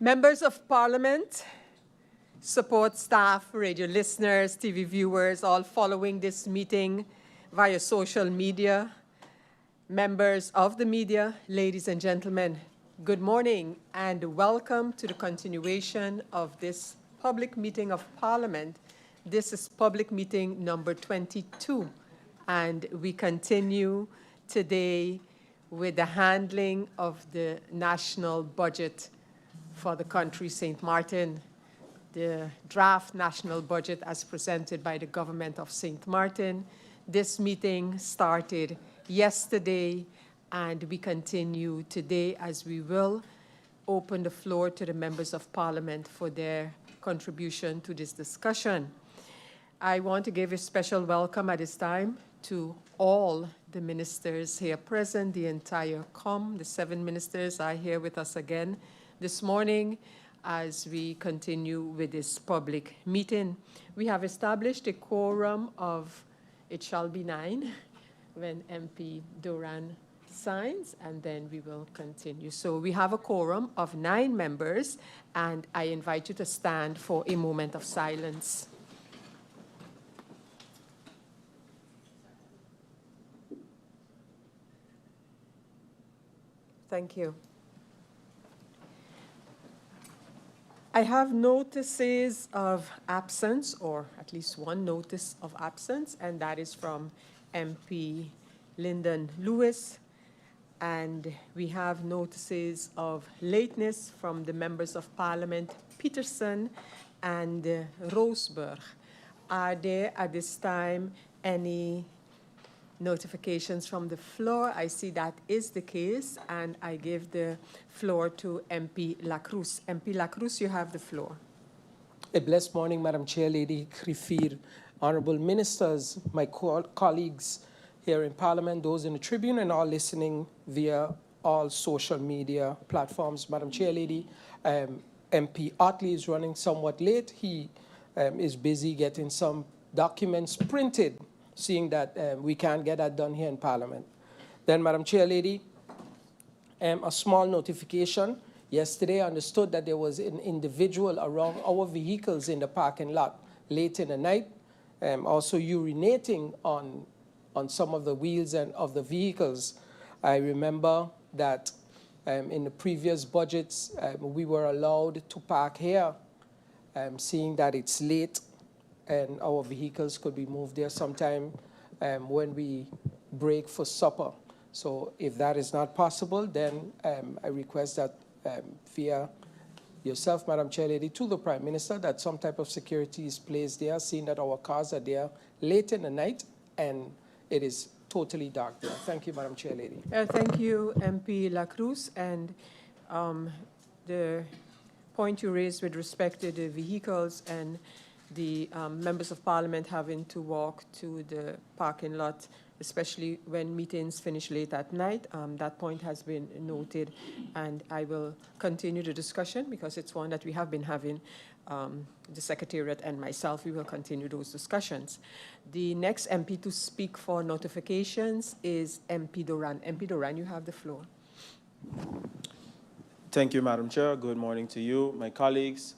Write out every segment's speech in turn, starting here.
Members of Parliament, support staff, radio listeners, TV viewers, all following this meeting via social media, members of the media, ladies and gentlemen, good morning and welcome to the continuation of this public meeting of Parliament. This is public meeting number 22, and we continue today with the handling of the national budget for the country, Sint Maarten, the draft national budget as presented by the government of Sint Maarten. This meeting started yesterday, and we continue today as we will open the floor to the members of Parliament for their contribution to this discussion. I want to give a special welcome at this time to all the ministers here present, the entire COM, the 7 ministers are here with us again this morning as we continue with this public meeting. We have established a quorum of, it shall be 9, when MP Duran signs, and then we will continue. So we have a quorum of 9 members, and I invite you to stand for a moment of silence. Thank you. I have notices of absence, or at least one notice of absence, and that is from MP Lyndon Lewis. And we have notices of lateness from the members of Parliament Peterson and Roseburg. Are there at this time any notifications from the floor? I see that is the case, and I give the floor to MP Lacruz. MP Lacruz, you have the floor. A blessed morning, Madam Chair, Lady Griffier, honorable ministers, my colleagues here in Parliament, those in the Tribune, and all listening via all social media platforms. Madam Chair, Lady, MP Otley is running somewhat late. He is busy getting some documents printed, seeing that we can't get that done here in Parliament. Then, Madam Chair, Lady, a small notification. Yesterday, I understood that there was an individual around our vehicles in the parking lot late in the night, also urinating on some of the wheels and of the vehicles. I remember that in the previous budgets, we were allowed to park here, seeing that it's late, and our vehicles could be moved there sometime when we break for supper. So if that is not possible, then I request that via yourself, Madam Chair Lady, to the Prime Minister, that some type of security is placed there, seeing that our cars are there late in the night and it is totally dark there. Thank you, Madam Chair Lady. Thank you, MP Lacruz. And the point you raised with respect to the vehicles and the members of Parliament having to walk to the parking lot, especially when meetings finish late at night. That point has been noted, and I will continue the discussion because it's one that we have been having. The Secretariat and myself, we will continue those discussions. The next MP to speak for notifications is MP Duran. MP Duran, you have the floor. Thank you, Madam Chair. Good morning to you, my colleagues,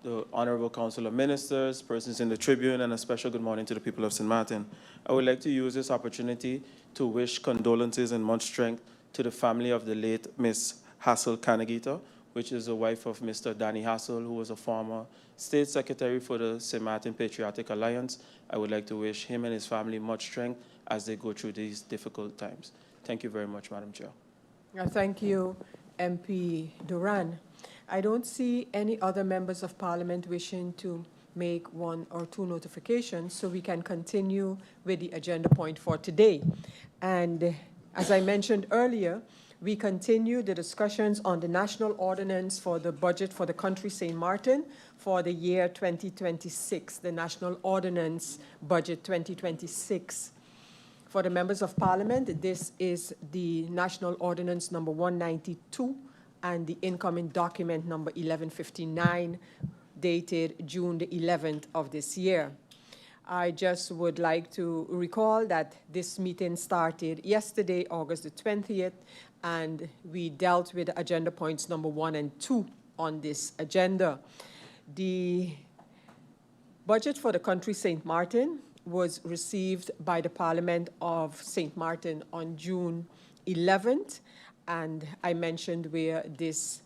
the Honorable Council of Ministers, persons in the Tribune, and a special good morning to the people of Sint Maarten. I would like to use this opportunity to wish condolences and much strength to the family of the late Miss Hassel Kanagita, which is the wife of Mr. Danny Hassel, who was a former State Secretary for the Sint Maarten Patriotic Alliance. I would like to wish him and his family much strength as they go through these difficult times. Thank you very much, Madam Chair. Thank you, MP Duran. I don't see any other members of Parliament wishing to make 1 or 2 notifications, so we can continue with the agenda point for today. And as I mentioned earlier, we continue the discussions on the national ordinance for the budget for the country, Sint Maarten, for the year 2026, the national ordinance budget 2026. For the members of Parliament, this is the national ordinance number 192 and the incoming document number 1159, dated June the 11th of this year. I just would like to recall that this meeting started yesterday, August the 20th, and we dealt with agenda points number 1 and 2 on this agenda. The budget for the country St. Maarten was received by the Parliament of St. Maarten on June 11th, and I mentioned where this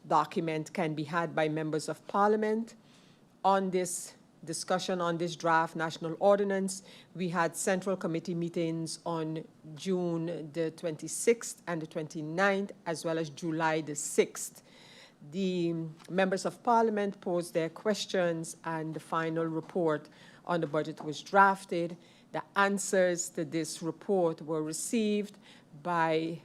document can be had by members of Parliament. On this discussion on this draft national ordinance, we had central committee meetings on June the 26th and the 29th, as well as July the 6th. The members of Parliament posed their questions, and the final report on the budget was drafted. The answers to this report were received by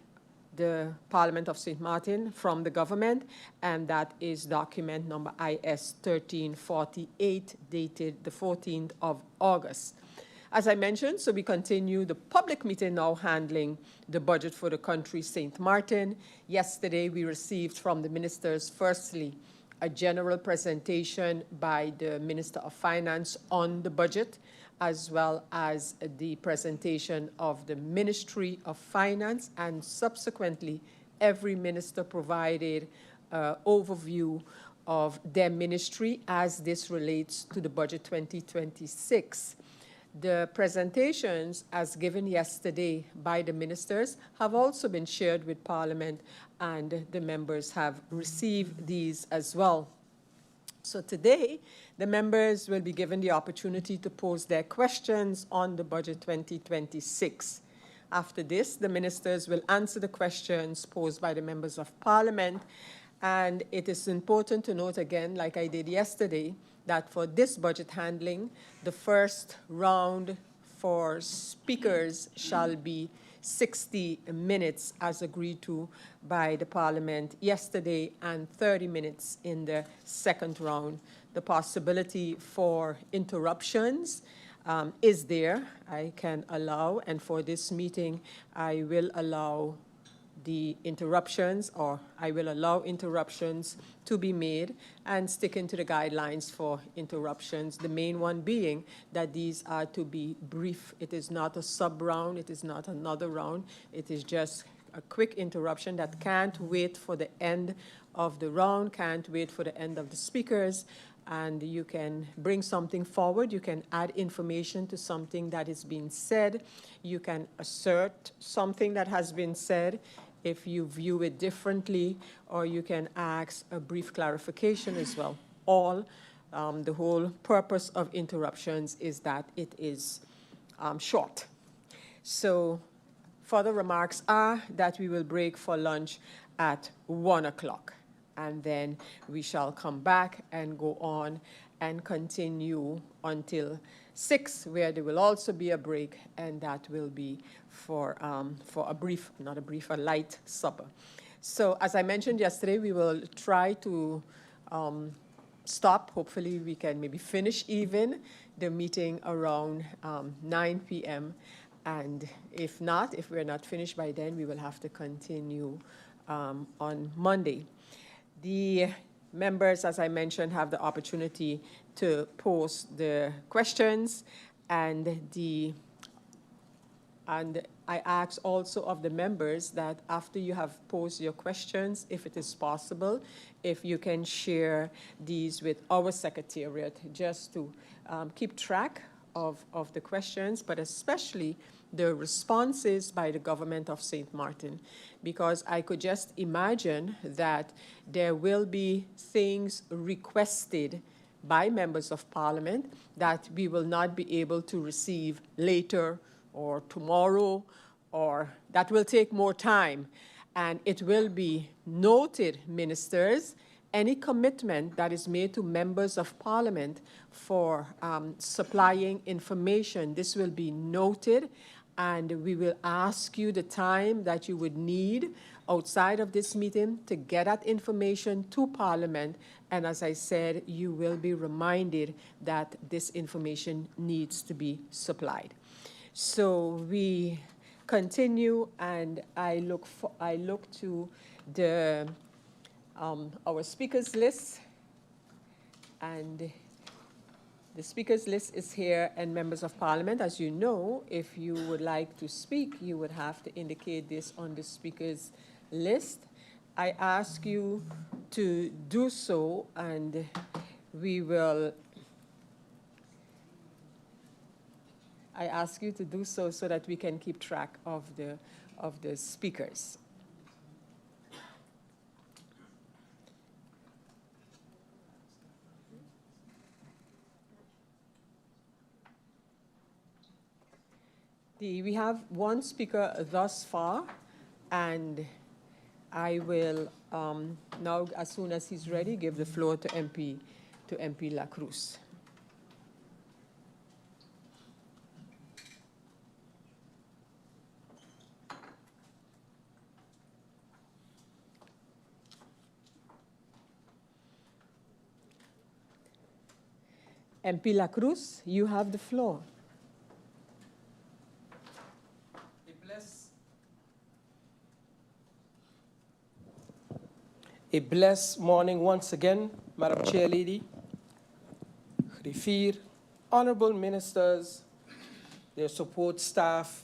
the Parliament of St. Maarten from the government, and that is document number IS 1348, dated the 14th of August. As I mentioned, so we continue the public meeting now handling the budget for the country St. Maarten. Yesterday, we received from the ministers, firstly, a general presentation by the Minister of Finance on the budget, as well as the presentation of the Ministry of Finance, and subsequently, every minister provided an overview of their ministry as this relates to the budget 2026. The presentations, as given yesterday by the ministers, have also been shared with Parliament, and the members have received these as well. So today, the members will be given the opportunity to pose their questions on the budget 2026. After this, the ministers will answer the questions posed by the members of Parliament. And it is important to note again, like I did yesterday, that for this budget handling, the first round for speakers shall be 60 minutes as agreed to by the Parliament yesterday, and 30 minutes in the second round. The possibility for interruptions is there. I can allow, and for this meeting, I will allow the interruptions, or I will allow interruptions to be made and sticking to the guidelines for interruptions. The main one being that these are to be brief. It is not a sub-round. It is not another round. It is just a quick interruption that can't wait for the end of the round, can't wait for the end of the speakers. And you can bring something forward. You can add information to something that is being said. You can assert something that has been said if you view it differently, or you can ask a brief clarification as well. The whole purpose of interruptions is that it is short. So further remarks are that we will break for lunch at 1 o'clock. And then we shall come back and go on and continue until 6, where there will also be a break, and that will be for a brief, a light supper. So as I mentioned yesterday, we will try to stop. Hopefully we can maybe finish even the meeting around 9 p.m. And if not, if we're not finished by then, we will have to continue on Monday. The members, as I mentioned, have the opportunity to pose the questions, and I ask also of the members that after you have posed your questions, if it is possible, if you can share these with our secretariat, just to keep track of the questions, but especially the responses by the government of St. Maarten, because I could just imagine that there will be things requested by members of Parliament that we will not be able to receive later or tomorrow, or that will take more time. And it will be noted, ministers, any commitment that is made to members of Parliament for supplying information, this will be noted, and we will ask you the time that you would need outside of this meeting to get that information to Parliament. And as I said, you will be reminded that this information needs to be supplied. So we continue, and I look to the our speakers list, and the speakers list is here. And members of Parliament, as you know, if you would like to speak, you would have to indicate this on the speakers list, I ask you to do so, and I ask you to do so that we can keep track of the speakers. We have one speaker thus far, and I will now, as soon as he's ready, give the floor to MP La Cruz. MP La Cruz, you have the floor. A blessed morning once again, Madam Chair Lady, Griffier, honorable ministers, their support staff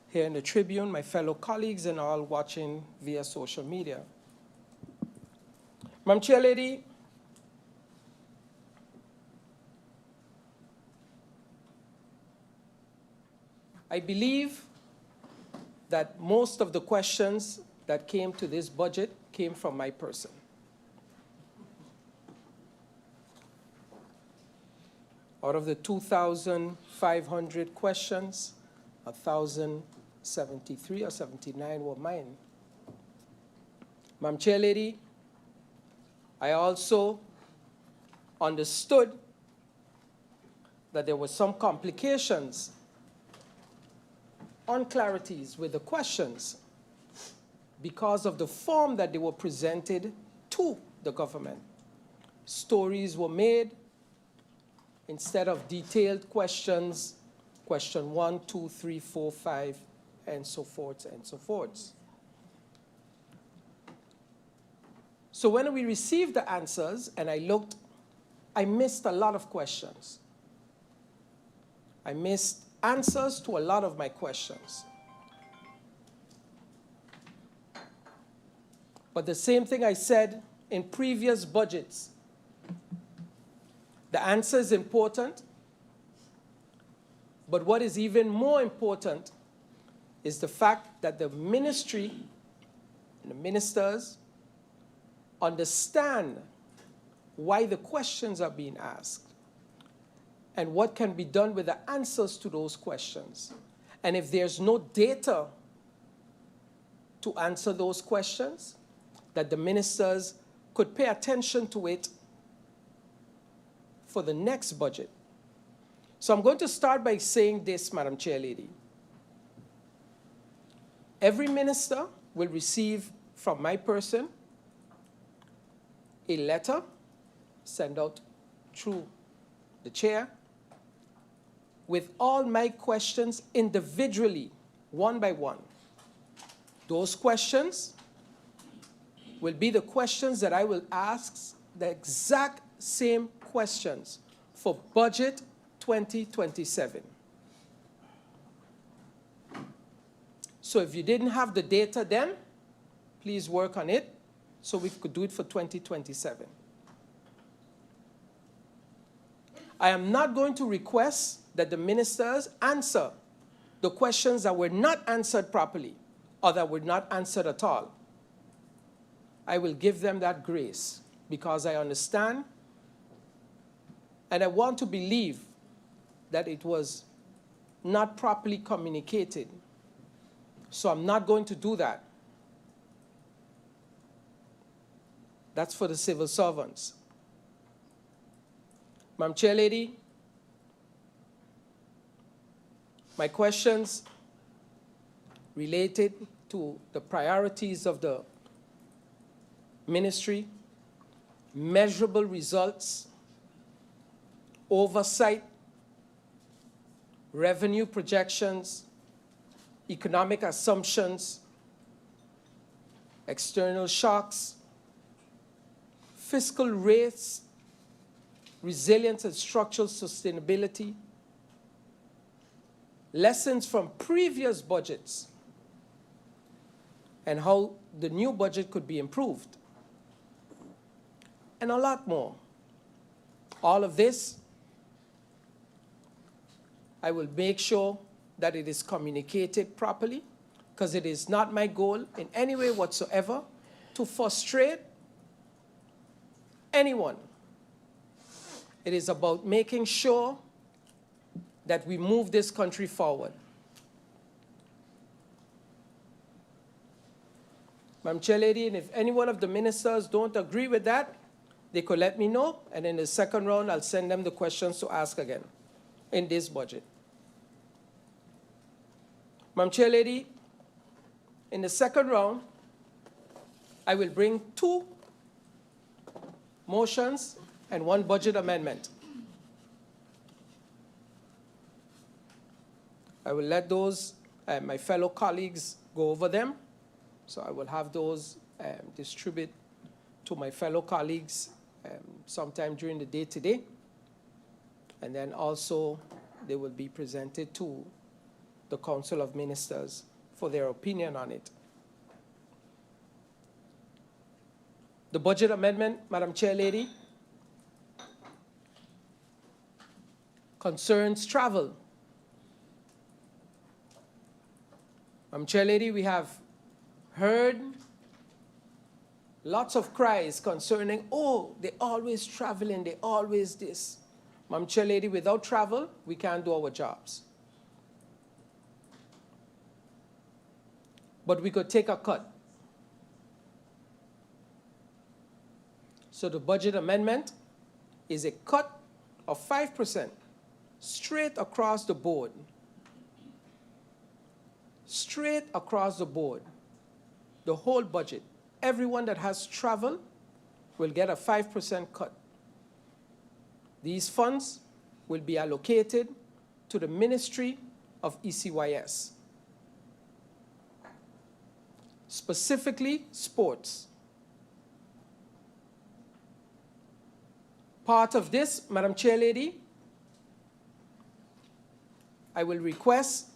here in the Tribune, my fellow colleagues, and all watching via social media. Madam Chair Lady, I believe that most of the questions that came to this budget came from my person. Out of the 2,500 questions, 1,073 or 79 were mine. Madam Chair Lady, I also understood that there were some complications, unclarities with the questions because of the form that they were presented to the government. Stories were made instead of detailed questions, question 1, 2, 3, 4, 5, and so forth and so forth. So when we received the answers and I looked, I missed a lot of questions. I missed answers to a lot of my questions. But the same thing I said in previous budgets, the answer is important, but what is even more important is the fact that the ministry and the ministers understand why the questions are being asked and what can be done with the answers to those questions. And if there's no data to answer those questions, that the ministers could pay attention to it for the next budget. So I'm going to start by saying this, Madam Chair Lady. Every minister will receive from my person a letter sent out through the chair with all my questions individually, one by one. Those questions will be the questions that I will ask, the exact same questions for budget 2027. So if you didn't have the data then, please work on it so we could do it for 2027. I am not going to request that the ministers answer the questions that were not answered properly or that were not answered at all. I will give them that grace because I understand and I want to believe that it was not properly communicated. So I'm not going to do that. That's for the civil servants. Madam Chair Lady, my questions related to the priorities of the ministry, measurable results, oversight, revenue projections, economic assumptions, external shocks, fiscal rates, resilience and structural sustainability, lessons from previous budgets, and how the new budget could be improved, and a lot more. All of this, I will make sure that it is communicated properly, because it is not my goal in any way whatsoever to frustrate anyone. It is about making sure that we move this country forward. Madam Chairlady, and if any one of the ministers don't agree with that, they could let me know, and in the second round, I'll send them the questions to ask again in this budget. Madam Chairlady, in the second round, I will bring 2 motions and 1 budget amendment. I will let those, my fellow colleagues, go over them. So I will have those distribute to my fellow colleagues sometime during the day today. And then also they will be presented to the Council of Ministers for their opinion on it. The budget amendment, Madam Chairlady, concerns travel. Madam Chairlady, we have heard lots of cries concerning, oh, they're always traveling, they're always this. Madam Chairlady, without travel, we can't do our jobs. But we could take a cut. So the budget amendment is a cut of 5% straight across the board. Straight across the board. The whole budget. Everyone that has travel will get a 5% cut. These funds will be allocated to the Ministry of ECYS. Specifically, sports. Part of this, Madam Chairlady, I will request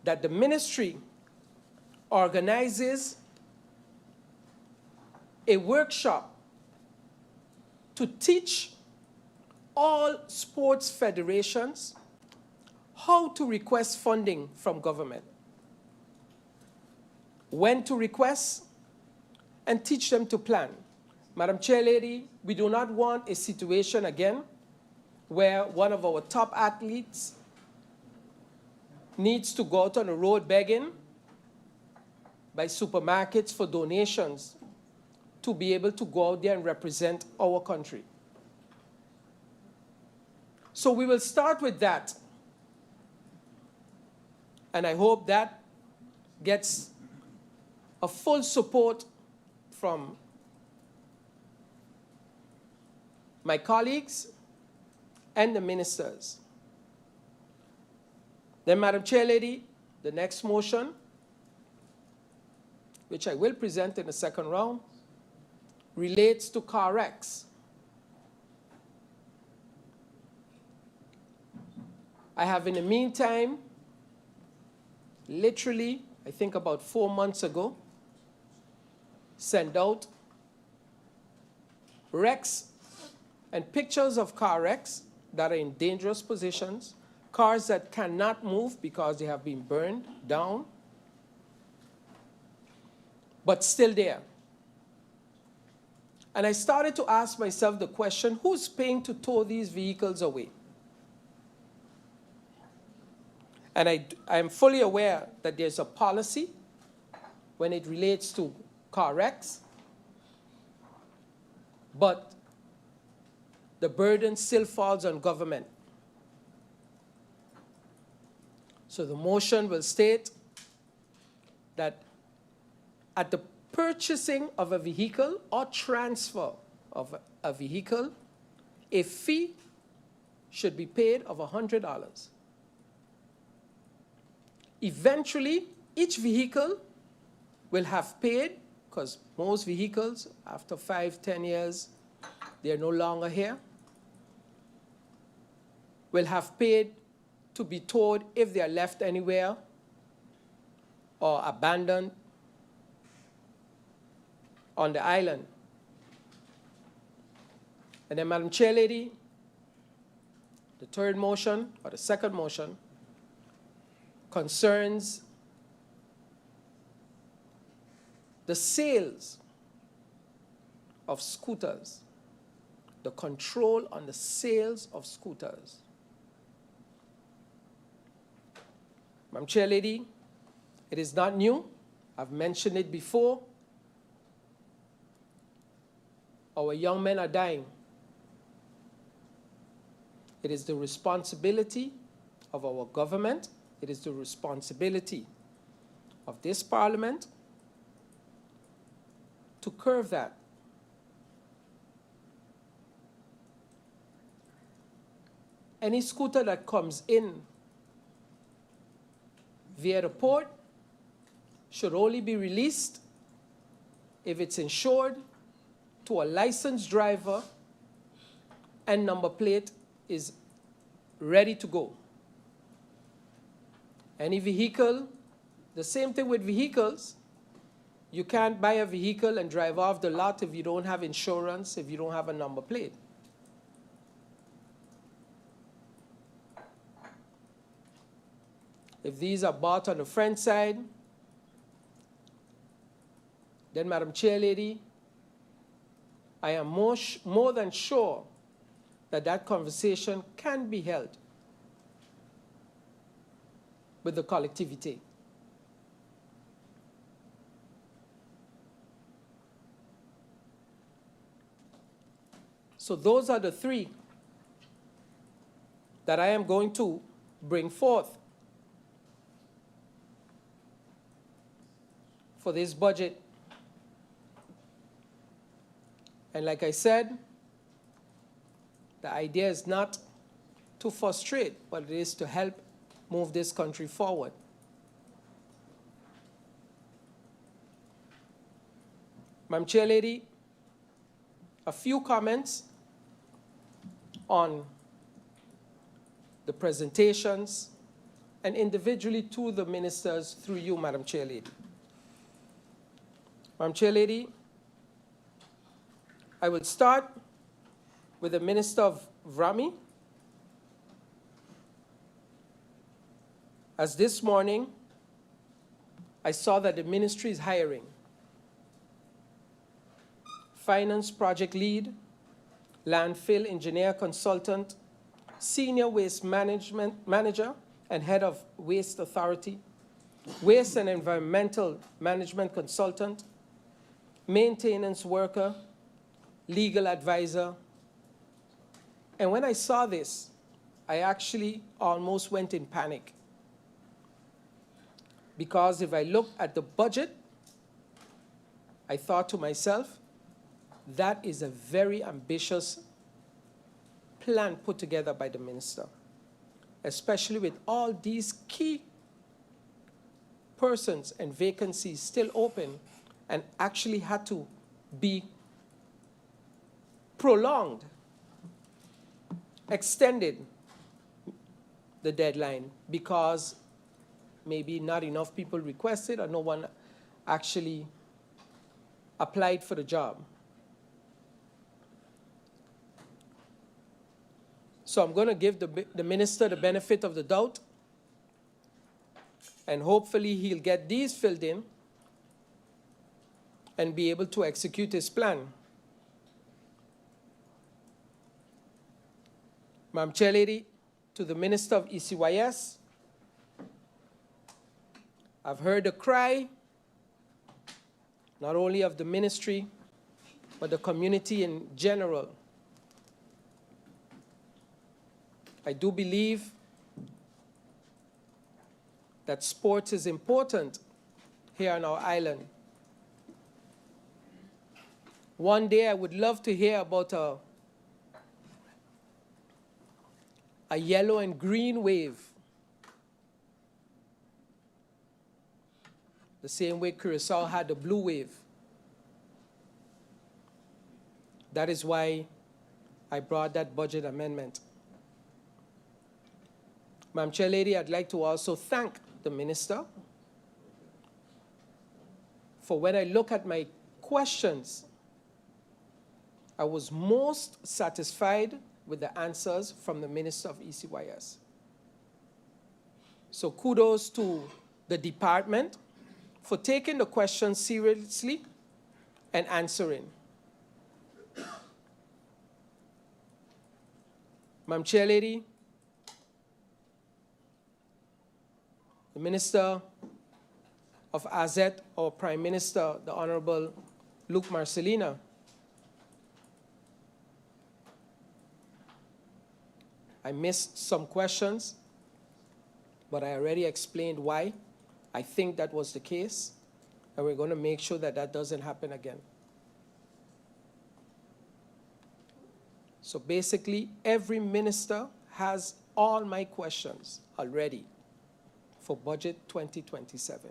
that the ministry organizes a workshop to teach all sports federations how to request funding from government, when to request, and teach them to plan. Madam Chairlady, we do not want a situation again where one of our top athletes needs to go out on the road begging by supermarkets for donations to be able to go out there and represent our country. So we will start with that. And I hope that gets a full support from my colleagues and the ministers. Then, Madam Chairlady, the next motion, which I will present in the second round, relates to car wrecks. I have, in the meantime, literally, I think about 4 months ago, sent out wrecks and pictures of car wrecks that are in dangerous positions, cars that cannot move because they have been burned down, but still there. And I started to ask myself the question, who's paying to tow these vehicles away? And I am fully aware that there's a policy when it relates to car wrecks, but the burden still falls on government. So the motion will state that at the purchasing of a vehicle or transfer of a vehicle, a fee should be paid of $100. Eventually, each vehicle will have paid, because most vehicles, after 5-10 years, they're no longer here, will have paid to be towed if they are left anywhere or abandoned on the island. And then, Madam Chair Lady, the third motion, or the second motion, concerns the sales of scooters, the control on the sales of scooters. Madam Chair Lady, it is not new. I've mentioned it before. Our young men are dying. It is the responsibility of our government. It is the responsibility of this Parliament to curb that. Any scooter that comes in via the port should only be released if it's insured to a licensed driver and number plate is ready to go. Any vehicle, the same thing with vehicles. You can't buy a vehicle and drive off the lot if you don't have insurance, if you don't have a number plate. If these are bought on the French side, then, Madam Chair Lady, I am more than sure that that conversation can be held with the collectivity. So those are the three that I am going to bring forth for this budget. And like I said, the idea is not to frustrate, but it is to help move this country forward. Madam Chair Lady, a few comments on the presentations and individually to the ministers through you, Madam Chair Lady. Madam Chair Lady, I will start with the Minister of VRAMI. As this morning, I saw that the ministry is hiring finance project lead, landfill engineer consultant, senior waste management manager and head of waste authority, waste and environmental management consultant, maintenance worker, legal advisor. And when I saw this, I actually almost went in panic. Because if I look at the budget, I thought to myself, that is a very ambitious plan put together by the minister, especially with all these key persons and vacancies still open and actually had to be prolonged, extended the deadline because maybe not enough people requested or no one actually applied for the job. So I'm going to give the minister the benefit of the doubt, and hopefully he'll get these filled in and be able to execute his plan. Madam Chair Lady, to the Minister of ECYS, I've heard the cry, not only of the ministry, but the community in general. I do believe that sports is important here on our island. One day I would love to hear about a yellow and green wave, the same way Curacao had the blue wave. That is why I brought that budget amendment. Madam Chair Lady, I'd like to also thank the minister for when I look at my questions, I was most satisfied with the answers from the Minister of ECYS. So kudos to the department for taking the questions seriously and answering. Madam Chair Lady, the Minister of AZET, our Prime Minister, the Honorable Luke Marcelina, I missed some questions, but I already explained why I think that was the case, and we're going to make sure that that doesn't happen again. So basically, every minister has all my questions already for budget 2027.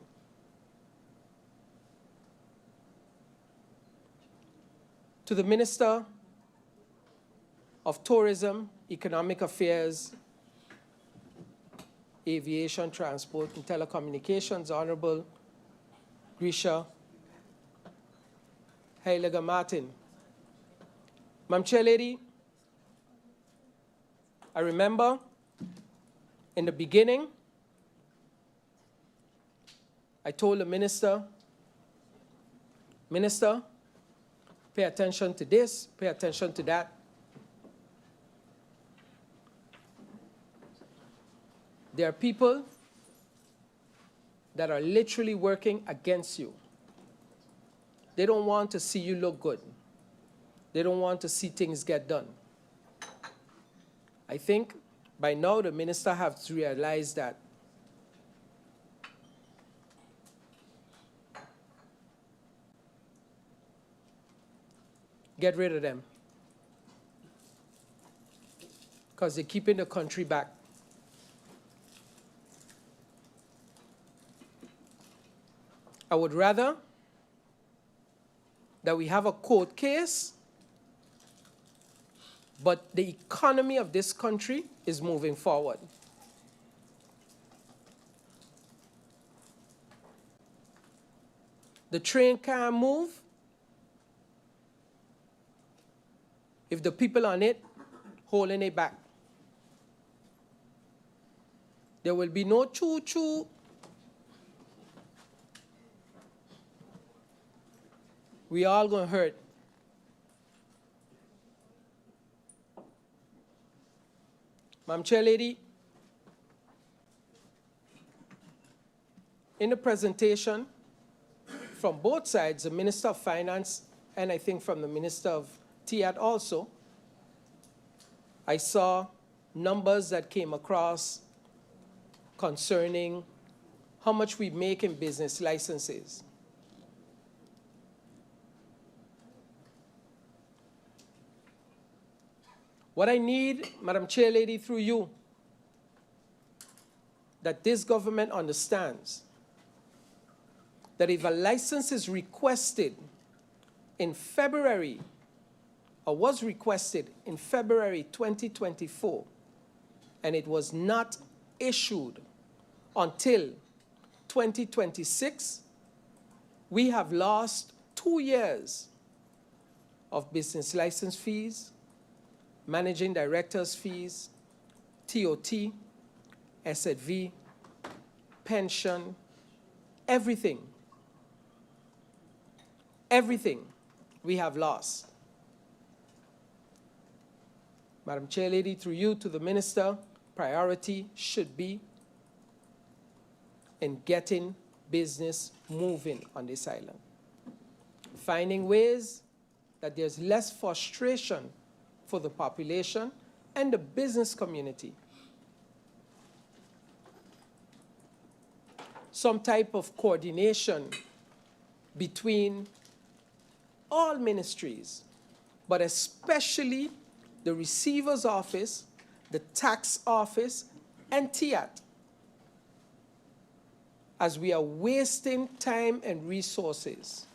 To the Minister of Tourism, Economic Affairs, Aviation, Transport, and Telecommunications, Honorable Grisha Heiliger Martin. Madam Chair Lady, I remember in the beginning, I told the minister, Minister, pay attention to this, pay attention to that. There are people that are literally working against you. They don't want to see you look good. They don't want to see things get done. I think by now the minister has realized that. Get rid of them, because they're keeping the country back. I would rather that we have a court case, but the economy of this country is moving forward. The train can't move if the people on it holding it back. There will be no choo-choo. We all gonna hurt. Madam Chair Lady, in the presentation from both sides, the Minister of Finance and I think from the Minister of TIAT also, I saw numbers that came across concerning how much we make in business licenses. What I need, Madam Chair Lady, through you, that this government understands that if a license is requested in February, or was requested in February 2024, and it was not issued until 2026, we have lost 2 years of business license fees, managing directors' fees, TOT, SZV, pension, everything. Everything we have lost. Madam Chair Lady, through you to the Minister, priority should be in getting business moving on this island. Finding ways that there's less frustration for the population and the business community. Some type of coordination between all ministries, but especially the receiver's office, the tax office, and TIAT, as we are wasting time and resources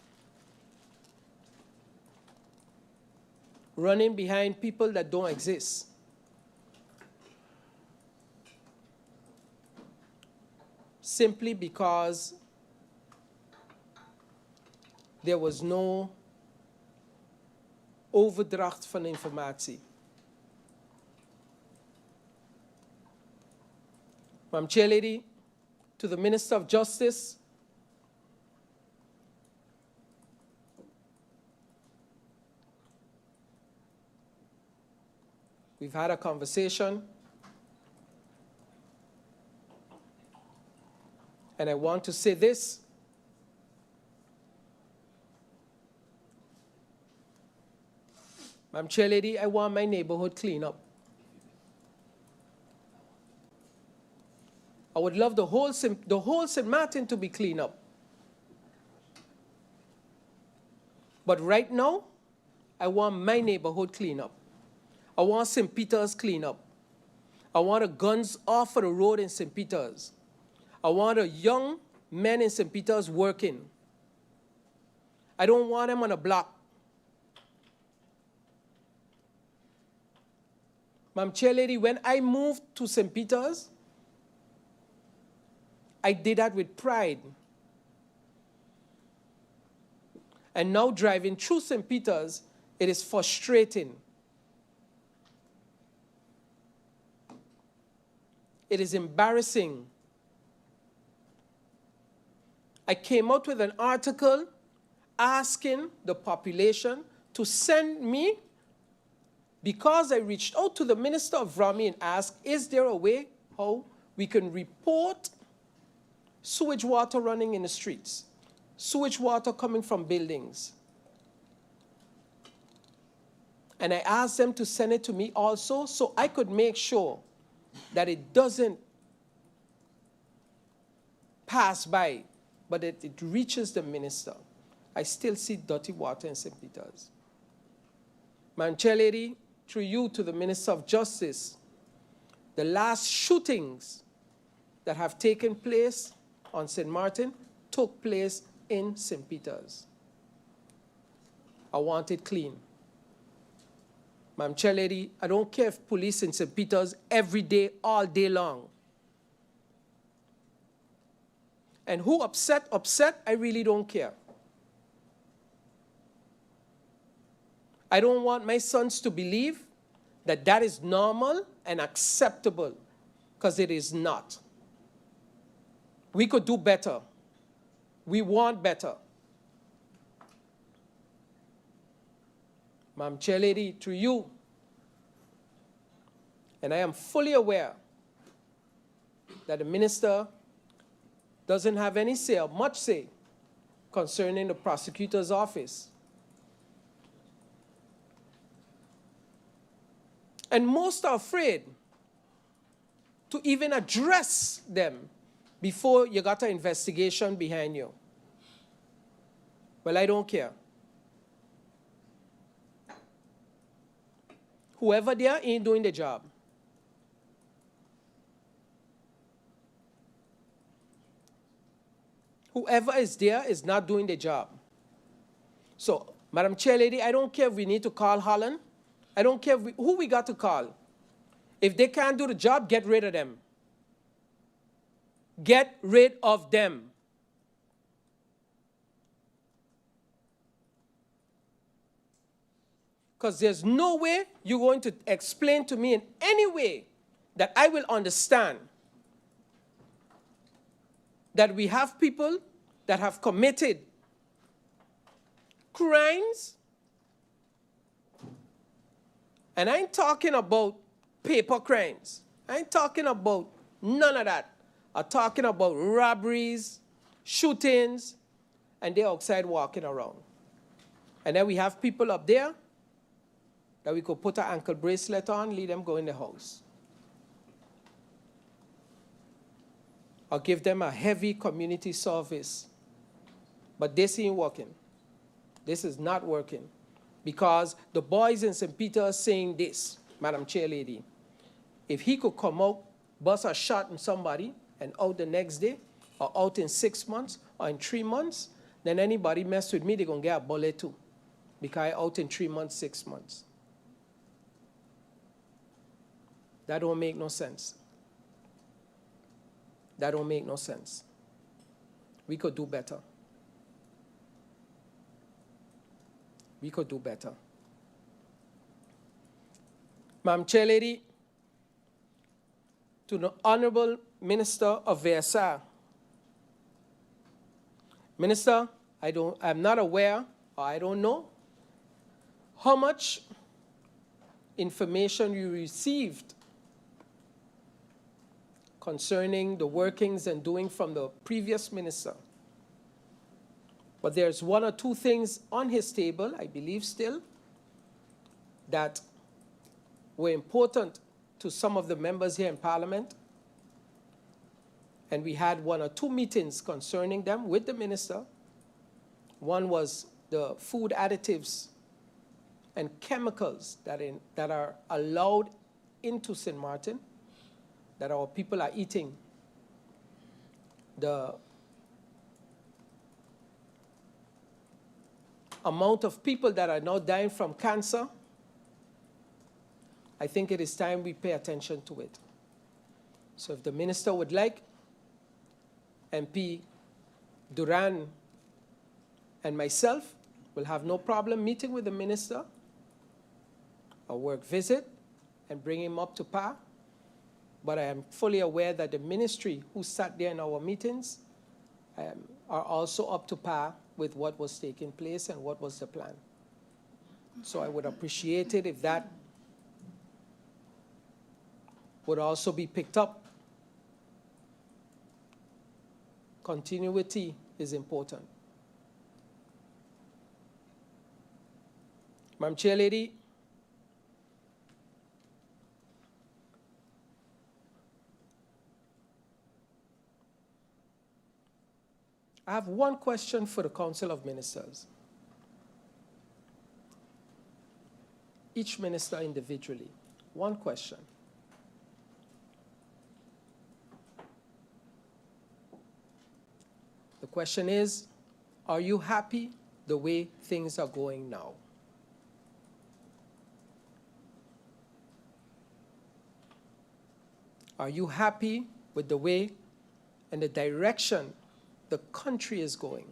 running behind people that don't exist. Simply because there was no overdracht van informatie. Madam Chairlady, to the Minister of Justice, we've had a conversation, and I want to say this. Madam Chairlady, I want my neighborhood clean up. I would love the whole Sint Maarten to be clean up. But right now, I want my neighborhood clean up. I want St. Peter's clean up. I want the guns off of the road in St. Peter's. I want the young men in St. Peter's working. I don't want them on a block. Madam Chairlady, when I moved to St. Peter's, I did that with pride. And now driving through St. Peter's, it is frustrating. It is embarrassing. I came out with an article asking the population to send me, because I reached out to the Minister of Rami and asked, is there a way how we can report sewage water running in the streets, sewage water coming from buildings? And I asked them to send it to me also so I could make sure that it doesn't pass by, but that it reaches the minister. I still see dirty water in St. Peter's. Madam Chairlady, through you to the Minister of Justice, the last shootings that have taken place on St. Maarten took place in St. Peter's. I want it clean. Madam Chairlady, I don't care if police in St. Peter's every day, all day long. And who upset, I really don't care. I don't want my sons to believe that that is normal and acceptable, because it is not. We could do better. We want better. Madam Chairlady, through you, and I am fully aware that the minister doesn't have any say or much say concerning the prosecutor's office. And most are afraid to even address them before you got an investigation behind you. Well, I don't care. Whoever there ain't doing the job. Whoever is there is not doing the job. So, Madam Chairlady, I don't care if we need to call Holland. I don't care who we got to call. If they can't do the job, get rid of them. Get rid of them. Because there's no way you're going to explain to me in any way that I will understand that we have people that have committed crimes. And I ain't talking about paper crimes. I ain't talking about none of that. I'm talking about robberies, shootings, and they're outside walking around. And then we have people up there that we could put an ankle bracelet on, leave them go in the house. Or give them a heavy community service. But this ain't working. This is not working. Because the boys in St. Peter are saying this, Madam Chairlady. If he could come out, bust a shot in somebody, and out the next day, or out in 6 months, or in 3 months, then anybody mess with me, they're going to get a bullet too. Because I out in 3 months, 6 months. That don't make no sense. That don't make no sense. We could do better. we could do better. Madam Chair Lady, to the Honorable Minister of VSR. Minister, I'm not aware, or I don't know, how much information you received concerning the workings and doing from the previous minister. But there's one or two things on his table, I believe still, that were important to some of the members here in Parliament. And we had one or two meetings concerning them with the minister. One was the food additives and chemicals that are allowed into Sint Maarten, that our people are eating. The amount of people that are now dying from cancer, I think it is time we pay attention to it. So if the minister would like, MP Duran and myself will have no problem meeting with the minister, a work visit, and bring him up to par. But I am fully aware that the ministry who sat there in our meetings are also up to par with what was taking place and what was the plan. So I would appreciate it if that would also be picked up. Continuity is important. Madam Chair Lady, I have one question for the Council of Ministers. Each minister individually, one question. The question is, are you happy the way things are going now? Are you happy with the way and the direction the country is going?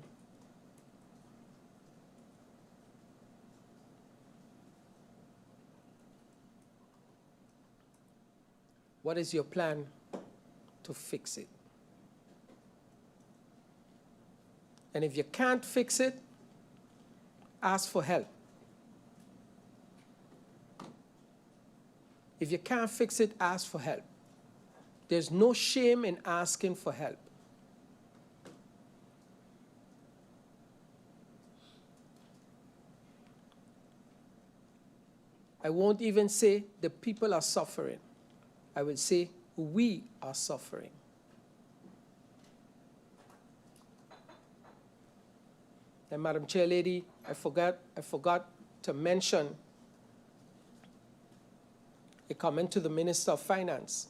What is your plan to fix it? And if you can't fix it, ask for help. If you can't fix it, ask for help. There's no shame in asking for help. I won't even say the people are suffering. I will say we are suffering. And Madam Chair Lady, I forgot to mention a comment to the Minister of Finance.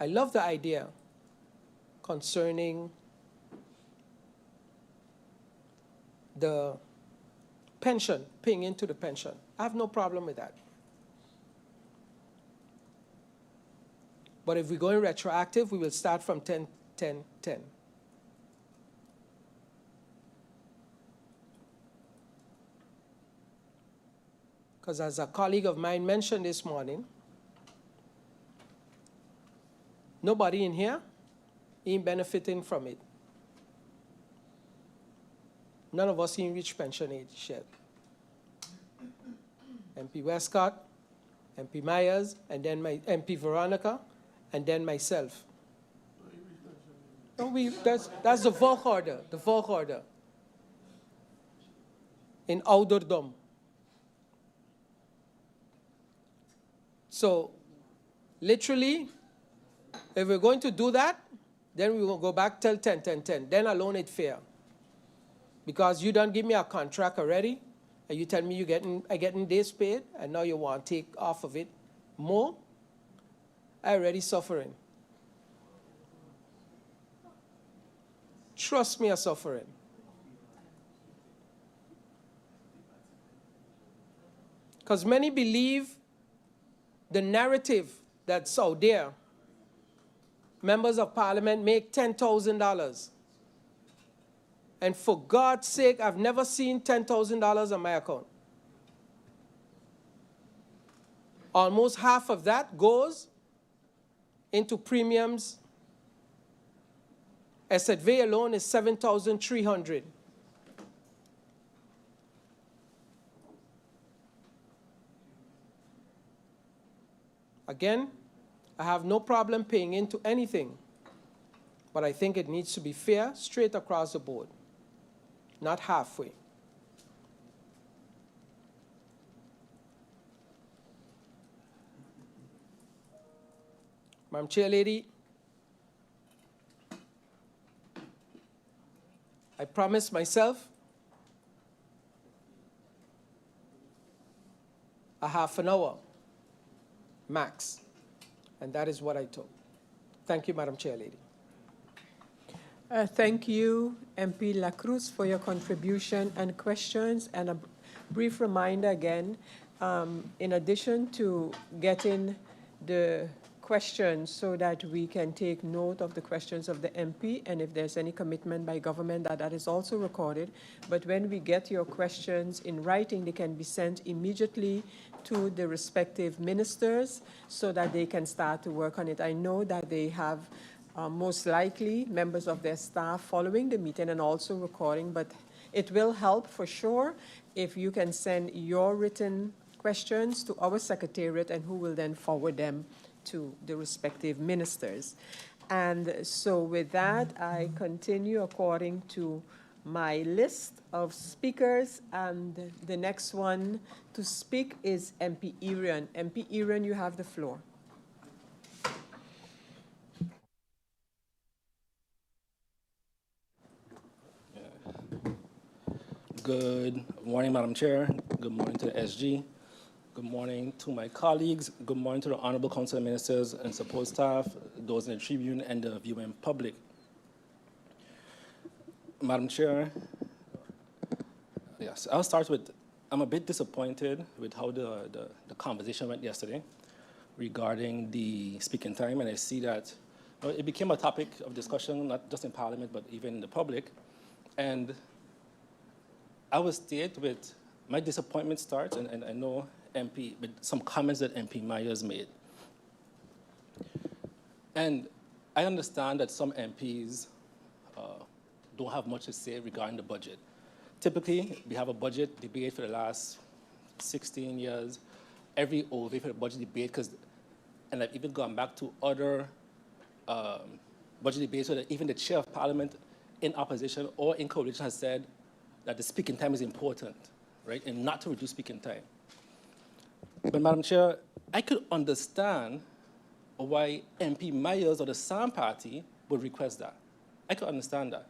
I love the idea concerning the pension, paying into the pension. I have no problem with that. But if we're going retroactive, we will start from 10-10-10. Because as a colleague of mine mentioned this morning, nobody in here ain't benefiting from it. None of us ain't reached pension age yet. MP Westcott, MP Myers, and then MP Veronica, and then myself. No, that's the volk order, in ouderdom. So, literally, if we're going to do that, then we will go back till 10-10-10. Then alone it's fair. Because you don't give me a contract already, and you tell me I'm getting days paid, and now you want to take off of it more, I already suffering. Trust me, I'm suffering. Because many believe the narrative that's out there, members of parliament make $10,000. And for God's sake, I've never seen $10,000 on my account. Almost half of that goes into premiums. SZV alone is $7,300. Again, I have no problem paying into anything, but I think it needs to be fair, straight across the board, not halfway. Madam Chair Lady, I promised myself a half an hour max, and that is what I took. Thank you, Madam Chair Lady. Thank you, MP La Cruz, for your contribution and questions. And a brief reminder again, in addition to getting the questions so that we can take note of the questions of the MP, and if there's any commitment by government, that is also recorded. But when we get your questions in writing, they can be sent immediately to the respective ministers so that they can start to work on it. I know that they have most likely members of their staff following the meeting and also recording, but it will help for sure if you can send your written questions to our secretariat, and who will then forward them to the respective ministers. And so with that, I continue according to my list of speakers, and the next one to speak is MP Irian. MP Irian, you have the floor. Good morning, Madam Chair. Good morning to the SG. Good morning to my colleagues. Good morning to the Honorable Council of Ministers and support staff, those in the Tribune and the viewing public. Madam Chair, yes, I'll start with, I'm a bit disappointed with how the conversation went yesterday regarding the speaking time, and I see that it became a topic of discussion, not just in Parliament, but even in the public. And I will state with my disappointment starts, and I know MP, with some comments that MP Myers made. And I understand that some MPs don't have much to say regarding the budget. Typically, we have a budget debate for the last 16 years, every OV for the budget debate, and I've even gone back to other budget debates where even the chair of Parliament in opposition or in coalition has said that the speaking time is important, right, and not to reduce speaking time. But Madam Chair, I could understand why MP Myers or the SAM party would request that. I could understand that.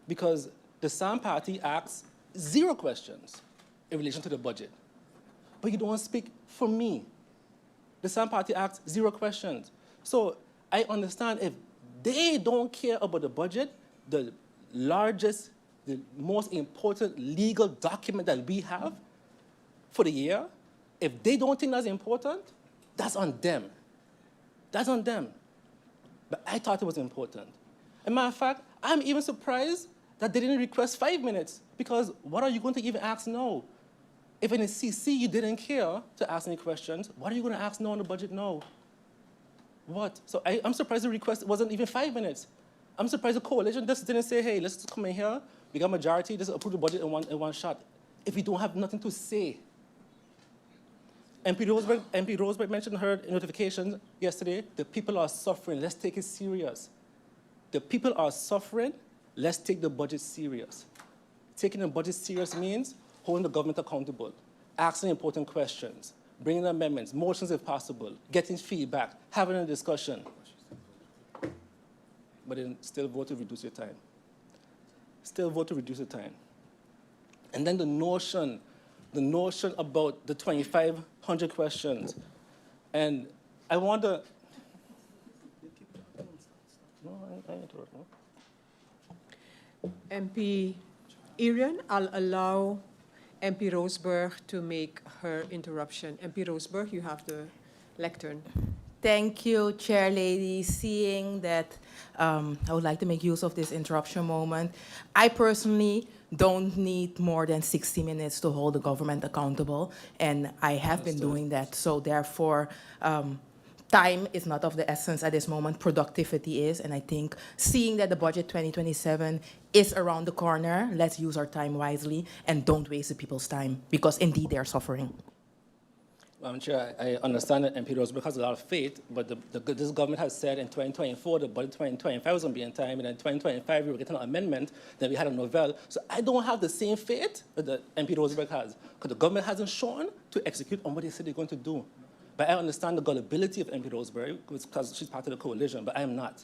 Because the SAM party asks 0 questions in relation to the budget. But you don't speak for me. The SAM party asks 0 questions. So I understand if they don't care about the budget, the largest, the most important legal document that we have for the year, if they don't think that's important, that's on them. That's on them. But I thought it was important. As a matter of fact, I'm even surprised that they didn't request 5 minutes, because what are you going to even ask now? If in a CC you didn't care to ask any questions, what are you going to ask now on the budget now? What? So I'm surprised the request wasn't even 5 minutes. I'm surprised the coalition just didn't say, hey, let's just come in here, we got majority, just approve the budget in one shot. If we don't have nothing to say. MP Roseberg mentioned her notification yesterday. The people are suffering. Let's take it serious. The people are suffering. Let's take the budget serious. Taking the budget serious means holding the government accountable, asking important questions, bringing amendments, motions if possible, getting feedback, having a discussion. But then still vote to reduce your time. Still vote to reduce the time. And then the notion about the 2,500 questions. And I wonder, MP Irian, I'll allow MP Roseberg to make her interruption. MP Roseberg, you have the lectern. Thank you, Chair Lady. Seeing that, I would like to make use of this interruption moment. I personally don't need more than 60 minutes to hold the government accountable, and I have been doing that. So therefore, time is not of the essence at this moment, productivity is, and I think seeing that the budget 2027 is around the corner, let's use our time wisely and don't waste the people's time, because indeed they are suffering. Madam Chair, I understand that MP Roseberg has a lot of faith, but this government has said in 2024 the budget 2025 was going to be in time, and in 2025 we were getting an amendment, then we had a novelle. So I don't have the same faith that MP Roseberg has, because the government hasn't shown to execute on what they said they're going to do. But I understand the gullibility of MP Roseberg because she's part of the coalition, but I am not.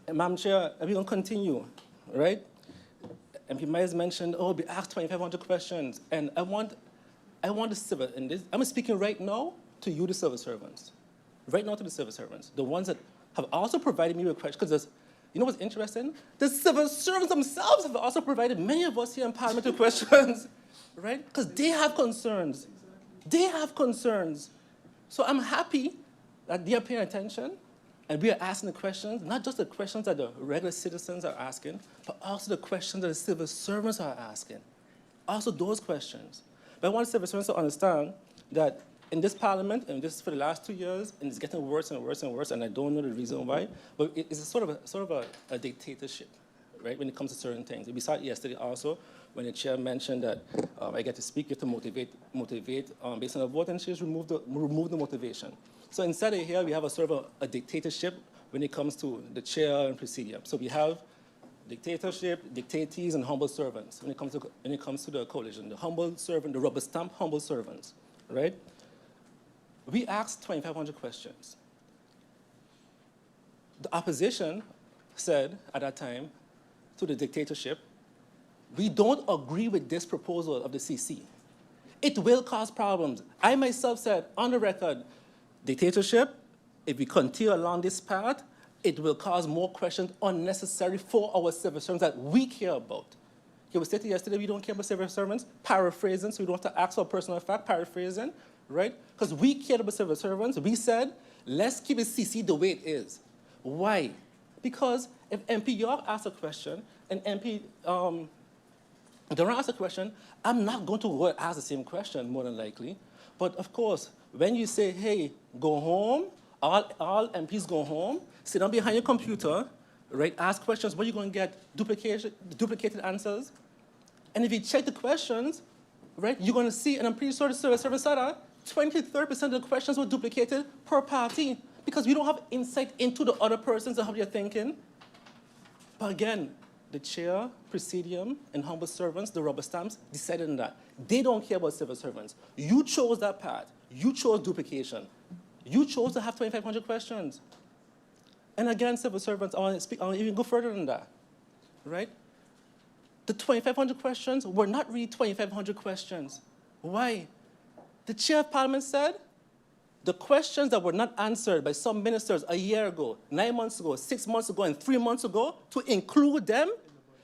And Madam Chair, we're going to continue, right? MP Myers mentioned, oh, we asked 2,500 questions, and I want the civil, and this, I'm speaking right now to you, the civil servants. Right now to the civil servants, the ones that have also provided me with questions, because you know what's interesting? The civil servants themselves have also provided many of us here in Parliament with questions, right? Because they have concerns. They have concerns. So I'm happy that they are paying attention and we are asking the questions, not just the questions that the regular citizens are asking, but also the questions that the civil servants are asking. Also those questions. But I want civil servants to understand that in this parliament, and this is for the last 2 years, and it's getting worse and worse and worse, and I don't know the reason why, but it's a sort of a dictatorship, right, when it comes to certain things. We saw it yesterday also, when the chair mentioned that I get to speak, you have to motivate based on a vote, and she just removed the motivation. So instead of here, we have a sort of a dictatorship when it comes to the chair and presidium. So we have dictatorship, dictatees, and humble servants when it comes to the coalition. The humble servant, the rubber stamp humble servants, right? We asked 2,500 questions. The opposition said at that time to the dictatorship, we don't agree with this proposal of the CC. It will cause problems. I myself said on the record, dictatorship, if we continue along this path, it will cause more questions unnecessary for our civil servants that we care about. It was stated yesterday we don't care about civil servants, paraphrasing, so we don't have to ask for a personal fact, paraphrasing, right? Because we care about civil servants. We said, let's keep the CC the way it is. Why? Because if MP York asks a question and MP Durant asks a question, I'm not going to ask the same question, more than likely. But of course, when you say, hey, go home, all MPs go home, sit down behind your computer, right, ask questions, what are you going to get? Duplicated answers. And if you check the questions, right, you're going to see, and I'm pretty sure the civil service said that, 20 to 30% of the questions were duplicated per party because we don't have insight into the other persons and how they're thinking. But again, the chair, presidium, and humble servants, the rubber stamps, decided on that. They don't care about civil servants. You chose that path. You chose duplication. You chose to have 2,500 questions. And again, civil servants, I want to even go further than that, right? The 2,500 questions were not really 2,500 questions. Why? The chair of parliament said the questions that were not answered by some ministers a year ago, 9 months ago, 6 months ago, and 3 months ago, to include them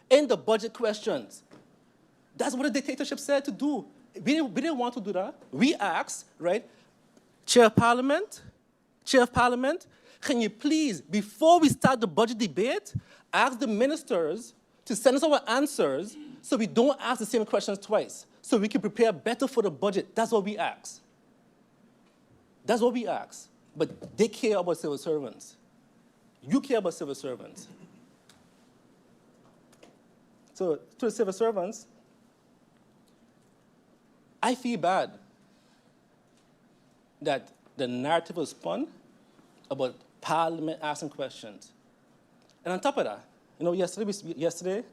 in the budget questions. That's what the dictatorship said to do. We didn't want to do that. We asked, right, Chair of Parliament, can you please, before we start the budget debate, ask the ministers to send us our answers so we don't ask the same questions twice, so we can prepare better for the budget. That's what we ask. That's what we ask. But they care about civil servants. You care about civil servants. So to the civil servants, I feel bad that the narrative was spun about Parliament asking questions. And on top of that, you know, yesterday,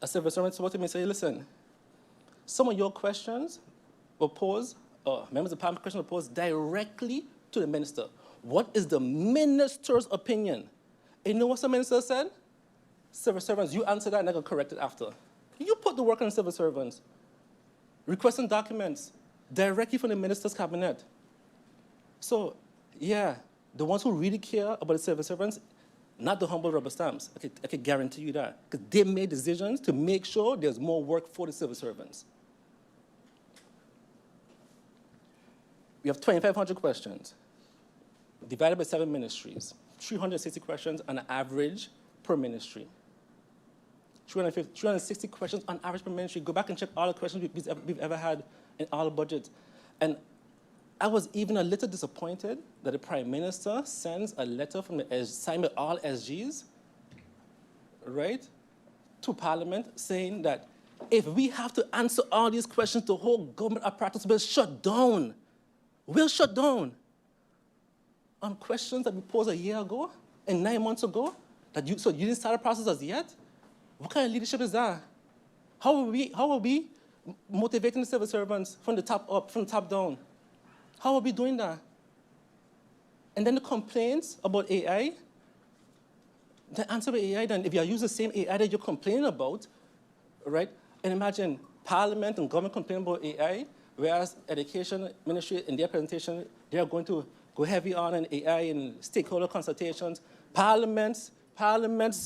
a civil servant spoke to me and said, listen, some of your questions were posed, members of Parliament questions were posed directly to the minister. What is the minister's opinion? And you know what some minister said? Civil servants, you answer that and I'm going to correct it after. You put the work on civil servants. Requesting documents directly from the minister's cabinet. So, yeah, the ones who really care about the civil servants, not the humble rubber stamps. I can guarantee you that. Because they made decisions to make sure there's more work for the civil servants. We have 2,500 questions divided by 7 ministries, 360 questions on average per ministry. 360 questions on average per ministry. Go back and check all the questions we've ever had in all the budgets. And I was even a little disappointed that the Prime Minister sends a letter from signed by all SGs, right, to Parliament saying that if we have to answer all these questions, the whole government apparatus will shut down. Will shut down. On questions that we posed a year ago and 9 months ago, so you didn't start the process as yet? What kind of leadership is that? How are we motivating the civil servants from the top up, from the top down? How are we doing that? And then the complaints about AI, the answer with AI, then if you use the same AI that you're complaining about, right? And imagine Parliament and government complaining about AI, whereas Education Ministry in their presentation, they are going to go heavy on AI and stakeholder consultations. Parliament's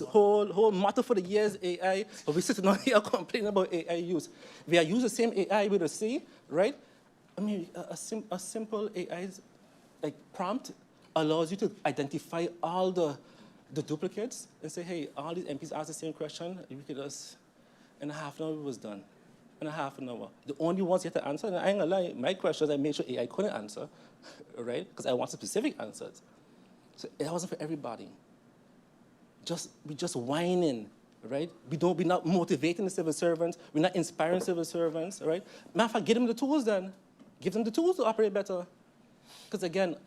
whole motto for the year is AI, but we're sitting on here complaining about AI use. We are using the same AI with a C, right? I mean, a simple AI like prompt allows you to identify all the duplicates and say, hey, all these MPs asked the same question. You could just, in a half an hour, it was done. In a half an hour. The only ones you have to answer, and I ain't gonna lie, my questions I made sure AI couldn't answer, right? Because I want specific answers. So it wasn't for everybody. We're just whining, right? We're not motivating the civil servants. We're not inspiring civil servants, right? Matter of fact, give them the tools then. Give them the tools to operate better. Because again,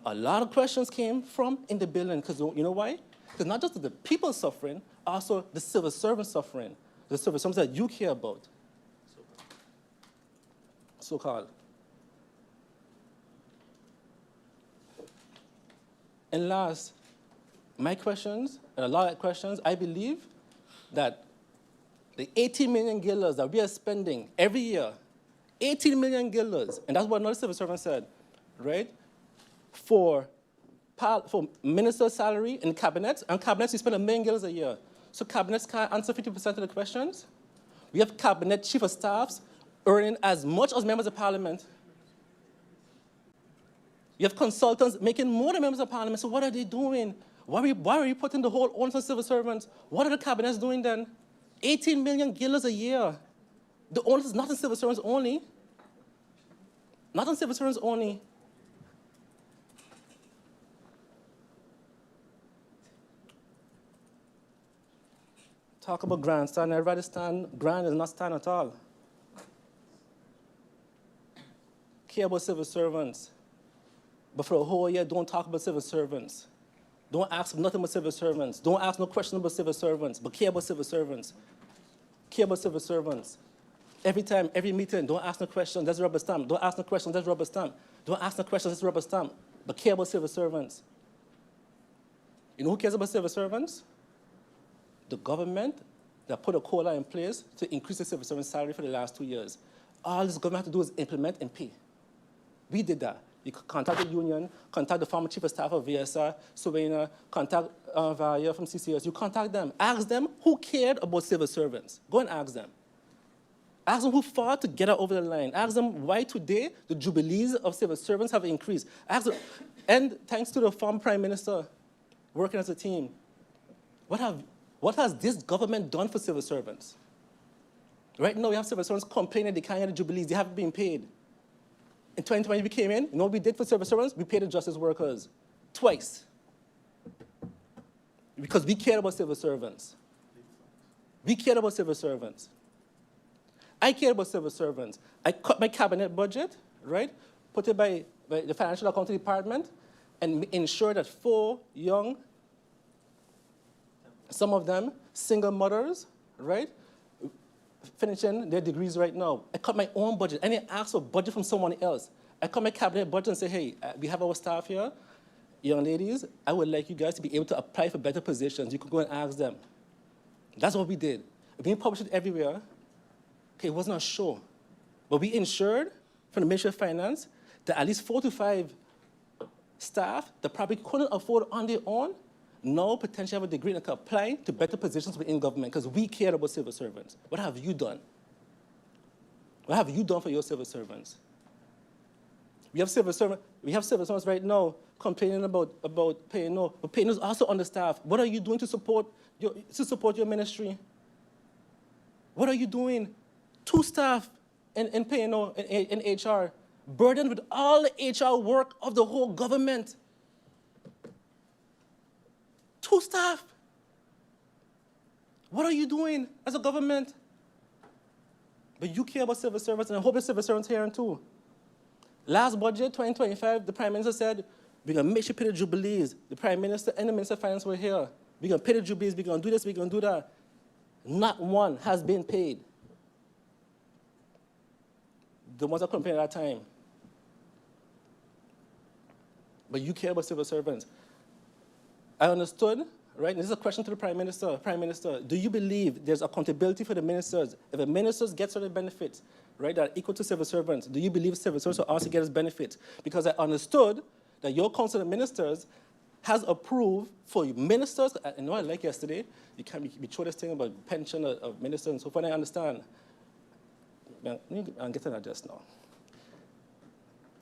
a lot of questions came from in the building. Because you know why? Because not just the people suffering, also the civil servants suffering. The civil servants that you care about. So-called. And last, my questions, and a lot of questions, I believe that the 18 million guilders that we are spending every year, 18 million guilders, and that's what another civil servant said, right? For minister's salary in cabinets, and cabinets we spend $1 million guilders a year. So cabinets can't answer 50% of the questions. We have cabinet chief of staffs earning as much as members of parliament. You have consultants making more than members of parliament. So what are they doing? Why are we putting the whole onus on civil servants? What are the cabinets doing then? 18 million guilders a year. The onus is not on civil servants only. Not on civil servants only. Talk about grandstand. I'd rather stand. Grand is not stand at all. Care about civil servants. But for a whole year, don't talk about civil servants. Don't ask nothing about civil servants. Don't ask no question about civil servants, but care about civil servants. Care about civil servants. Every time, every meeting, don't ask no question, that's rubber stamp. Don't ask no question, that's rubber stamp. Don't ask no question, that's rubber stamp. But care about civil servants. You know who cares about civil servants? The government that put a COLA in place to increase the civil servant salary for the last 2 years. All this government has to do is implement and pay. We did that. You could contact the union, contact the former chief of staff of VSR, Sylvania, contact Varia from CCS. You contact them. Ask them who cared about civil servants. Go and ask them. Ask them who fought to get her over the line. Ask them why today the jubilees of civil servants have increased. Ask them, and thanks to the former prime minister working as a team, what has this government done for civil servants? Right now we have civil servants complaining they can't get the jubilees. They haven't been paid. In 2020, we came in, you know what we did for civil servants? We paid the justice workers twice. Because we cared about civil servants. We cared about civil servants. I care about civil servants. I cut my cabinet budget, right? Put it by the Financial Accounting Department and ensure that 4 young, some of them single mothers, right? Finishing their degrees right now. I cut my own budget. I didn't ask for budget from someone else. I cut my cabinet budget and say, hey, we have our staff here. Young ladies, I would like you guys to be able to apply for better positions. You could go and ask them. That's what we did. We published it everywhere. Okay, it wasn't a show. But we ensured from the Ministry of Finance that at least 4 to 5 staff that probably couldn't afford on their own now potentially have a degree and can apply to better positions within government because we care about civil servants. What have you done? What have you done for your civil servants? We have civil servants right now complaining about paying no, but paying is also understaffed. What are you doing to support your ministry? What are you doing? 2 staff in paying no in HR, burdened with all the HR work of the whole government. 2 staff. What are you doing as a government? But you care about civil servants, and I hope the civil servants hearing too. Last budget, 2025, the Prime Minister said, we're going to make sure pay the jubilees. The Prime Minister and the Minister of Finance were here. We're going to pay the jubilees, we're going to do this, we're going to do that. Not one has been paid. The ones that complained at that time. But you care about civil servants. I understood, right? This is a question to the Prime Minister. Prime Minister, do you believe there's accountability for the ministers? If the ministers get certain benefits, right, that are equal to civil servants, do you believe civil servants will also get his benefits? Because I understood that your Council of Ministers has approved for ministers, I know I like yesterday, you can't be throw this thing about pension of ministers and so forth, I understand. I'm getting that just now.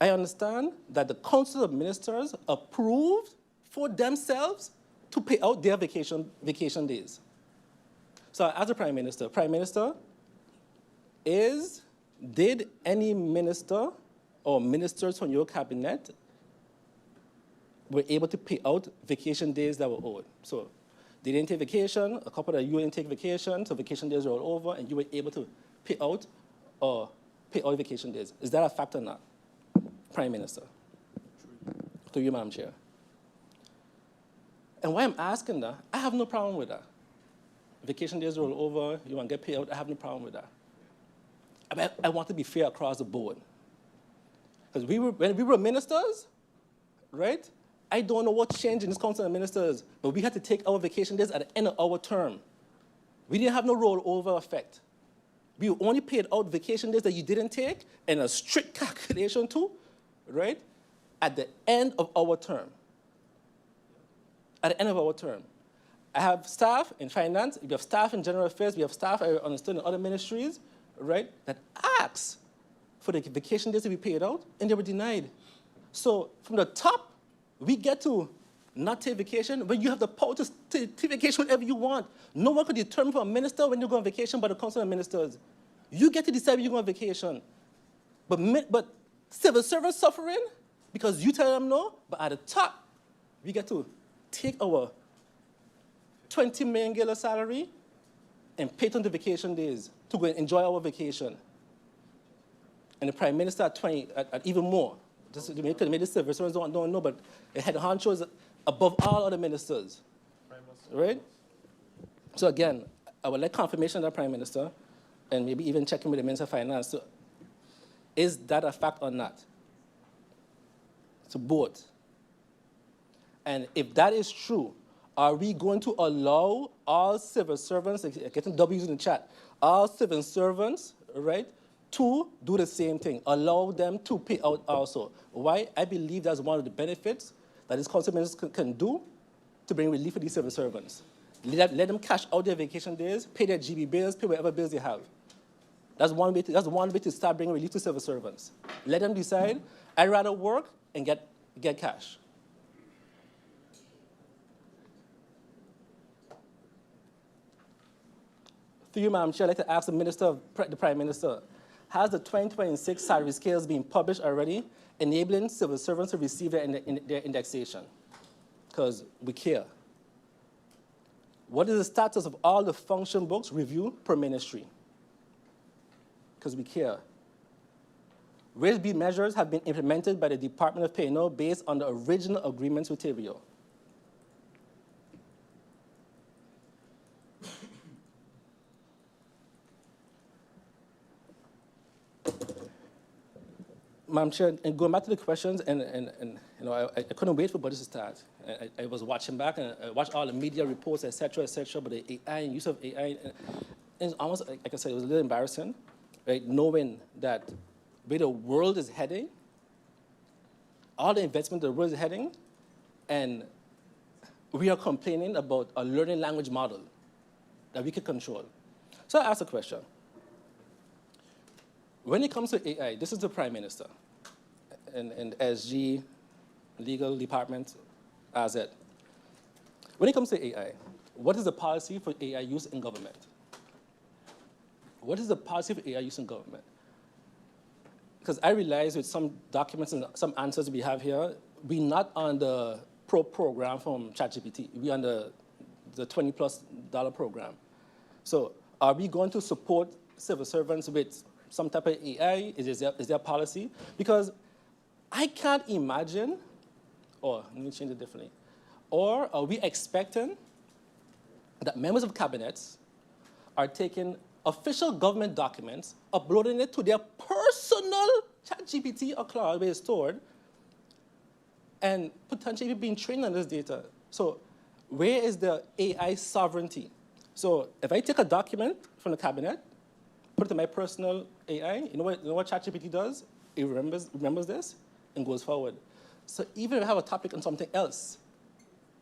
I understand that the Council of Ministers approved for themselves to pay out their vacation days. So as a Prime Minister, did any minister or ministers from your cabinet were able to pay out vacation days that were owed? So they didn't take vacation, a couple of you didn't take vacation, so vacation days were all over, and you were able to pay out vacation days. Is that a fact or not, Prime Minister? To you, Madam Chair. And why I'm asking that, I have no problem with that. Vacation days roll over, you want to get paid out, I have no problem with that. I want to be fair across the board. Because when we were ministers, right, I don't know what changed in this Council of Ministers, but we had to take our vacation days at the end of our term. We didn't have no rollover effect. We only paid out vacation days that you didn't take, and a strict calculation too, right, at the end of our term. At the end of our term. I have staff in finance, we have staff in general affairs, we have staff, I understand, in other ministries, right, that asked for the vacation days to be paid out, and they were denied. So from the top, we get to not take vacation, but you have the power to take vacation whenever you want. No one could determine for a minister when you go on vacation by the Council of Ministers. You get to decide when you go on vacation. But civil servants suffering because you tell them no, but at the top, we get to take our $20 million salary and pay it on the vacation days to go and enjoy our vacation. And the Prime Minister at even more. Maybe the civil servants don't know, but the head honcho is above all other ministers, right? So again, I would like confirmation of the Prime Minister, and maybe even checking with the Minister of Finance. So is that a fact or not? So both. And if that is true, are we going to allow all civil servants, getting W's in the chat, all civil servants, right, to do the same thing, allow them to pay out also? Why? I believe that's one of the benefits that this Council of Ministers can do to bring relief for these civil servants. Let them cash out their vacation days, pay their GB bills, pay whatever bills they have. That's one way to start bringing relief to civil servants. Let them decide, I'd rather work and get cash. Through you, Madam Chair, I'd like to ask the Prime Minister, has the 2026 salary scales been published already, enabling civil servants to receive their indexation? Because we care. What is the status of all the function books review per ministry? Because we care. Wage bill measures have been implemented by the Department of Pay based on the original agreements with Tabio. Madam Chair, and going back to the questions, and you know, I couldn't wait for budget to start. I was watching back, and I watched all the media reports, et cetera, but the AI and use of AI, and it's almost, like I said, it was a little embarrassing, right, knowing that where the world is heading, all the investment the world is heading, and we are complaining about a learning language model that we can control. So I asked a question. When it comes to AI, this is the Prime Minister. in SG, legal department, as it. When it comes to AI, what is the policy for AI use in government? What is the policy for AI use in government? Because I realize with some documents and some answers we have here, we're not on the pro program from ChatGPT. We're on the $20+ program. So are we going to support civil servants with some type of AI? Is there a policy? Because I can't imagine, or let me change it differently, or are we expecting that members of cabinets are taking official government documents, uploading it to their personal ChatGPT or cloud where it's stored, and potentially being trained on this data? So where is the AI sovereignty? So if I take a document from the cabinet, put it in my personal AI, you know what ChatGPT does? It remembers this and goes forward. So even if I have a topic on something else,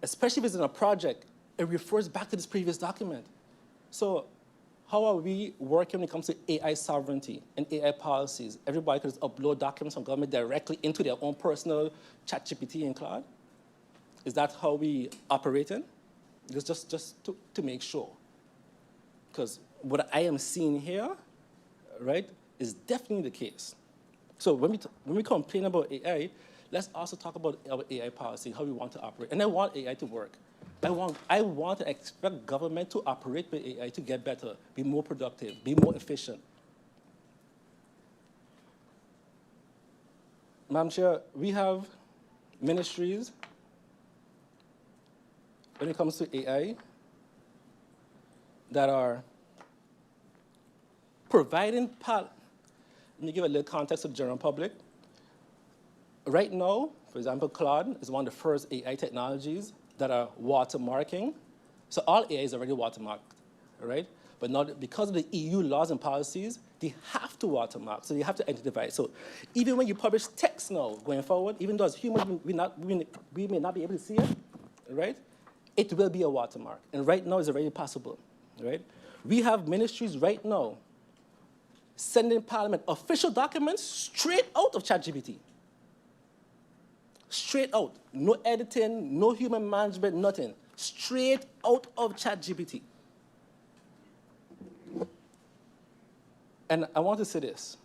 especially if it's in a project, it refers back to this previous document. So how are we working when it comes to AI sovereignty and AI policies? Everybody could just upload documents from government directly into their own personal ChatGPT and cloud? Is that how we operate in? Just to make sure. Because what I am seeing here, right, is definitely the case. So when we complain about AI, let's also talk about our AI policy, how we want to operate. And I want AI to work. I want to expect government to operate with AI to get better, be more productive, be more efficient. Madam Chair, we have ministries when it comes to AI that are providing, let me give a little context to the general public. Right now, for example, Claude is one of the first AI technologies that are watermarking. So all AI is already watermarked, right? But now, because of the EU laws and policies, they have to watermark, so they have to identify it. So even when you publish text now, going forward, even though as humans we may not be able to see it, right? It will be a watermark. And right now it's already possible, right? We have ministries right now sending Parliament official documents straight out of ChatGPT. Straight out. No editing, no human management, nothing. Straight out of ChatGPT. And I want to say this.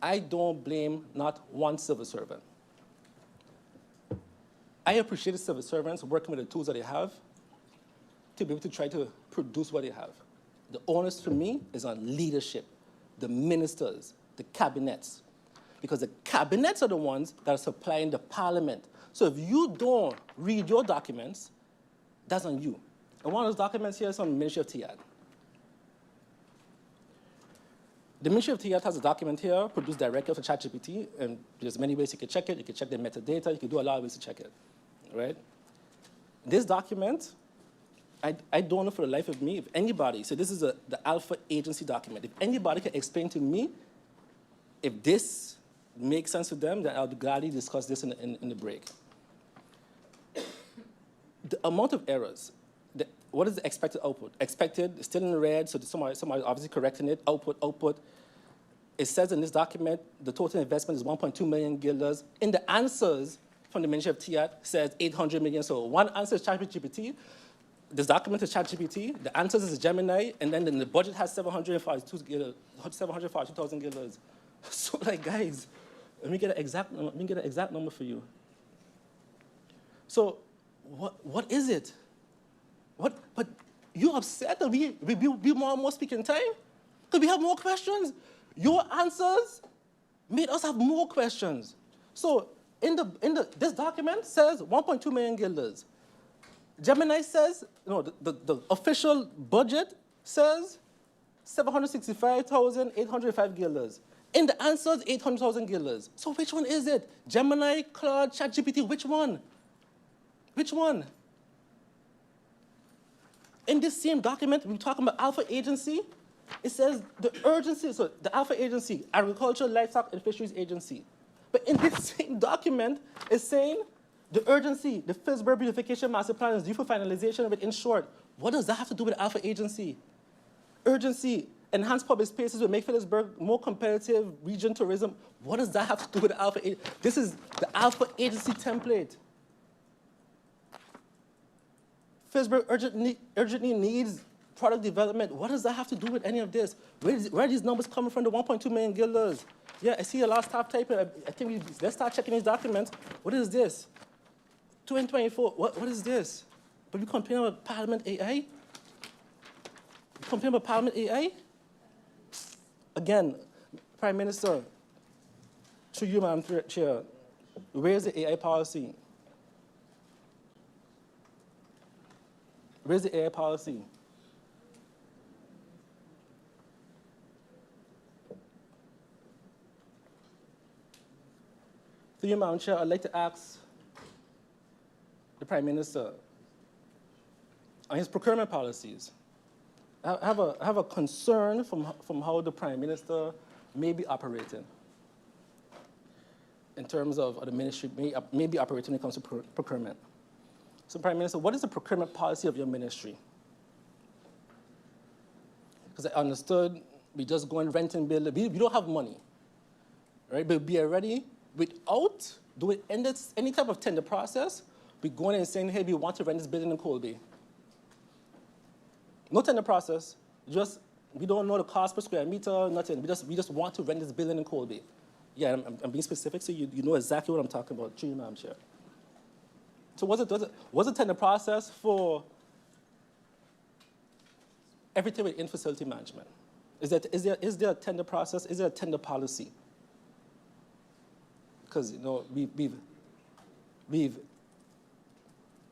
I don't blame not one civil servant. I appreciate the civil servants working with the tools that they have to be able to try to produce what they have. The onus for me is on leadership, the ministers, the cabinets, because the cabinets are the ones that are supplying the Parliament. So if you don't read your documents, that's on you. And one of those documents here is from the Ministry of TIAD. The Ministry of TIAD has a document here produced directly for ChatGPT, and there's many ways you can check it. You can check the metadata. You can do a lot of ways to check it, right? This document, I don't know for the life of me if anybody, so this is the Alpha Agency document. If anybody can explain to me if this makes sense to them, then I'll gladly discuss this in the break. The amount of errors, what is the expected output? Expected is still in the red, so somebody obviously correcting it. Output. It says in this document the total investment is 1.2 million guilders. In the answers from the Ministry of TIAD says 800 million. So one answer is ChatGPT. This document is ChatGPT. The answers is Gemini, and then the budget has 742,000 guilders. So like, guys, let me get an exact number for you. So what is it? But you upset that we more and more speaking time? Because we have more questions. Your answers made us have more questions. So this document says 1.2 million guilders. Gemini says, no, the official budget says 765,805 guilders. In the answers, 800,000 guilders. So which one is it? Gemini, Claude, ChatGPT, which one? Which one? In this same document, we're talking about Alpha Agency. It says the urgency, so the Alpha Agency, Agriculture, Livestock, and Fisheries Agency. But in this same document, it's saying the urgency, the Fitchburg Beautification Master Plan is due for finalization, but in short, what does that have to do with Alpha Agency? Urgency, Enhance public spaces will make Phillipsburg more competitive, region tourism. What does that have to do with Alpha? This is the Alpha agency template. Phillipsburg urgently needs product development. What does that have to do with any of this? Where are these numbers coming from, the 1.2 million guilders? Yeah, I see a lot of staff typing. I think let's start checking these documents. What is this? 2024, what is this? But we complain about Parliament AI? Complain about Parliament AI? Again, Prime Minister, through you, Madam Chair, where's the AI policy? Where's the AI policy? Through you, Madam Chair, I'd like to ask the Prime Minister on his procurement policies. I have a concern from how the Prime Minister may be operating in terms of the ministry may be operating when it comes to procurement. So, Prime Minister, what is the procurement policy of your ministry? Because I understood we just go and rent and build. We don't have money, right? But we are ready without doing any type of tender process. We go in and saying, hey, we want to rent this building in Colby. No tender process, just we don't know the cost per square meter, nothing. We just want to rent this building in Colby. Yeah, I'm being specific, so you know exactly what I'm talking about. Through you, Madam Chair. So was a tender process for everything within facility management? Is there a tender process? Is there a tender policy? Because we've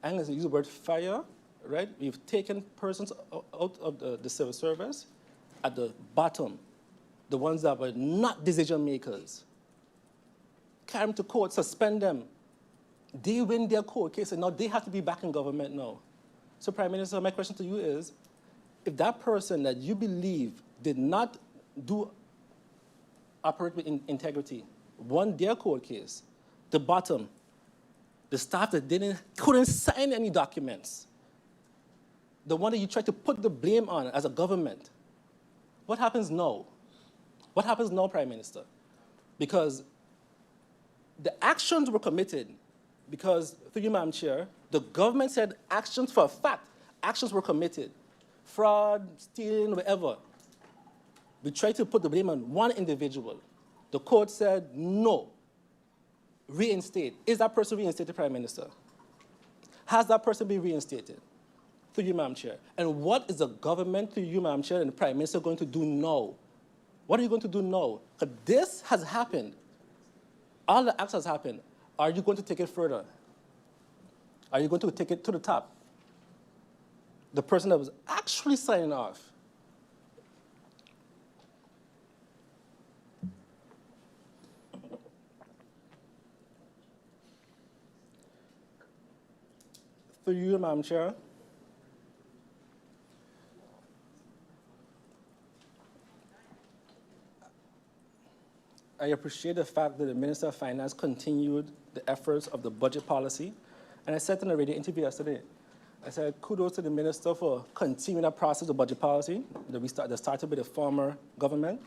I'm going to use the word fire, right? We've taken persons out of the civil service at the bottom, the ones that were not decision makers. Carry them to court, suspend them. They win their court case, and now they have to be back in government now. So, Prime Minister, my question to you is, if that person that you believe did not operate with integrity, won their court case, the bottom, the staff that couldn't sign any documents, the one that you tried to put the blame on as a government, what happens now? What happens now, Prime Minister? Because the actions were committed because, through you, Madam Chair, the government said actions for a fact, actions were committed. Fraud, stealing, whatever. We tried to put the blame on one individual. The court said, no, reinstate. Is that person reinstated, Prime Minister? Has that person been reinstated? Through you, Madam Chair. And what is the government, through you, Madam Chair, and the Prime Minister going to do now? What are you going to do now? Because this has happened. All the acts has happened. Are you going to take it further? Are you going to take it to the top? The person that was actually signing off. Through you, Madam Chair, I appreciate the fact that the Minister of Finance continued the efforts of the budget policy. And I said in a radio interview yesterday, I said kudos to the Minister for continuing that process of budget policy that started with the former government,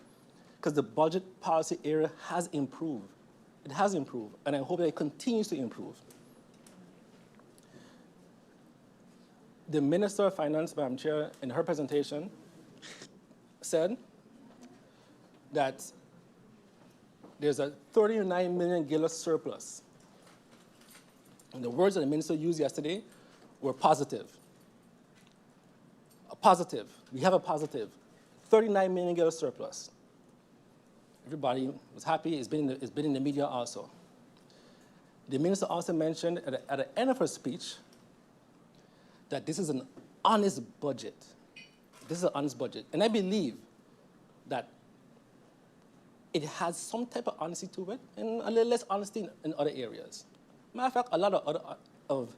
because the budget policy area has improved. It has improved, and I hope that it continues to improve. The Minister of Finance, Madam Chair, in her presentation, said that there's a 39 million guilder surplus. And the words that the minister used yesterday were positive. A positive. We have a positive. 39 million guilder surplus. Everybody was happy. It's been in the media also. The minister also mentioned at the end of her speech that this is an honest budget. This is an honest budget. And I believe that it has some type of honesty to it and a little less honesty in other areas. Matter of fact, a lot of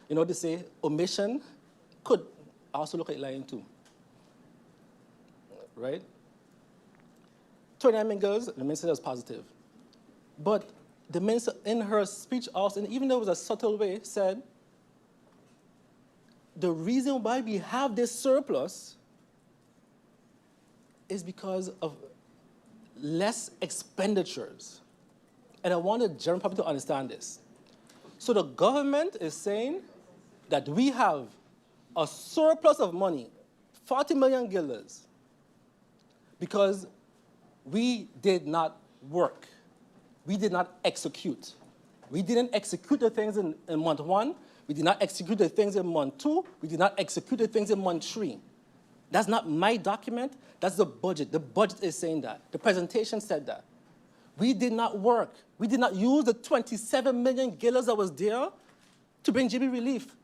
they say omission could also look at lying too, right? 29 girls, the minister was positive. But the minister in her speech also, and even though it was a subtle way, said, the reason why we have this surplus is because of less expenditures. And I want the general public to understand this. So the government is saying that we have a surplus of money, 40 million guilders, because we did not work. We did not execute. We didn't execute the things in month 1. We did not execute the things in month 2. We did not execute the things in month 3. That's not my document. That's the budget. The budget is saying that. The presentation said that. We did not work. We did not use the 27 million guilders that was there to bring GB relief.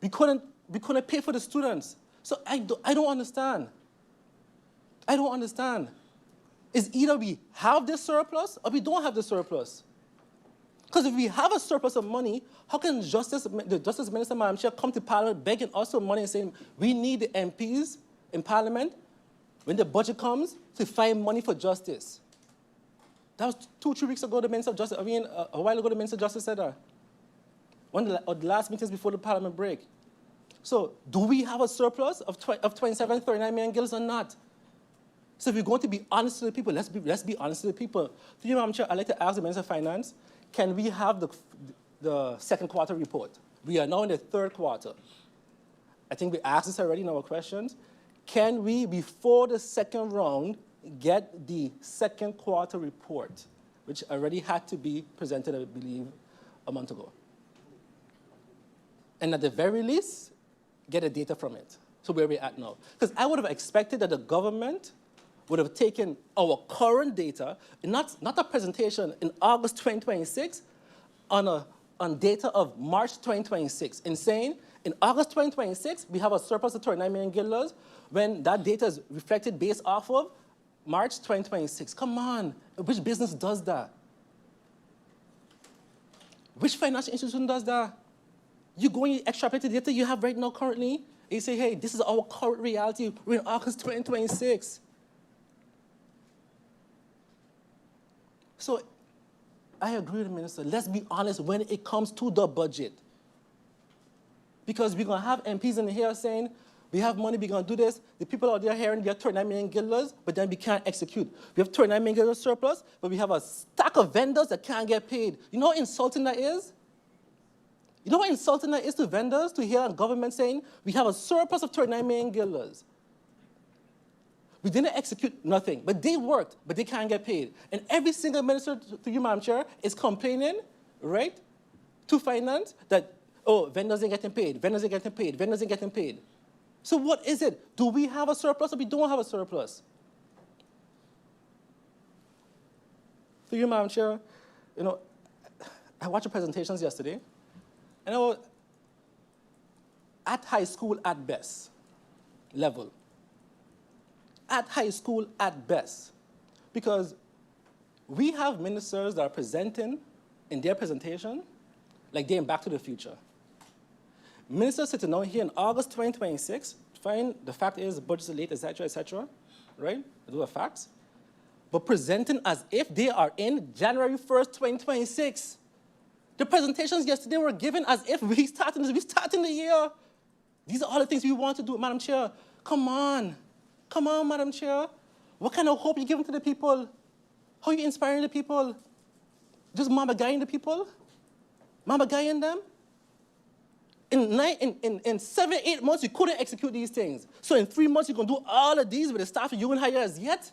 We couldn't pay for the students. So I don't understand. I don't understand. It's either we have this surplus or we don't have the surplus. Because if we have a surplus of money, how can the Justice Minister, Madam Chair, come to Parliament begging us for money and saying we need the MPs in Parliament when the budget comes to find money for justice? That was 2-3 weeks ago, the Minister of Justice, a while ago, the Minister of Justice said that. One of the last meetings before the Parliament break. So do we have a surplus of 27, 39 million guilders or not? So if we're going to be honest to the people, let's be honest to the people. To you, Madam Chair, I'd like to ask the Minister of Finance, can we have the second quarter report? We are now in the third quarter. I think we asked this already in our questions. Can we, before the second round, get the second quarter report, which already had to be presented, I believe, a month ago? And at the very least, get the data from it. So where we're at now. Because I would have expected that the government would have taken our current data, not a presentation in August 2026, on data of March 2026, and saying in August 2026, we have a surplus of 39 million guilders, when that data is reflected based off of March 2026. Come on, which business does that? Which financial institution does that? You go and you extrapolate the data you have right now currently, and you say, hey, this is our current reality. We're in August 2026. So I agree with the minister. Let's be honest when it comes to the budget. Because we're going to have MPs in here saying, we have money, we're going to do this. The people out there hearing we have 39 million guilders, but then we can't execute. We have 39 million guilders surplus, but we have a stack of vendors that can't get paid. You know how insulting that is? You know how insulting that is to vendors to hear a government saying, we have a surplus of 39 million guilders. We didn't execute nothing, but they worked, but they can't get paid. And every single minister, to you, Madam Chair, is complaining, right, to finance that, oh, vendors ain't getting paid, vendors ain't getting paid, vendors ain't getting paid. So what is it? Do we have a surplus or we don't have a surplus? To you, Madam Chair, you know, I watched the presentations yesterday, and I was at high school at best level. At high school at best. Because we have ministers that are presenting in their presentation like they're in Back to the Future. Ministers sitting down here in August 2026, fine, the fact is the budgets are late, etc., right? Those are facts. But presenting as if they are in January 1st, 2026. The presentations yesterday were given as if we're starting the year. These are all the things we want to do, Madam Chair. Come on. Come on, Madam Chair. What kind of hope are you giving to the people? How are you inspiring the people? Just mama guying the people? Mama guying them? In 7, 8 months, you couldn't execute these things. So in 3 months, you're going to do all of these with the staff you wouldn't hire as yet?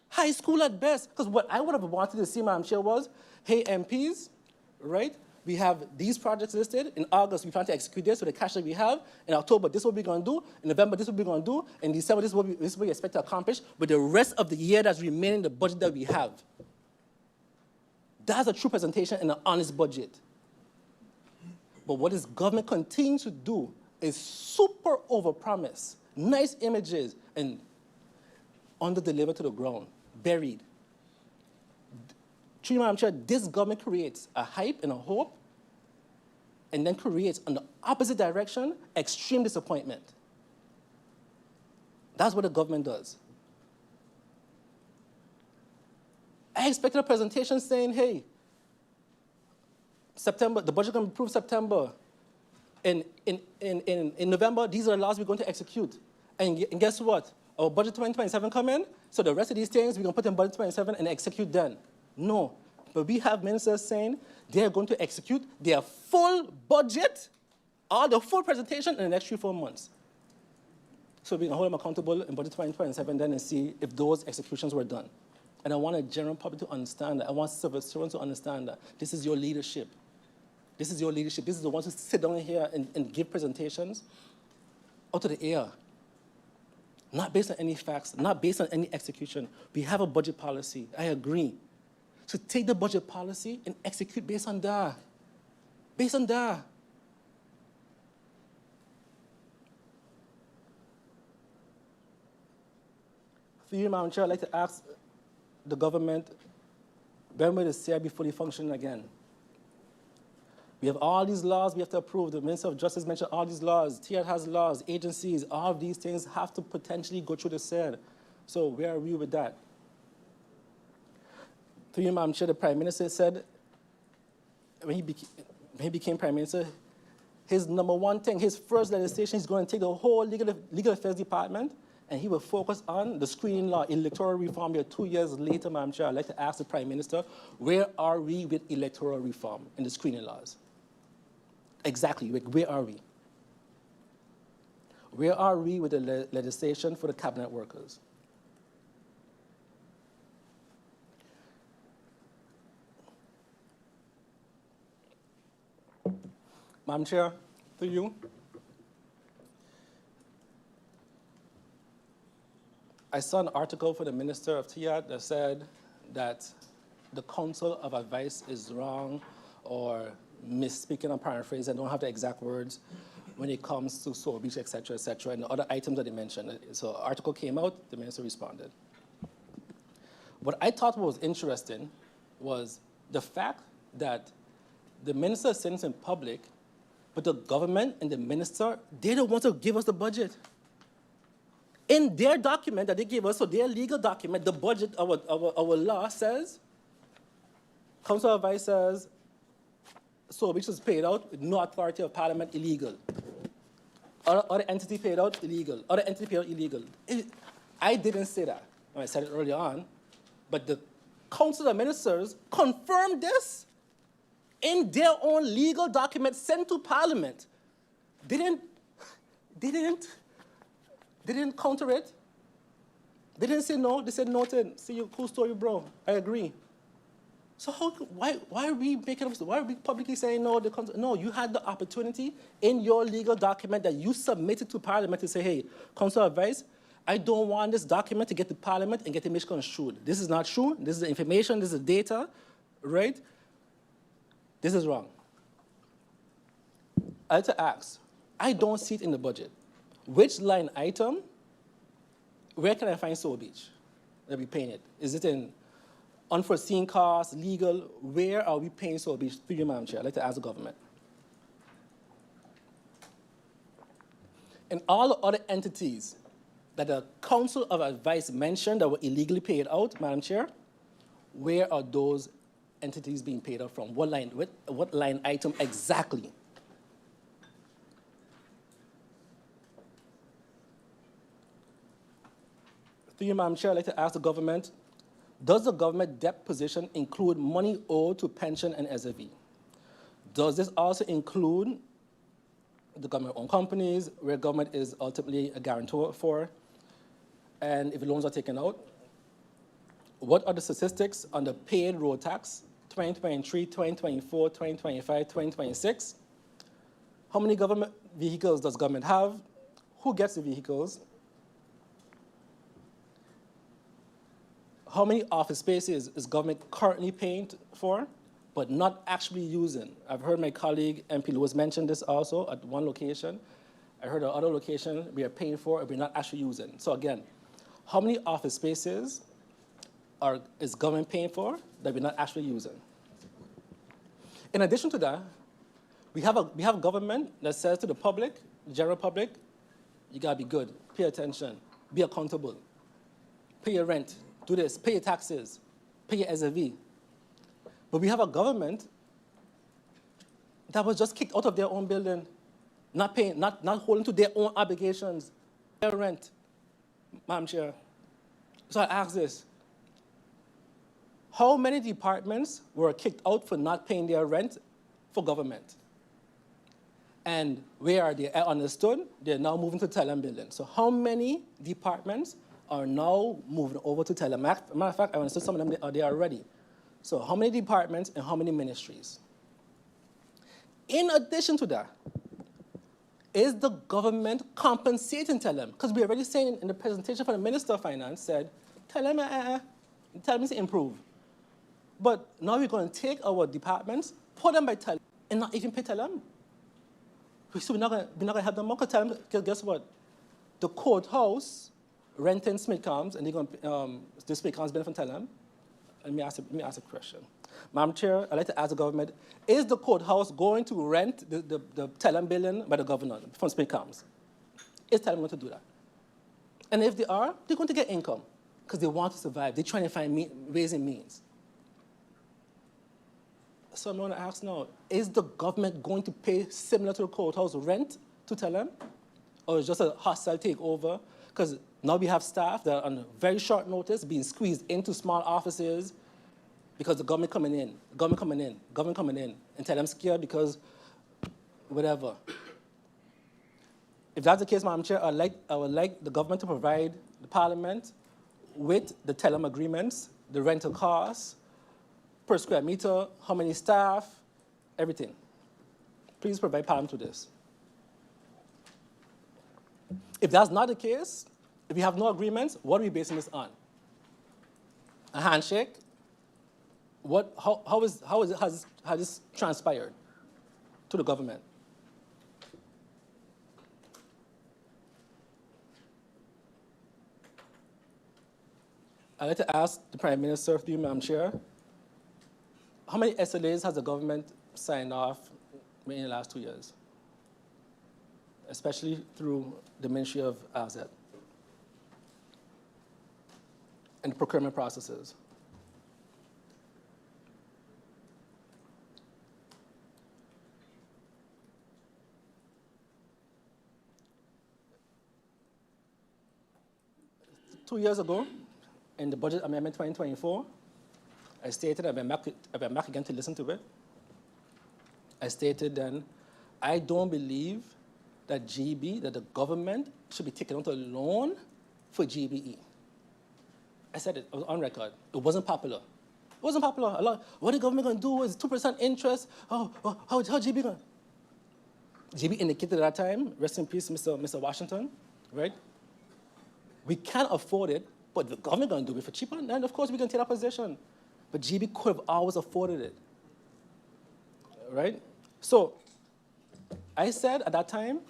High school at best. Because what I would have wanted to see, Madam Chair, was, hey, MPs, right? We have these projects listed. In August, we plan to execute this with the cash that we have. In October, this is what we're going to do. In November, this is what we're going to do. In December, this is what we expect to accomplish with the rest of the year that's remaining in the budget that we have. That's a true presentation and an honest budget. But what this government continues to do is super overpromise, nice images, and under-deliver to the ground, buried. Madam Chair, this government creates a hype and a hope, and then creates, on the opposite direction, extreme disappointment. That's what the government does. I expected a presentation saying, hey, September, the budget going to be approved September. In November, these are the laws we're going to execute. And guess what? Our budget 2027 come in, so the rest of these things we're going to put in budget 27 and execute then. No. But we have ministers saying they're going to execute their full budget, or the full presentation in the next 3-4 months. So we can hold them accountable in budget 2027 then and see if those executions were done. And I want the general public to understand that. I want civil servants to understand that this is your leadership. This is your leadership. This is the ones who sit down here and give presentations out of the air. Not based on any facts, not based on any execution. We have a budget policy. I agree. So take the budget policy and execute based on that. Based on that. Through you, Madam Chair, I'd like to ask the government, when will the CIB be fully functioning again? We have all these laws we have to approve. The Minister of Justice mentioned all these laws. TIAD has laws, agencies, all of these things have to potentially go through the CIAD. So where are we with that? Through you, Madam Chair, the Prime Minister said, when he became Prime Minister, his number one thing, his first legislation, he's going to take the whole legal affairs department and he will focus on the screening law, electoral reform. Here 2 years later, Madam Chair, I'd like to ask the Prime Minister, where are we with electoral reform and the screening laws? Exactly, where are we? Where are we with the legislation for the cabinet workers? Madam Chair, through you. I saw an article for the Minister of TIAD that said that the Council of Advice is wrong or misspeaking, I'm paraphrasing, I don't have the exact words, when it comes to Soul Beach, et cetera, and the other items that they mentioned. So an article came out, the Minister responded. What I thought was interesting was the fact that the Minister sends in public, but the government and the Minister, they don't want to give us the budget. In their document that they gave us, so their legal document, the budget, our law says, Council of Advice says, so which is paid out with no authority of Parliament, illegal. Other entity paid out, illegal. Other entity paid out, illegal. I didn't say that. I said it earlier on, but the Council of Ministers confirmed this in their own legal document sent to Parliament. They didn't counter it. They didn't say no. They said noted. See you, cool story, bro. I agree. So why are we making up? Why are we publicly saying no? No, you had the opportunity in your legal document that you submitted to Parliament to say, hey, Council of Advice, I don't want this document to get to Parliament and get it misconstrued. This is not true. This is the information. This is the data, right? This is wrong. I had to ask. I don't see it in the budget. Which line item, where can I find Soul Beach that we paying it? Is it in unforeseen costs, legal? Where are we paying Soul Beach? Through you, Madam Chair, I'd like to ask the government. And all the other entities that the Council of Advice mentioned that were illegally paid out, Madam Chair, where are those entities being paid out from? What line item exactly? Through you, Madam Chair, I'd like to ask the government, does the government debt position include money owed to pension and SFE? Does this also include the government-owned companies where government is ultimately a guarantor for? And if loans are taken out, what are the statistics on the paid road tax 2023, 2024, 2025, 2026? How many government vehicles does government have? Who gets the vehicles? How many office spaces is government currently paying for, but not actually using? I've heard my colleague, MP Lewis, mention this also at one location. I heard at other location we are paying for and we're not actually using. So again, how many office spaces is government paying for that we're not actually using? In addition to that, we have a government that says to the public, the general public, you gotta be good, pay attention, be accountable, pay your rent, do this, pay your taxes, pay your SFE. But we have a government that was just kicked out of their own building, not paying, not holding to their own obligations. their rent, Madam Chair. So I ask this. How many departments were kicked out for not paying their rent for government? And where are they? I understood they're now moving to Telem building. So how many departments are now moving over to Telem? Matter of fact, I understood some of them are there already. So how many departments and how many ministries? In addition to that, is the government compensating Telem? Because we already saying in the presentation from the Minister of Finance said, Telem is improve. But now we're going to take our departments, put them by Telem, and not even pay Telem. So we're not going to help them out. Because guess what? The courthouse renting Smithcoms, and they're going to, the Smithcoms benefit from Telem. Let me ask a question. Madam Chair, I'd like to ask the government, is the courthouse going to rent the Telem building by the governor from Smithcoms? Is Telem going to do that? And if they are, they're going to get income because they want to survive. They're trying to find ways and means. So I'm going to ask now, is the government going to pay similar to the courthouse rent to Telem? Or is it just a hostile takeover? Because now we have staff that are on very short notice being squeezed into small offices because the government coming in, and Telem scared because whatever. If that's the case, Madam Chair, I would like the government to provide the Parliament with the Telem agreements, the rental costs, per square meter, how many staff, everything. Please provide Parliament with this. If that's not the case, if we have no agreements, what are we basing this on? A handshake? Has this transpired to the government? I'd like to ask the Prime Minister, through you, Madam Chair, how many SLAs has the government signed off in the last 2 years, especially through the Ministry of Asset and the procurement processes? Two years ago, in the Budget Amendment 2024, I stated, I've been back again to listen to it. I stated then, I don't believe that that the government should be taking out a loan for GBE. I said it, I was on record. It wasn't popular. It wasn't popular. A lot, what the government going to do is 2% interest. How GB going? GB indicated at that time, rest in peace, Mr. Washington, right? We can't afford it, but the government going to do it for cheaper, and of course we can take that position. But GB could have always afforded it, right? So I said at that time,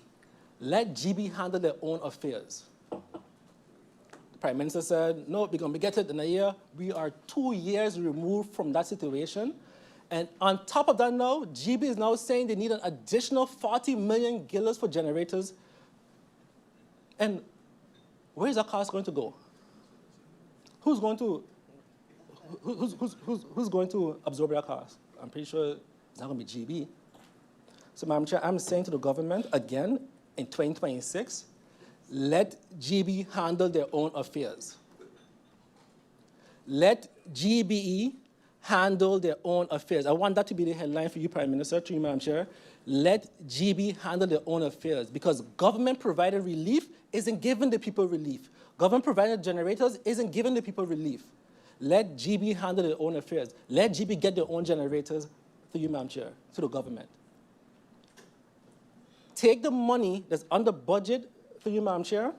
let GB handle their own affairs. The Prime Minister said, no, we're going to get it in a year. We are 2 years removed from that situation. And on top of that now, GB is now saying they need an additional 40 million guilders for generators. And where is that cost going to go? Who's going to absorb that cost? I'm pretty sure it's not going to be GB. So, Madam Chair, I'm saying to the government, again, in 2026, let GB handle their own affairs. Let GBE handle their own affairs. I want that to be the headline for you, Prime Minister, to you, Madam Chair. Let GB handle their own affairs, because government-provided relief isn't giving the people relief. Government-provided generators isn't giving the people relief. Let GB handle their own affairs. Let GB get their own generators, to you, Madam Chair, to the government. Take the money that's under budget for you, Madam Chair,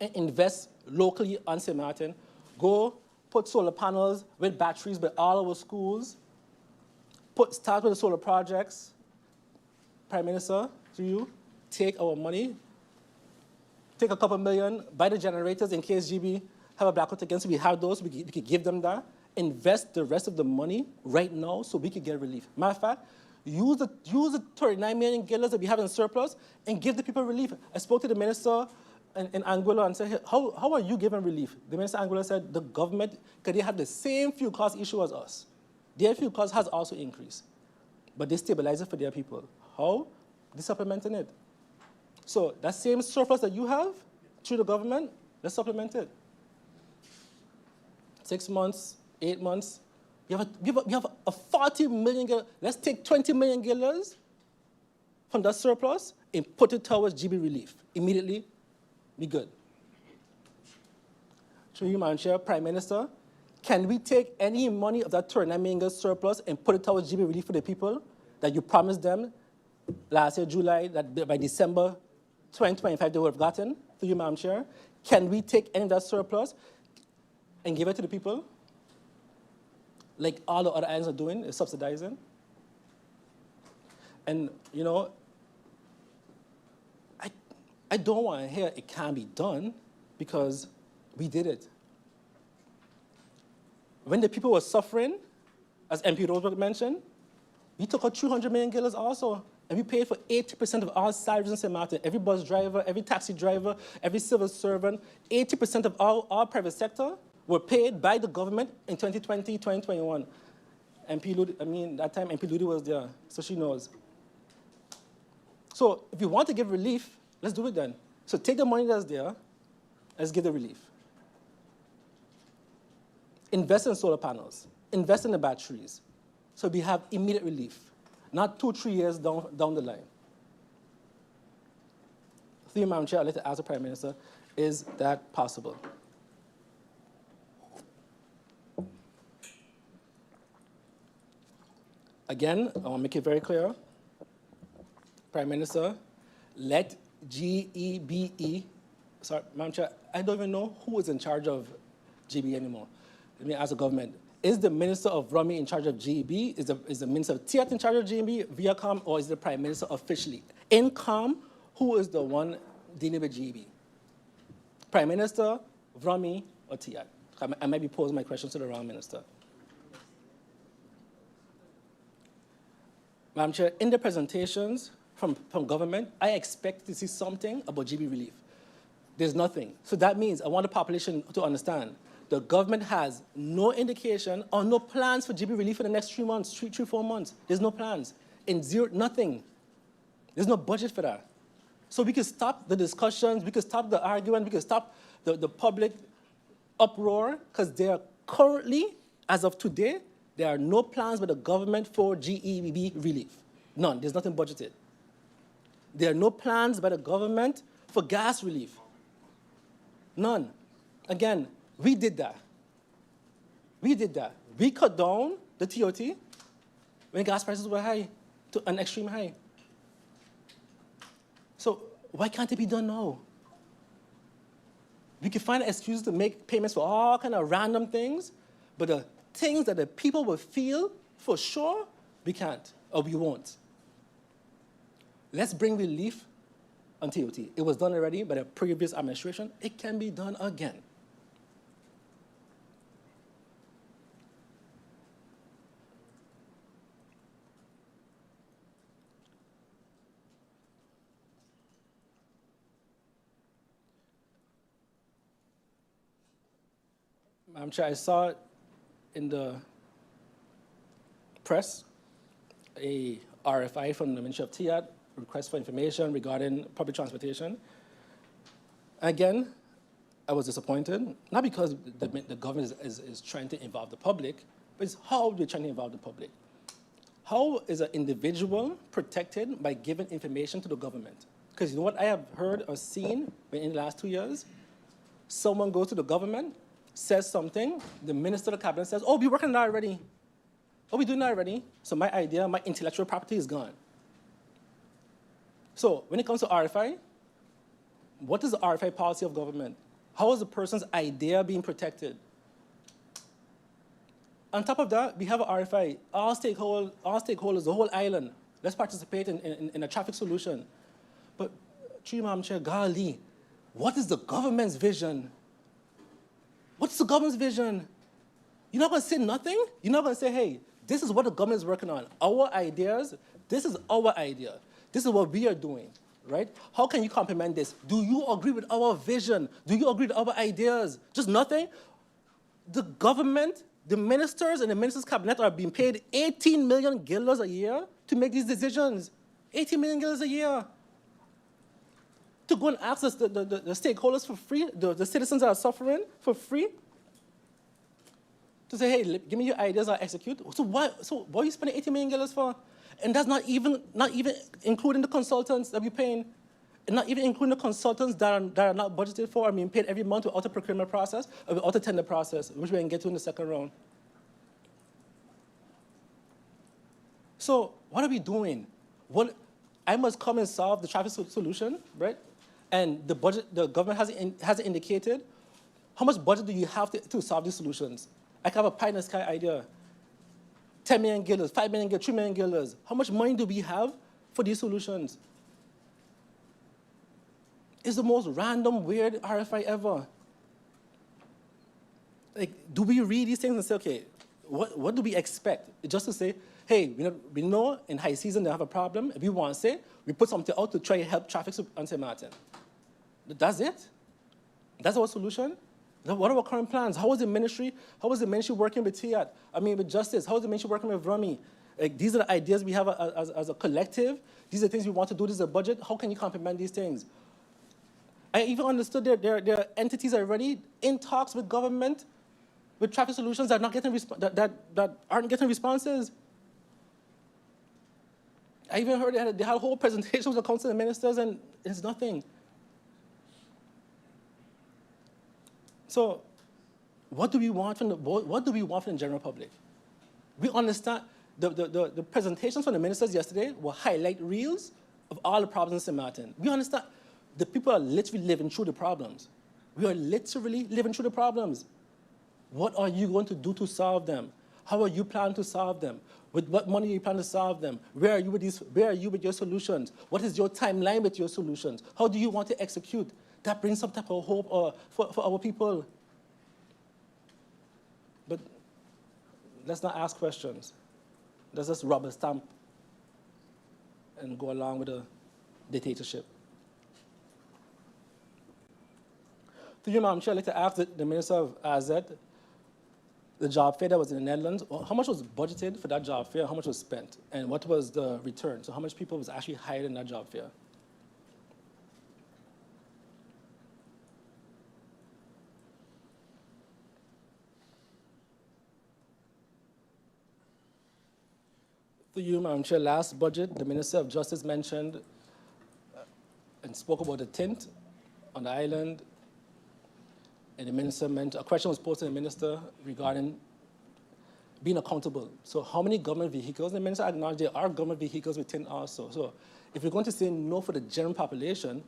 and invest locally on St. Maarten. Go put solar panels with batteries by all our schools. Start with the solar projects. Prime Minister, to you, take our money, take a couple million, buy the generators in case GB have a blackout again, so we have those, we could give them that. Invest the rest of the money right now so we could get relief. Matter of fact, use the 39 million guilders that we have in surplus and give the people relief. I spoke to the minister in Anguilla and said, hey, how are you giving relief? The minister in Anguilla said the government, because they have the same fuel cost issue as us. Their fuel cost has also increased, but they stabilize it for their people. How? They're supplementing it. So that same surplus that you have through the government, let's supplement it. 6 months, 8 months, you have a 40 million, let's take 20 million dollars from that surplus and put it towards GB relief. Immediately, be good. Through you, Madam Chair, Prime Minister, can we take any money of that 29 million surplus and put it towards GB relief for the people that you promised them last year, July, that by December 2025 they would have gotten? Through you, Madam Chair, can we take any of that surplus and give it to the people, like all the other islands are doing, is subsidizing? And, you know, I don't want to hear it can't be done, because we did it. When the people were suffering, as MP Roseberg mentioned, we took out $300 million also, and we paid for 80% of all salaries in St. Maarten. Every bus driver, every taxi driver, every civil servant, 80% of all private sector were paid by the government in 2020, 2021. MP Ludi, that time MP Ludi was there, so she knows. So if you want to give relief, let's do it then. So take the money that's there, let's give the relief. Invest in solar panels, invest in the batteries, so we have immediate relief, not 2-3 years down the line. Through you, Madam Chair, I'd like to ask the Prime Minister, is that possible? Again, I want to make it very clear. Prime Minister, let GEBE, sorry, Madam Chair, I don't even know who is in charge of GB anymore. Let me ask the government. Is the Minister of Rummy in charge of GEB? Is the Minister of Tiat in charge of GEB via COM, or is the Prime Minister officially? In COM, who is the one dealing with GEB? Prime Minister, Rummy, or Tiat? I might be posing my questions to the wrong minister. Madam Chair, in the presentations from government, I expect to see something about GB relief. There's nothing. So that means I want the population to understand the government has no indication or no plans for GB relief for the next 3 months, 4 months. There's no plans. In zero, nothing. There's no budget for that. So we can stop the discussions, we can stop the argument, we can stop the public uproar, because there are currently, as of today, there are no plans by the government for GEB relief. None. There's nothing budgeted. There are no plans by the government for gas relief. None. Again, we did that. We did that. We cut down the TOT when gas prices were high, to an extreme high. So why can't it be done now? We can find excuses to make payments for all kind of random things, but the things that the people will feel for sure, we can't, or we won't. Let's bring relief on TOT. It was done already by the previous administration. It can be done again. Madam Chair, I saw in the press a RFI from the Ministry of TIAT, request for information regarding public transportation. Again, I was disappointed, not because the government is trying to involve the public, but it's how they're trying to involve the public. How is an individual protected by giving information to the government? Because you know what I have heard or seen in the last 2 years? Someone goes to the government, says something, the Minister of the Cabinet says, oh, we're working on that already. Oh, we're doing that already. So my idea, my intellectual property is gone. So when it comes to RFI, what is the RFI policy of government? How is a person's idea being protected? On top of that, we have an RFI. All stakeholders, the whole island, let's participate in a traffic solution. But, Madam Chair, golly, what is the government's vision? What's the government's vision? You're not going to say nothing? You're not going to say, hey, this is what the government is working on. Our ideas, this is our idea. This is what we are doing, right? How can you complement this? Do you agree with our vision? Do you agree with our ideas? Just nothing? The government, the ministers and the ministers' cabinet are being paid $18 million a year to make these decisions. $18 million a year. to go and ask the stakeholders for free, the citizens that are suffering for free, to say, hey, give me your ideas, I'll execute. So what are you spending $80 million for? And that's not even including the consultants that we're paying, and not even including the consultants that are not budgeted for and being paid every month without a procurement process or without a tender process, which we can get to in the second round. So what are we doing? I must come and solve the traffic solution, right? And the government hasn't indicated how much budget do you have to solve these solutions. I can have a pie in the sky idea. 10 million guilders, 5 million guilders, 3 million guilders. How much money do we have for these solutions? It's the most random, weird RFI ever. Like, do we read these things and say, okay, what do we expect? Just to say, hey, we know in high season they have a problem. If we want to say, we put something out to try to help traffic on St. Maarten. That's it? That's our solution? What are our current plans? How is the ministry working with TIAT? With Justice? How is the ministry working with Rummy? Like, these are the ideas we have as a collective. These are the things we want to do. This is a budget. How can you complement these things? I even understood there are entities already in talks with government, with traffic solutions that aren't getting responses. I even heard they had a whole presentation with the Council of Ministers, and it's nothing. So, what do we want from the general public? We understand the presentations from the ministers yesterday were highlight reels of all the problems in St. Maarten. We understand the people are literally living through the problems. We are literally living through the problems. What are you going to do to solve them? How are you planning to solve them? With what money are you planning to solve them? Where are you with your solutions? What is your timeline with your solutions? How do you want to execute? That brings some type of hope for our people. But let's not ask questions. Let's just rubber stamp and go along with a dictatorship. To you, Madam Chair, I'd like to ask the Minister of AZ, the job fair that was in the Netherlands, how much was budgeted for that job fair? How much was spent? And what was the return? So how much people was actually hired in that job fair? To you, Madam Chair, last budget, the Minister of Justice mentioned and spoke about the tint on the island. And the minister a question was posed to the minister regarding being accountable. So how many government vehicles? The minister acknowledged there are government vehicles with tint also. So if we're going to say no for the general population,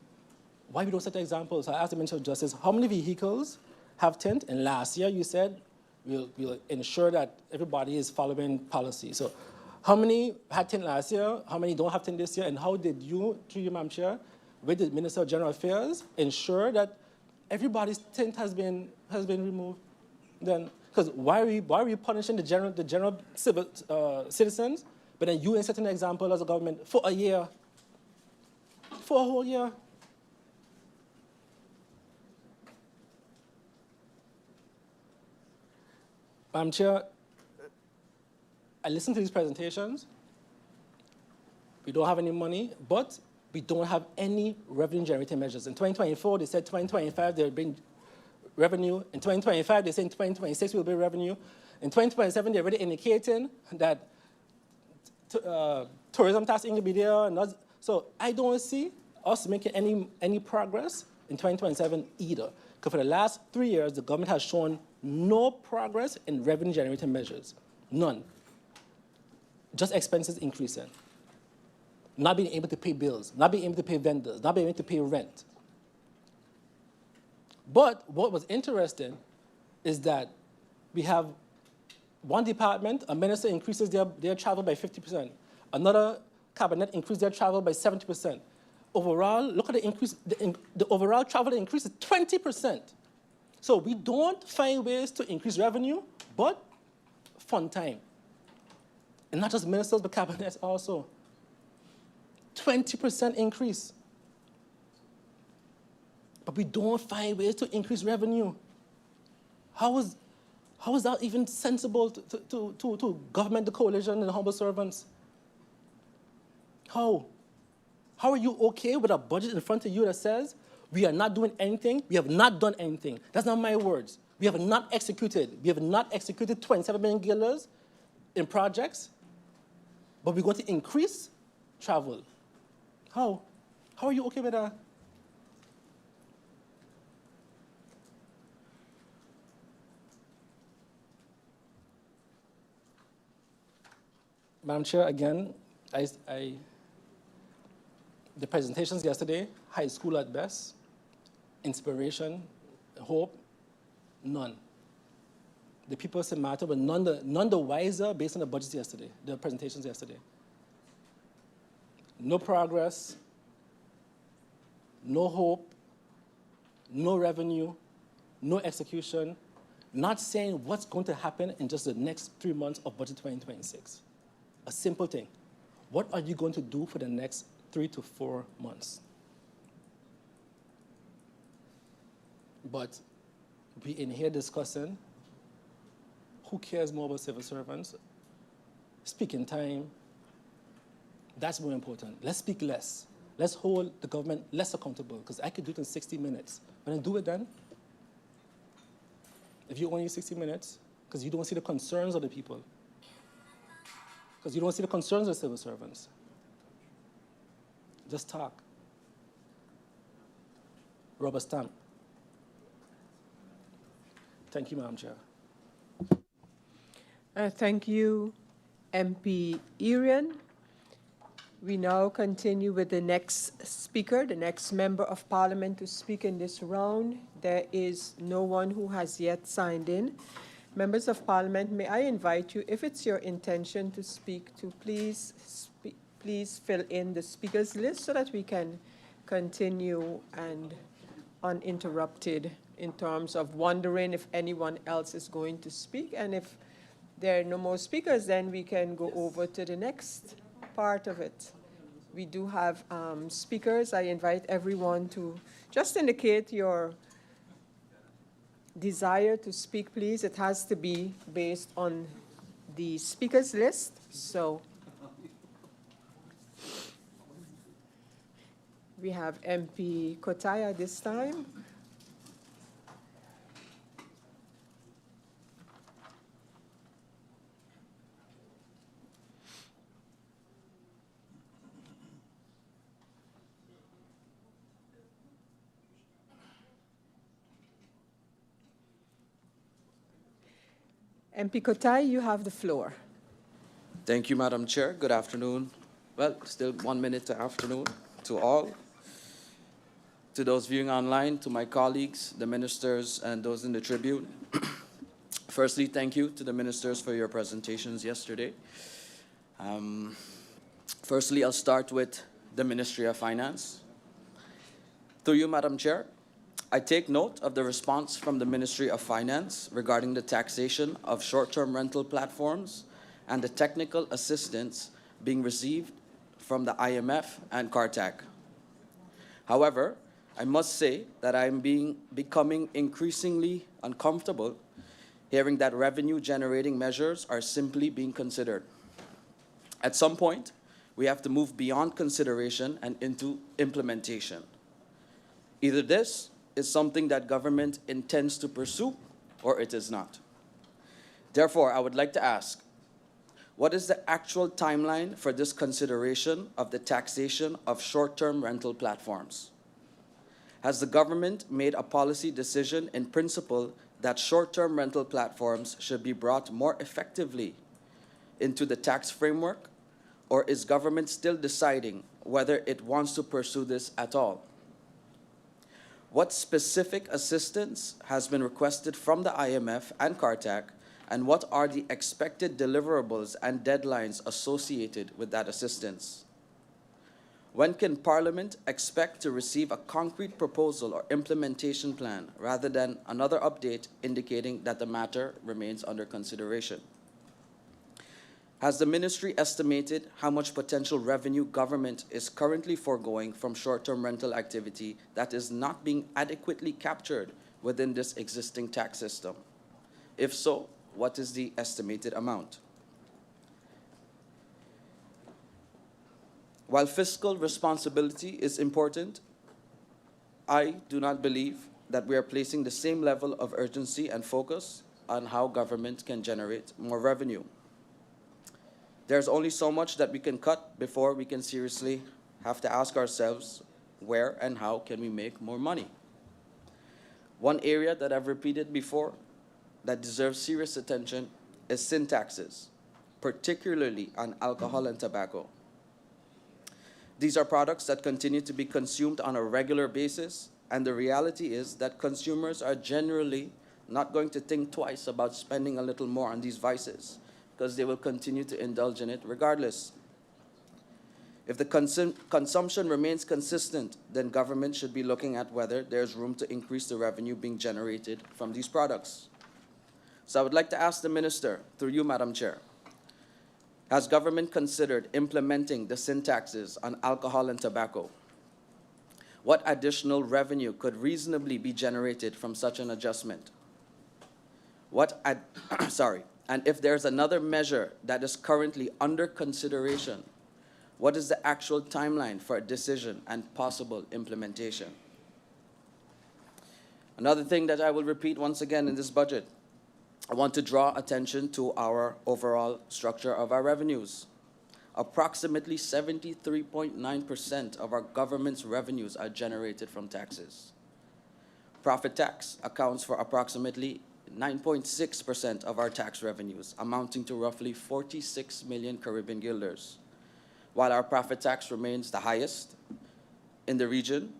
why we don't set the example? So I asked the Minister of Justice, how many vehicles have tint? And last year you said we'll ensure that everybody is following policy. So how many had tint last year? How many don't have tint this year? And how did you, through you, Madam Chair, with the Minister of General Affairs, ensure that everybody's tint has been removed? Then, because why are we punishing the general civil citizens, but then you ain't setting an example as a government for a year, for a whole year? Madam Chair, I listened to these presentations. We don't have any money, but we don't have any revenue-generating measures. In 2024, they said 2025 they'll bring revenue. In 2025, they say in 2026 we'll bring revenue. In 2027, they're already indicating that tourism tax ain't gonna be there. So I don't see us making any progress in 2027 either. Because for the last 3 years, the government has shown no progress in revenue-generating measures. None. Just expenses increasing. Not being able to pay bills, not being able to pay vendors, not being able to pay rent. But what was interesting is that we have one department, a minister increases their travel by 50%. Another cabinet increases their travel by 70%. Overall, look at the increase, the overall travel increase is 20%. So we don't find ways to increase revenue, but fun time. And not just ministers, but cabinets also. 20% increase. But we don't find ways to increase revenue. How is that even sensible to government, the coalition, and the humble servants? How How are you okay with a budget in front of you that says, we are not doing anything, we have not done anything? That's not my words. We have not executed. We have not executed 27 million guilders in projects, but we're going to increase travel. How? How are you okay with that? Madam Chair, again, the presentations yesterday, high school at best, inspiration, hope, none. The people of Sint Maarten were none the wiser based on the budgets yesterday, the presentations yesterday. No progress, no hope, no revenue, no execution, not saying what's going to happen in just the next 3 months of budget 2026. A simple thing. What are you going to do for the next 3 to 4 months? But we in here discussing who cares more about civil servants, speaking time, that's more important. Let's speak less. Let's hold the government less accountable, because I could do it in 60 minutes. When I do it then, if you only need 60 minutes, because you don't see the concerns of the people, because you don't see the concerns of civil servants, just talk. Rubber stamp. Thank you, Madam Chair. Thank you, MP Irian. We now continue with the next speaker, the next member of parliament to speak in this round. There is no one who has yet signed in. Members of parliament, may I invite you, if it's your intention to speak, to please fill in the speakers list so that we can continue and uninterrupted in terms of wondering if anyone else is going to speak. And if there are no more speakers, then we can go over to the next part of it. We do have speakers. I invite everyone to just indicate your desire to speak, please. It has to be based on the speakers list. So we have MP Kotaya this time. MP Kotai, you have the floor. Thank you, Madam Chair. Good afternoon. Well, still 1 minute to afternoon to all. To those viewing online, to my colleagues, the ministers, and those in the Tribune. Firstly, thank you to the ministers for your presentations yesterday. Firstly, I'll start with the Ministry of Finance. To you, Madam Chair, I take note of the response from the Ministry of Finance regarding the taxation of short-term rental platforms and the technical assistance being received from the IMF and CARTAC. However, I must say that I'm becoming increasingly uncomfortable hearing that revenue-generating measures are simply being considered. At some point, we have to move beyond consideration and into implementation. Either this is something that government intends to pursue, or it is not. Therefore, I would like to ask, what is the actual timeline for this consideration of the taxation of short-term rental platforms? Has the government made a policy decision in principle that short-term rental platforms should be brought more effectively into the tax framework, or is government still deciding whether it wants to pursue this at all? What specific assistance has been requested from the IMF and CARTAC, and what are the expected deliverables and deadlines associated with that assistance? When can Parliament expect to receive a concrete proposal or implementation plan rather than another update indicating that the matter remains under consideration? Has the ministry estimated how much potential revenue government is currently foregoing from short-term rental activity that is not being adequately captured within this existing tax system? If so, what is the estimated amount? While fiscal responsibility is important, I do not believe that we are placing the same level of urgency and focus on how government can generate more revenue. There's only so much that we can cut before we can seriously have to ask ourselves, where and how can we make more money? One area that I've repeated before that deserves serious attention is sin taxes, particularly on alcohol and tobacco. These are products that continue to be consumed on a regular basis, and the reality is that consumers are generally not going to think twice about spending a little more on these vices, because they will continue to indulge in it regardless. If the consumption remains consistent, then government should be looking at whether there's room to increase the revenue being generated from these products. So I would like to ask the Minister, through you, Madam Chair, has government considered implementing the sin taxes on alcohol and tobacco? What additional revenue could reasonably be generated from such an adjustment? And if there's another measure that is currently under consideration, what is the actual timeline for a decision and possible implementation? Another thing that I will repeat once again in this budget, I want to draw attention to our overall structure of our revenues. Approximately 73.9% of our government's revenues are generated from taxes. Profit tax accounts for approximately 9.6% of our tax revenues, amounting to roughly 46 million Caribbean guilders. While our profit tax remains the highest in the region,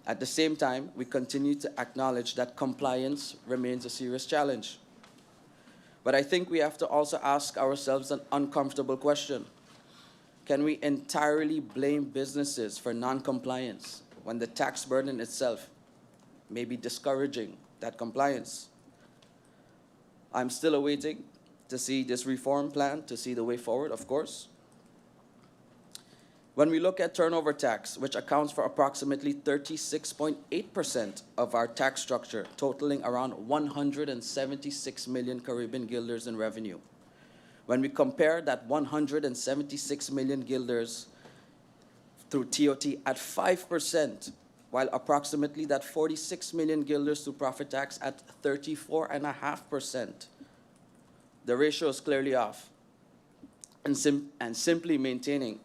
at the same time, we continue to acknowledge that compliance remains a serious challenge. But I think we have to also ask ourselves an uncomfortable question. Can we entirely blame businesses for non-compliance when the tax burden itself may be discouraging that compliance? I'm still awaiting to see this reform plan, to see the way forward, of course. When we look at turnover tax, which accounts for approximately 36.8% of our tax structure, totaling around 176 million Caribbean guilders in revenue. When we compare that 176 million guilders through TOT at 5%, while approximately that 46 million guilders through profit tax at 34.5%, the ratio is clearly off. And simply maintaining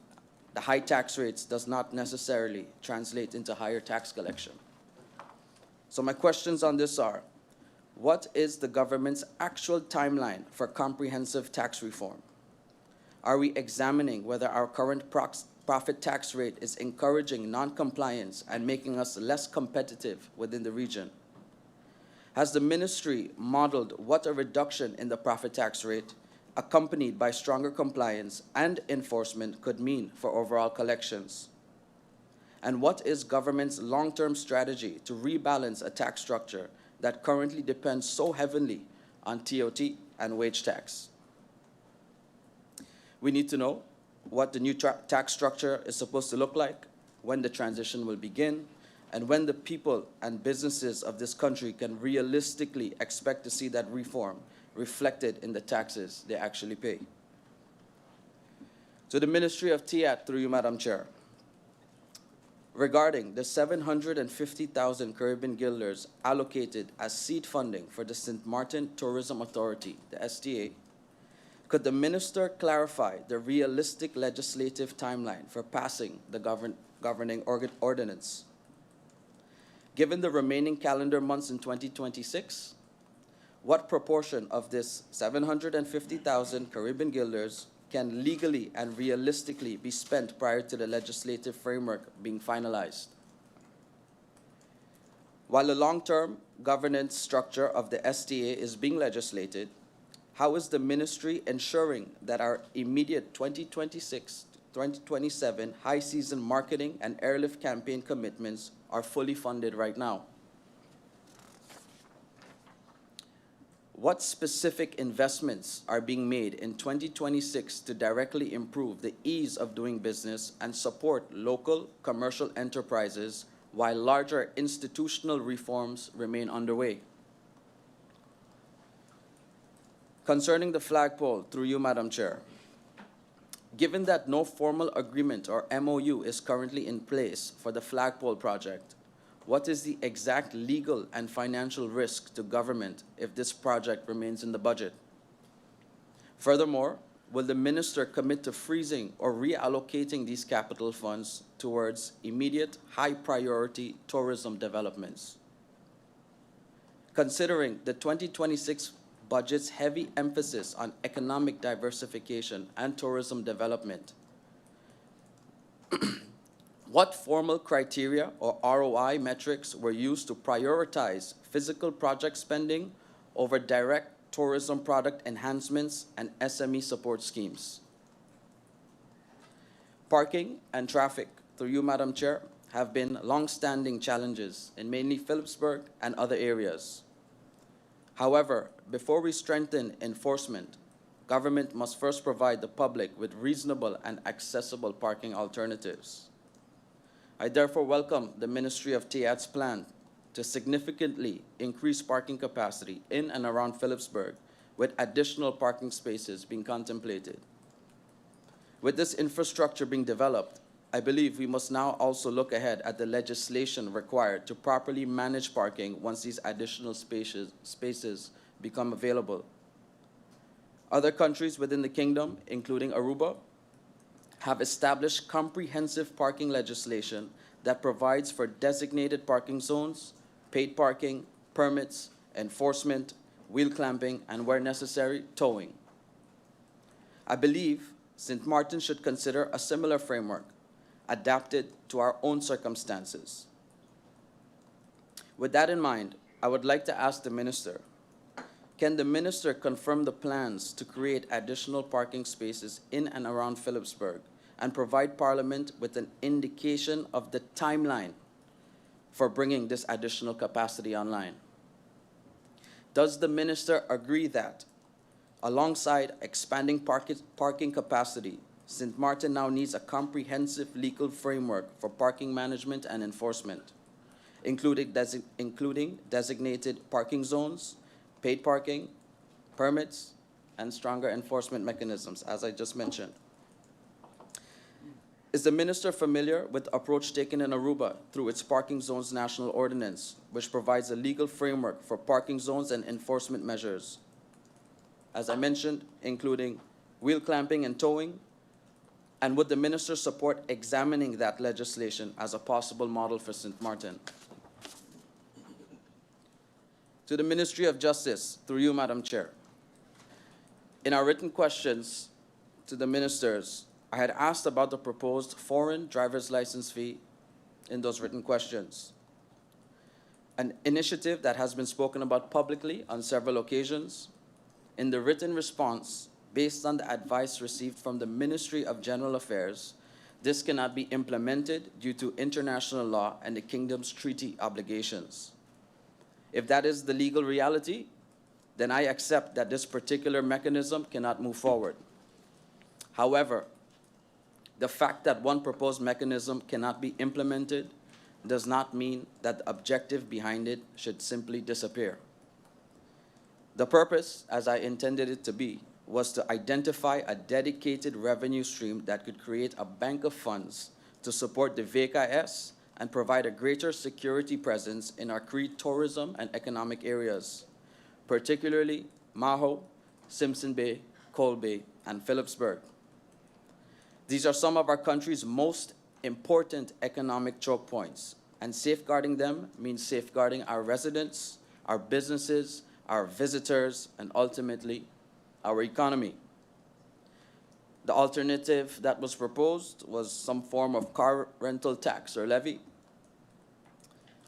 the high tax rates does not necessarily translate into higher tax collection. So my questions on this are, what is the government's actual timeline for comprehensive tax reform? Are we examining whether our current profit tax rate is encouraging non-compliance and making us less competitive within the region? Has the ministry modeled what a reduction in the profit tax rate accompanied by stronger compliance and enforcement could mean for overall collections? And what is government's long-term strategy to rebalance a tax structure that currently depends so heavily on TOT and wage tax? We need to know what the new tax structure is supposed to look like, when the transition will begin, and when the people and businesses of this country can realistically expect to see that reform reflected in the taxes they actually pay. To the Ministry of TIAT, through you, Madam Chair, regarding the 750,000 Caribbean guilders allocated as seed funding for the Sint Maarten Tourism Authority, the STA, could the Minister clarify the realistic legislative timeline for passing the governing ordinance? Given the remaining calendar months in 2026, what proportion of this 750,000 Caribbean guilders can legally and realistically be spent prior to the legislative framework being finalized? While the long-term governance structure of the STA is being legislated, how is the ministry ensuring that our immediate 2026-2027 high season marketing and airlift campaign commitments are fully funded right now? What specific investments are being made in 2026 to directly improve the ease of doing business and support local commercial enterprises while larger institutional reforms remain underway? Concerning the flagpole, through you, Madam Chair, Given that no formal agreement or MOU is currently in place for the flagpole project, what is the exact legal and financial risk to government if this project remains in the budget? Furthermore, will the minister commit to freezing or reallocating these capital funds towards immediate high-priority tourism developments? Considering the 2026 budget's heavy emphasis on economic diversification and tourism development, what formal criteria or ROI metrics were used to prioritize physical project spending over direct tourism product enhancements and SME support schemes? Parking and traffic, through you, Madam Chair, have been long-standing challenges in mainly Phillipsburg and other areas. However, before we strengthen enforcement, government must first provide the public with reasonable and accessible parking alternatives. I therefore welcome the Ministry of TAT's plan to significantly increase parking capacity in and around Phillipsburg, with additional parking spaces being contemplated. With this infrastructure being developed, I believe we must now also look ahead at the legislation required to properly manage parking once these additional spaces become available. Other countries within the kingdom, including Aruba, have established comprehensive parking legislation that provides for designated parking zones, paid parking, permits, enforcement, wheel clamping, and where necessary, towing. I believe Sint Maarten should consider a similar framework adapted to our own circumstances. With that in mind, I would like to ask the Minister, can the Minister confirm the plans to create additional parking spaces in and around Phillipsburg and provide Parliament with an indication of the timeline for bringing this additional capacity online? Does the Minister agree that, alongside expanding parking capacity, Sint Maarten now needs a comprehensive legal framework for parking management and enforcement, including designated parking zones, paid parking, permits, and stronger enforcement mechanisms, as I just mentioned? Is the Minister familiar with the approach taken in Aruba through its Parking Zones National Ordinance, which provides a legal framework for parking zones and enforcement measures, as I mentioned, including wheel clamping and towing? And would the Minister support examining that legislation as a possible model for Sint Maarten? To the Ministry of Justice, through you, Madam Chair. In our written questions to the ministers, I had asked about the proposed foreign driver's license fee in those written questions, an initiative that has been spoken about publicly on several occasions. In the written response, based on the advice received from the Ministry of General Affairs, this cannot be implemented due to international law and the Kingdom's treaty obligations. If that is the legal reality, then I accept that this particular mechanism cannot move forward. However, the fact that one proposed mechanism cannot be implemented does not mean that the objective behind it should simply disappear. The purpose, as I intended it to be, was to identify a dedicated revenue stream that could create a bank of funds to support the VKS and provide a greater security presence in our Cree tourism and economic areas, particularly Maho, Simpson Bay, Cole Bay, and Phillipsburg. These are some of our country's most important economic choke points, and safeguarding them means safeguarding our residents, our businesses, our visitors, and ultimately, our economy. The alternative that was proposed was some form of car rental tax or levy.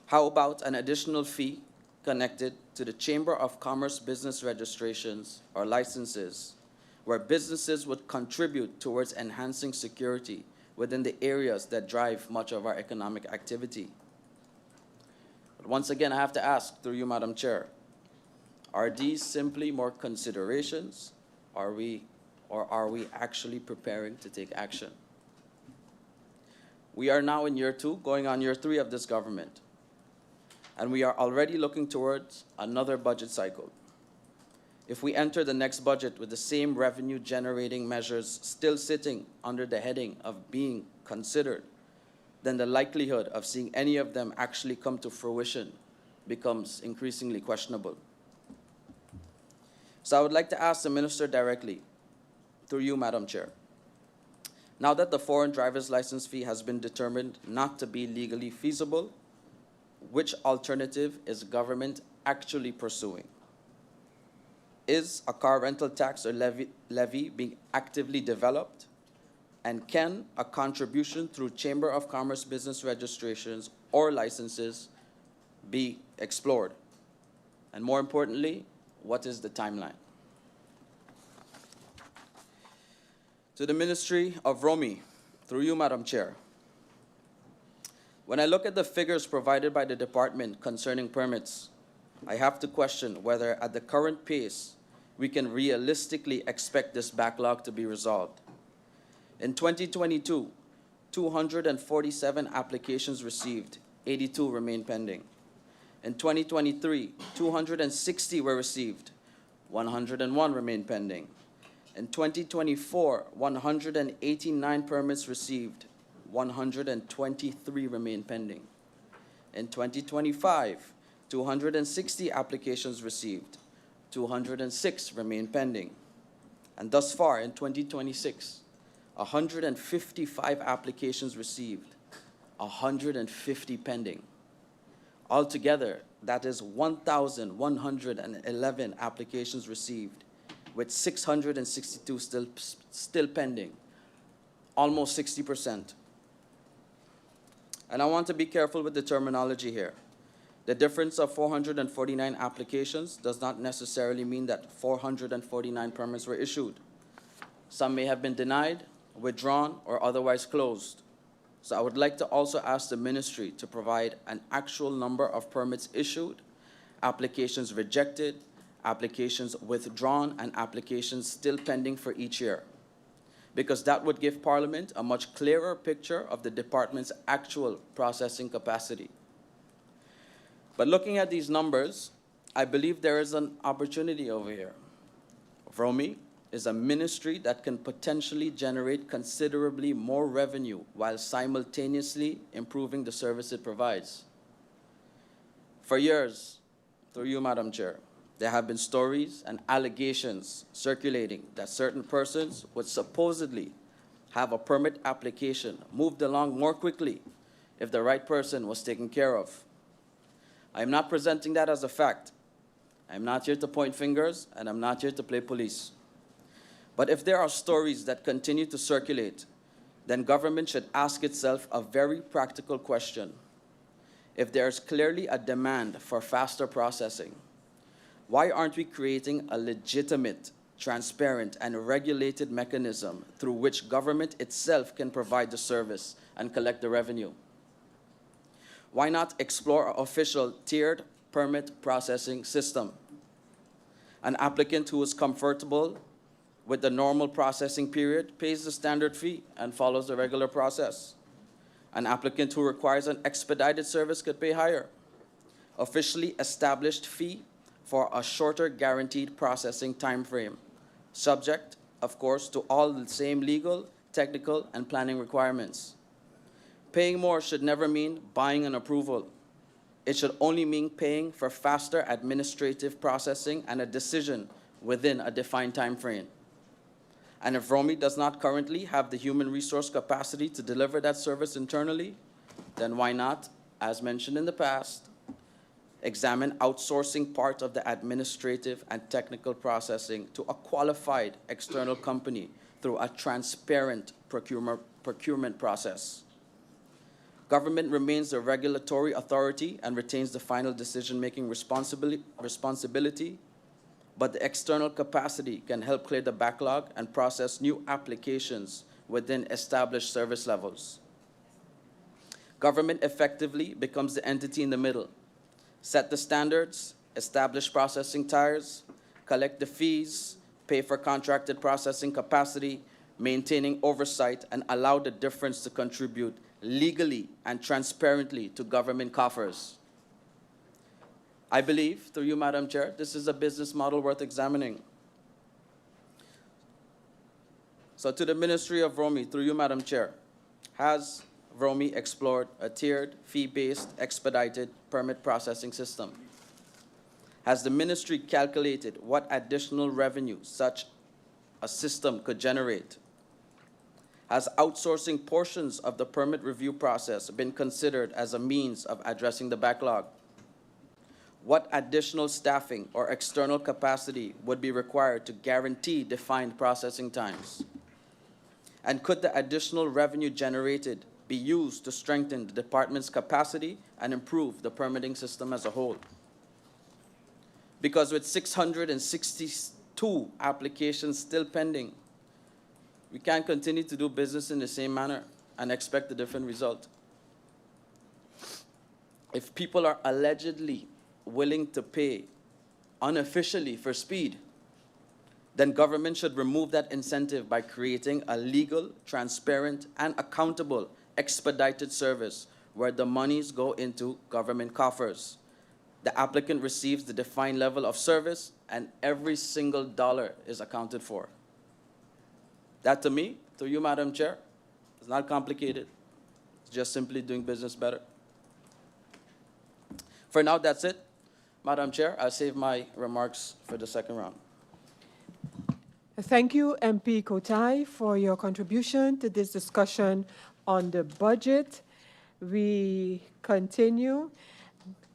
How about an additional fee connected to the Chamber of Commerce business registrations or licenses, where businesses would contribute towards enhancing security within the areas that drive much of our economic activity? But once again, I have to ask, through you, Madam Chair, are these simply more considerations, or are we actually preparing to take action? We are now in year 2, going on year 3 of this government, and we are already looking towards another budget cycle. If we enter the next budget with the same revenue-generating measures still sitting under the heading of being considered, then the likelihood of seeing any of them actually come to fruition becomes increasingly questionable. So I would like to ask the Minister directly, through you, Madam Chair. Now that the foreign driver's license fee has been determined not to be legally feasible, which alternative is government actually pursuing? Is a car rental tax or levy being actively developed? And can a contribution through Chamber of Commerce business registrations or licenses be explored? And more importantly, what is the timeline? To the Ministry of Romy, through you, Madam Chair. When I look at the figures provided by the department concerning permits, I have to question whether at the current pace we can realistically expect this backlog to be resolved. In 2022, 247 applications received, 82 remain pending. In 2023, 260 were received, 101 remain pending. In 2024, 189 permits received, 123 remain pending. In 2025, 260 applications received, 206 remain pending. And thus far in 2026, 155 applications received, 150 pending. Altogether, that is 1,111 applications received, with 662 still pending, almost 60%. And I want to be careful with the terminology here. The difference of 449 applications does not necessarily mean that 449 permits were issued. Some may have been denied, withdrawn, or otherwise closed. So I would like to also ask the ministry to provide an actual number of permits issued, applications rejected, applications withdrawn, and applications still pending for each year, because that would give Parliament a much clearer picture of the department's actual processing capacity. But looking at these numbers, I believe there is an opportunity over here. Romy is a ministry that can potentially generate considerably more revenue while simultaneously improving the service it provides. For years, through you, Madam Chair, there have been stories and allegations circulating that certain persons would supposedly have a permit application moved along more quickly if the right person was taken care of. I am not presenting that as a fact. I am not here to point fingers, and I'm not here to play police. But if there are stories that continue to circulate, then government should ask itself a very practical question. If there is clearly a demand for faster processing, why aren't we creating a legitimate, transparent, and regulated mechanism through which government itself can provide the service and collect the revenue? Why not explore an official tiered permit processing system? An applicant who is comfortable with the normal processing period pays the standard fee and follows the regular process. An applicant who requires an expedited service could pay higher. Officially established fee for a shorter guaranteed processing time frame, subject, of course, to all the same legal, technical, and planning requirements. Paying more should never mean buying an approval. It should only mean paying for faster administrative processing and a decision within a defined time frame. And if Romy does not currently have the human resource capacity to deliver that service internally, then why not, as mentioned in the past, examine outsourcing part of the administrative and technical processing to a qualified external company through a transparent procurement process. Government remains the regulatory authority and retains the final decision-making responsibility, but the external capacity can help clear the backlog and process new applications within established service levels. Government effectively becomes the entity in the middle. Set the standards, establish processing tiers, collect the fees, pay for contracted processing capacity, maintaining oversight, and allow the difference to contribute legally and transparently to government coffers. I believe, through you, Madam Chair, this is a business model worth examining. So to the Ministry of Romy, through you, Madam Chair, has Romy explored a tiered, fee-based, expedited permit processing system? Has the ministry calculated what additional revenue such a system could generate? Has outsourcing portions of the permit review process been considered as a means of addressing the backlog? What additional staffing or external capacity would be required to guarantee defined processing times? And could the additional revenue generated be used to strengthen the department's capacity and improve the permitting system as a whole? Because with 662 applications still pending, we can't continue to do business in the same manner and expect a different result. If people are allegedly willing to pay unofficially for speed, then government should remove that incentive by creating a legal, transparent, and accountable expedited service where the monies go into government coffers. The applicant receives the defined level of service and every single dollar is accounted for. That, to me, through you, Madam Chair, is not complicated. It's just simply doing business better. For now, that's it. Madam Chair, I'll save my remarks for the second round. Thank you, MP Kotai, for your contribution to this discussion on the budget. We continue.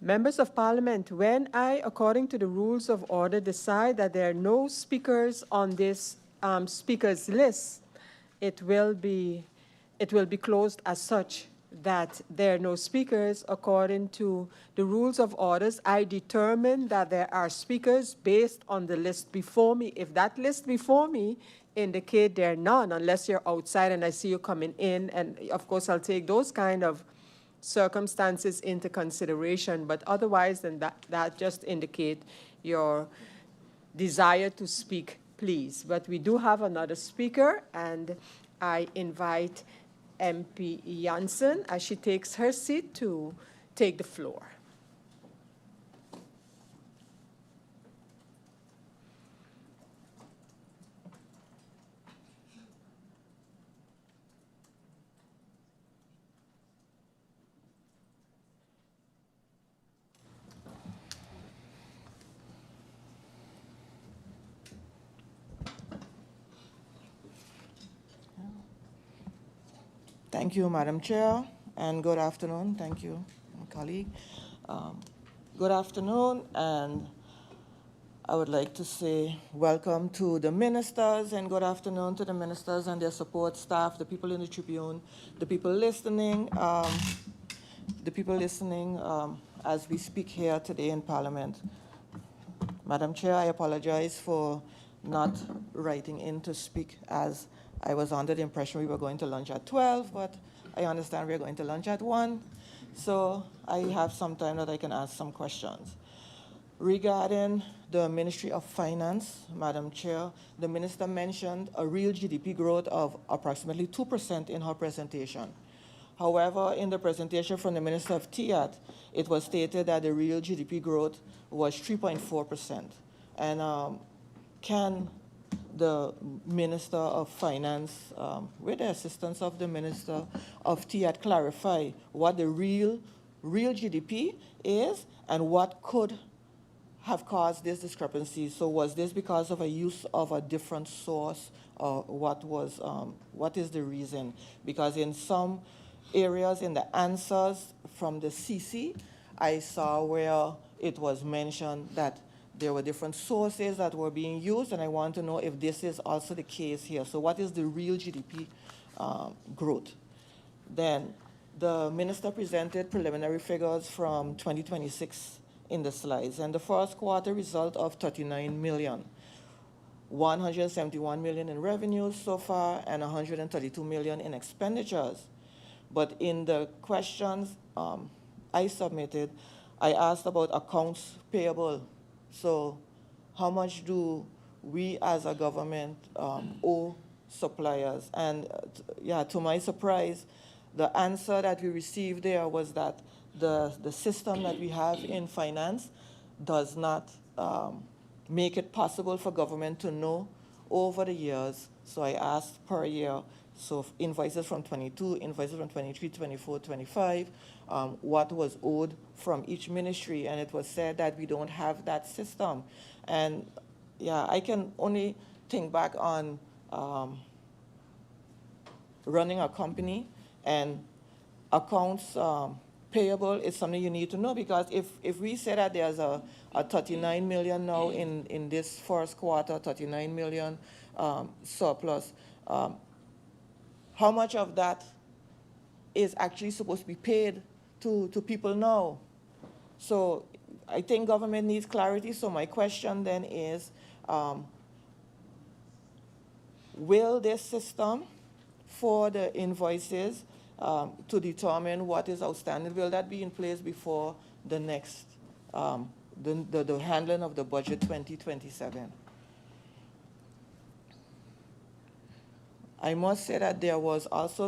Members of Parliament, when I, according to the rules of order, decide that there are no speakers on this speakers list, it will be closed as such, that there are no speakers. According to the rules of orders, I determine that there are speakers based on the list before me. If that list before me indicate there are none, unless you're outside and I see you coming in, and of course I'll take those kind of circumstances into consideration, but otherwise then that just indicate your desire to speak, please. But we do have another speaker, and I invite MP Janssen, as she takes her seat, to take the floor. Thank you, Madam Chair, and good afternoon. Thank you, my colleague. Good afternoon, and I would like to say welcome to the ministers, and good afternoon to the ministers and their support staff, the people in the Tribune, the people listening, as we speak here today in Parliament. Madam Chair, I apologize for not writing in to speak, as I was under the impression we were going to lunch at 12, but I understand we're going to lunch at 1. So I have some time that I can ask some questions. Regarding the Ministry of Finance, Madam Chair, the minister mentioned a real GDP growth of approximately 2% in her presentation. However, in the presentation from the Minister of TIAT, it was stated that the real GDP growth was 3.4%. And can the Minister of Finance, with the assistance of the Minister of TIAT, clarify what the real GDP is and what could have caused this discrepancy? So was this because of a use of a different source, or what is the reason? Because in some areas in the answers from the CC, I saw where it was mentioned that there were different sources that were being used, and I want to know if this is also the case here. So what is the real GDP growth? Then the minister presented preliminary figures from 2026 in the slides, and the first quarter result of 39 million, 171 million in revenues so far, and 132 million in expenditures. But in the questions I submitted, I asked about accounts payable. So how much do we as a government owe suppliers? And to my surprise, the answer that we received there was that the system that we have in finance does not make it possible for government to know over the years. So I asked per year, so invoices from 22, invoices from 23, 24, 25, what was owed from each ministry, and it was said that we don't have that system. And yeah, I can only think back on running a company, and accounts payable is something you need to know, because if we say that there's a 39 million now in this first quarter, 39 million surplus, how much of that is actually supposed to be paid to people now? So I think government needs clarity. So my question then is, will this system for the invoices to determine what is outstanding, will that be in place before the next, the handling of the budget 2027? I must say that there was also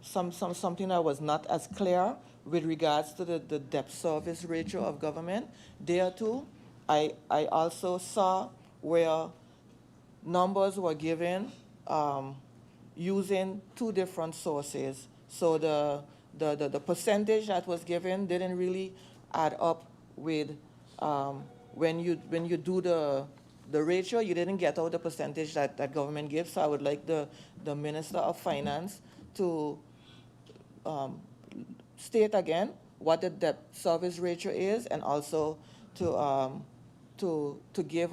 something that was not as clear with regards to the debt service ratio of government. There too, I also saw where numbers were given using two different sources. So the percentage that was given didn't really add up with when you do the ratio, you didn't get out the percentage that government gives. So I would like the Minister of Finance to state again what the debt service ratio is, and also to give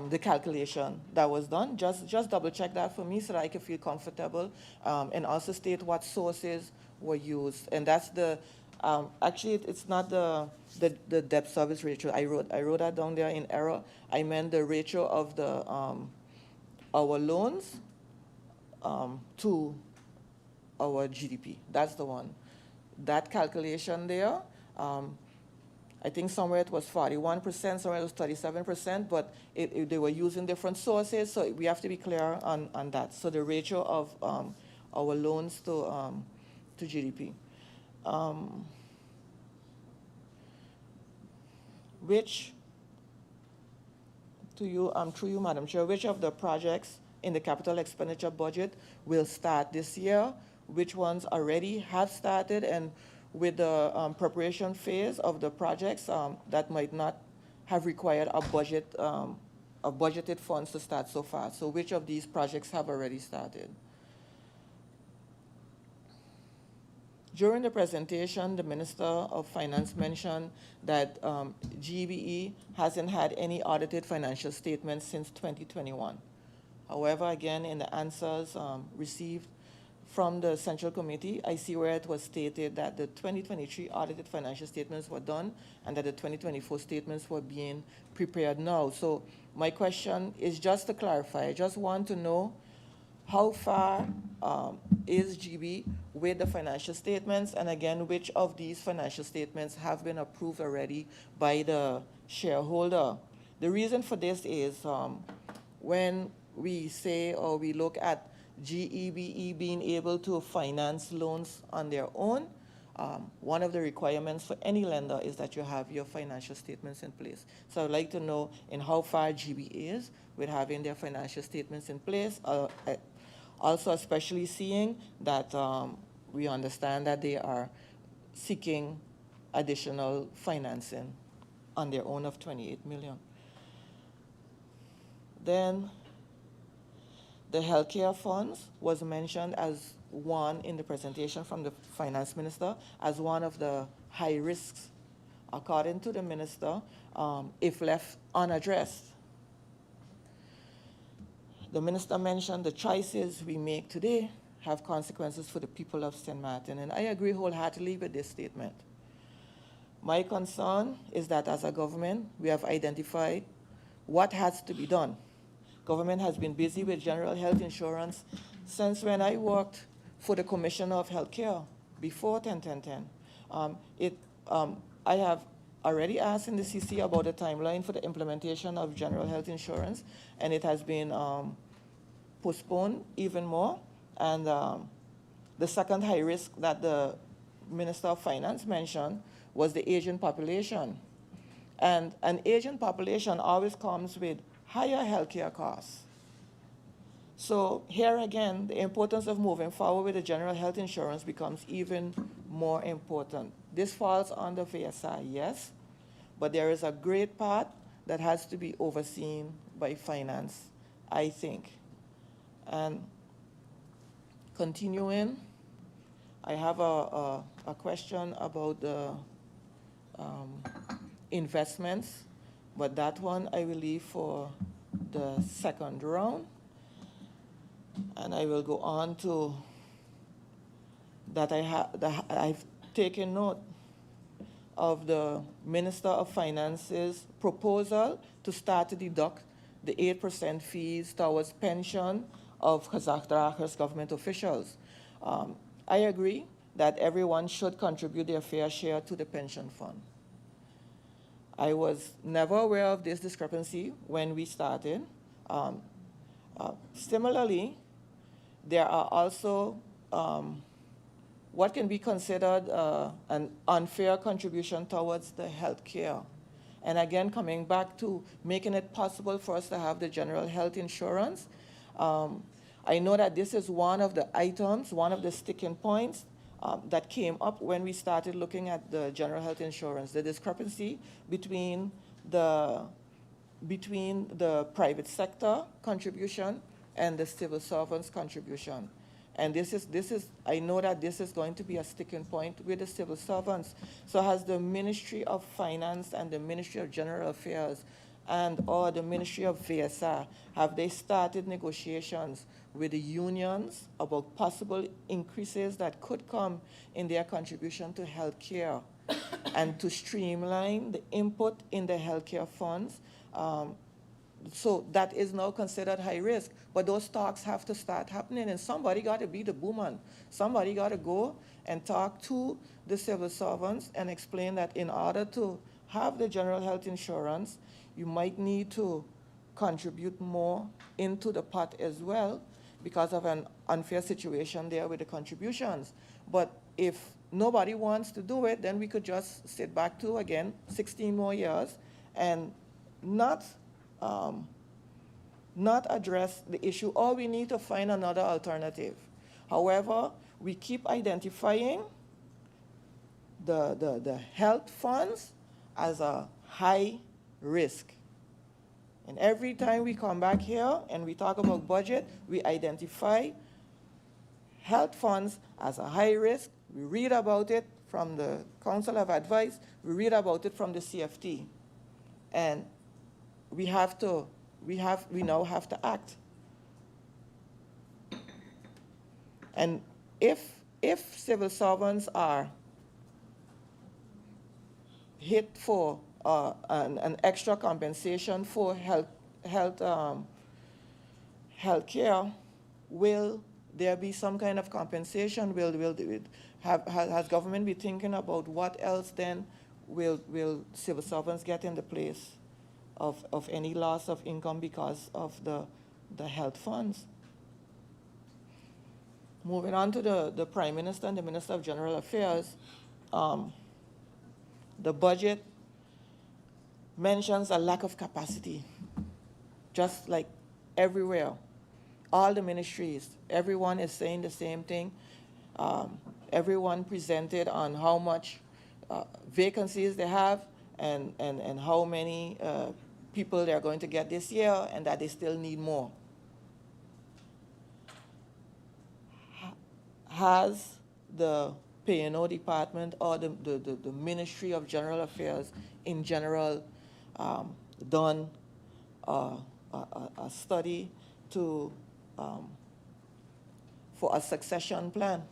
the calculation that was done. Just double check that for me so that I can feel comfortable, and also state what sources were used. And that's the actually it's not the debt service ratio. I wrote that down there in error. I meant the ratio of the our loans to our GDP. That's the one. That calculation there, I think somewhere it was 41%, somewhere it was 37%, but they were using different sources, so we have to be clear on that. So the ratio of our loans to GDP. Which, through you, Madam Chair, which of the projects in the capital expenditure budget will start this year? Which ones already have started? And with the preparation phase of the projects that might not have required a budget, budgeted funds to start so far. So which of these projects have already started? During the presentation, the Minister of Finance mentioned that GBE hasn't had any audited financial statements since 2021. However, again, in the answers received from the Central Committee, I see where it was stated that the 2023 audited financial statements were done and that the 2024 statements were being prepared now. So my question is just to clarify. I just want to know how far is GB with the financial statements, and again, which of these financial statements have been approved already by the shareholder. The reason for this is when we say or we look at GEBE being able to finance loans on their own, one of the requirements for any lender is that you have your financial statements in place. So I'd like to know in how far GB is with having their financial statements in place. Also, especially seeing that we understand that they are seeking additional financing on their own of 28 million. Then the healthcare funds was mentioned as one in the presentation from the finance minister as one of the high risks, according to the minister, if left unaddressed. The minister mentioned the choices we make today have consequences for the people of Sint Maarten, and I agree wholeheartedly with this statement. My concern is that as a government, we have identified what has to be done. Government has been busy with general health insurance since when I worked for the Commissioner of Healthcare before 10-10-10. I have already asked in the CC about the timeline for the implementation of general health insurance, and it has been postponed even more. And the second high risk that the Minister of Finance mentioned was the aging population. And an aging population always comes with higher healthcare costs. So here again, the importance of moving forward with the general health insurance becomes even more important. This falls under VSI, yes, but there is a great part that has to be overseen by finance, I think. And continuing, I have a question about the investments, but that one I will leave for the second round. And I will go on to that I've taken note of the Minister of Finance's proposal to start to deduct the 8% fees towards pension of Kazakhstan's government officials. I agree that everyone should contribute their fair share to the pension fund. I was never aware of this discrepancy when we started. Similarly, there are also what can be considered an unfair contribution towards the health care. And again, coming back to making it possible for us to have the general health insurance, I know that this is one of the items, one of the sticking points that came up when we started looking at the general health insurance, the discrepancy between the private sector contribution and the civil servants' contribution. And this is, I know that this is going to be a sticking point with the civil servants. So has the Ministry of Finance and the Ministry of General Affairs or the Ministry of VSR, have they started negotiations with the unions about possible increases that could come in their contribution to health care and to streamline the input in the healthcare funds? So that is now considered high risk, but those talks have to start happening, and somebody got to be the boomman. Somebody got to go and talk to the civil servants and explain that in order to have the general health insurance, you might need to contribute more into the pot as well because of an unfair situation there with the contributions. But if nobody wants to do it, then we could just sit back to, again, 16 more years and not address the issue, or we need to find another alternative. However, we keep identifying the health funds as a high risk. And every time we come back here and we talk about budget, we identify health funds as a high risk. We read about it from the Council of Advice. We read about it from the CFT. And we now have to act. And if civil servants are hit for an extra compensation for health care, will there be some kind of compensation? Has government be thinking about what else then will civil servants get in the place of any loss of income because of the health funds? Moving on to the Prime Minister and the Minister of General Affairs, the budget mentions a lack of capacity, just like everywhere. All the ministries, everyone is saying the same thing. Everyone presented on how much vacancies they have and how many people they're going to get this year, and that they still need more. Has the P&O department or the Ministry of General Affairs in general done a study for a succession plan?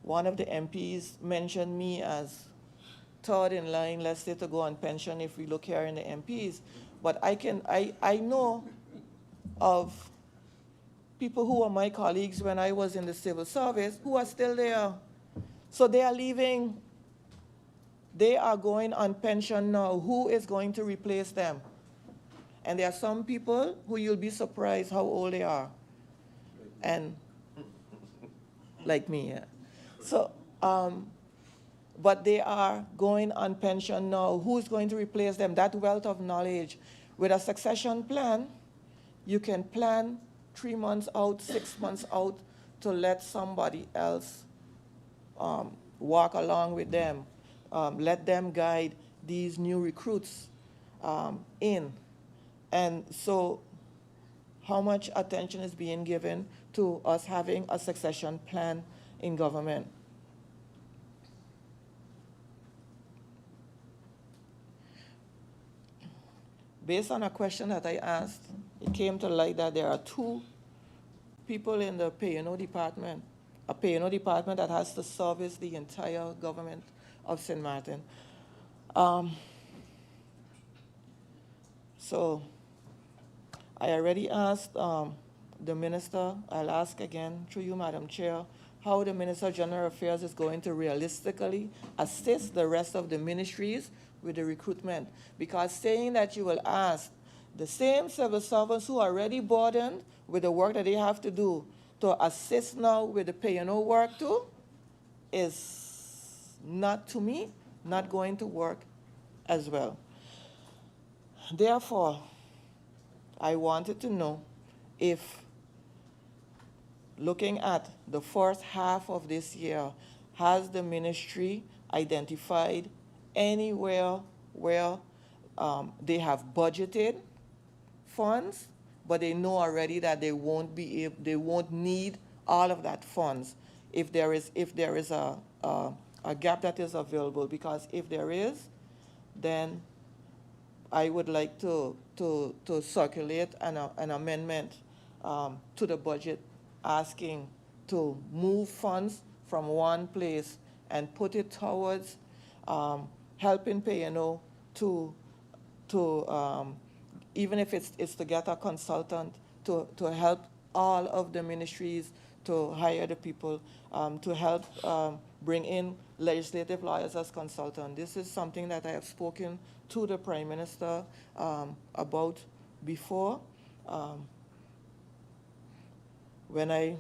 One of the MPs mentioned me as third in line, let's say, to go on pension if we look here in the MPs. But I know of people who were my colleagues when I was in the civil service who are still there. So they are leaving. They are going on pension now. Who is going to replace them? And there are some people who you'll be surprised how old they are. And like me. Yeah. So, but they are going on pension now. Who's going to replace them? That wealth of knowledge. With a succession plan, you can plan 3 months out, 6 months out to let somebody else walk along with them. Let them guide these new recruits in. And so how much attention is being given to us having a succession plan in government? Based on a question that I asked, it came to light that there are 2 people in the P&O department, a P&O department that has to service the entire government of Sint Maarten. So I already asked the minister, I'll ask again through you, Madam Chair, how the Minister of General Affairs is going to realistically assist the rest of the ministries with the recruitment. Because saying that you will ask the same civil servants who are already burdened with the work that they have to do to assist now with the P&O work too is not, to me, not going to work as well. Therefore, I wanted to know if, looking at the first half of this year, has the ministry identified anywhere where they have budgeted funds, but they know already that they won't need all of that funds if there is a gap that is available? Because if there is, then I would like to circulate an amendment to the budget asking to move funds from one place and put it towards helping P&O to even if it's to get a consultant to help all of the ministries to hire the people, to help bring in legislative lawyers as consultants. This is something that I have spoken to the Prime Minister about before. When I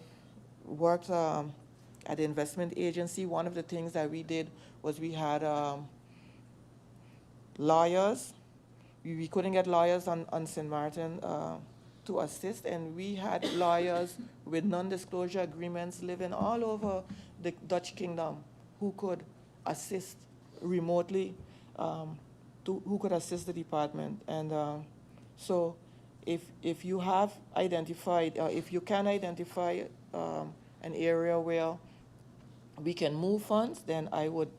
worked at the investment agency, one of the things that we did was we had lawyers. We couldn't get lawyers on Sint Maarten to assist, and we had lawyers with non-disclosure agreements living all over the Dutch Kingdom who could assist remotely, who could assist the department. And so if you have identified, if you can identify an area where we can move funds, then I would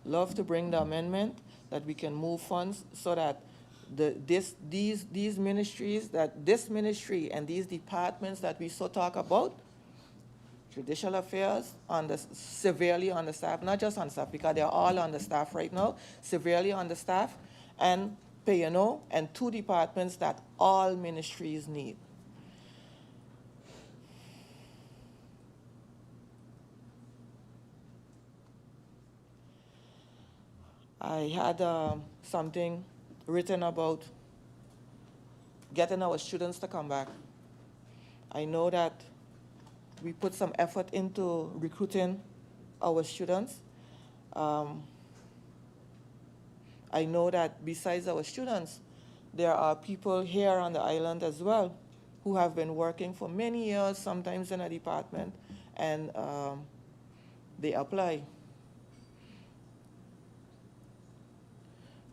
love to bring the amendment that we can move funds so that these ministries, that this ministry and these departments that we so talk about, judicial affairs, severely understaffed, not just understaffed, because they're all understaffed right now, severely understaffed, and P&O, and 2 departments that all ministries need. I had something written about getting our students to come back. I know that we put some effort into recruiting our students. I know that besides our students, there are people here on the island as well who have been working for many years, sometimes in a department, and they apply.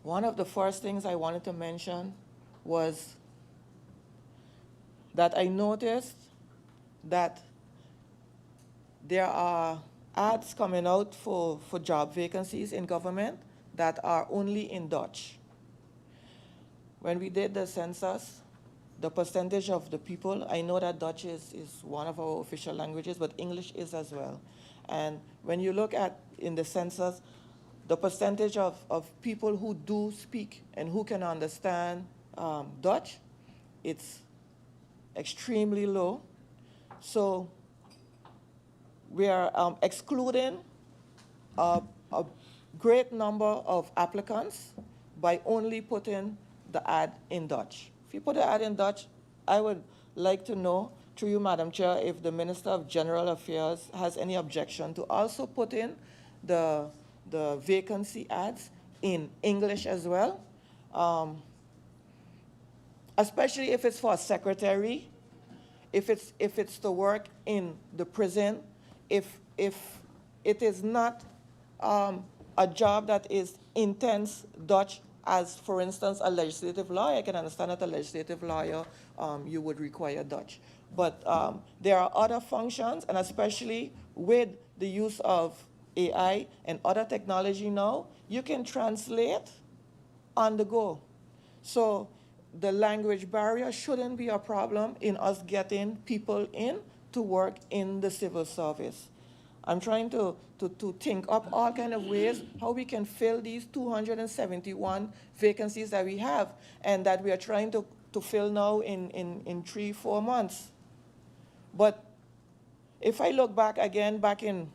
One of the first things I wanted to mention was that I noticed that there are ads coming out for job vacancies in government that are only in Dutch. When we did the census, the percentage of the people, I know that Dutch is one of our official languages, but English is as well. And when you look at in the census, the percentage of people who do speak and who can understand Dutch, it's extremely low. So we are excluding a great number of applicants by only putting the ad in Dutch. If you put the ad in Dutch, I would like to know through you, Madam Chair, if the Minister of General Affairs has any objection to also put in the vacancy ads in English as well, especially if it's for a secretary, if it's to work in the prison, if it is not a job that is intense Dutch, as for instance a legislative lawyer. I can understand that a legislative lawyer you would require Dutch, but there are other functions, and especially with the use of AI and other technology now, you can translate on the go. So the language barrier shouldn't be a problem in us getting people in to work in the civil service. I'm trying to think up all kind of ways how we can fill these 271 vacancies that we have and that we are trying to fill now in 3-4 months. But if I look back again, back in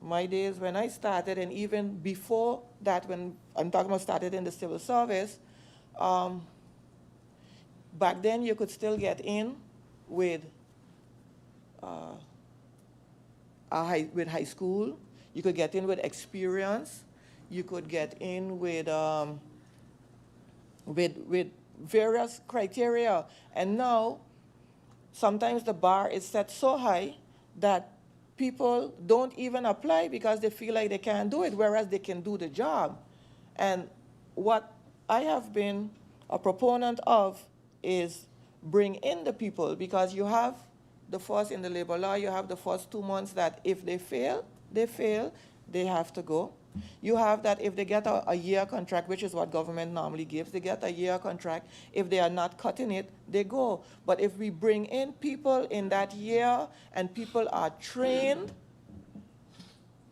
my days when I started, and even before that, when I'm talking about started in the civil service, back then you could still get in with high school. You could get in with experience. You could get in with various criteria. And now, sometimes the bar is set so high that people don't even apply because they feel like they can't do it, whereas they can do the job. And what I have been a proponent of is bring in the people, because you have the first, in the labor law, you have the first 2 months that if they fail, they have to go. You have that if they get a year contract, which is what government normally gives, they get a year contract. If they are not cutting it, they go. But if we bring in people in that year and people are trained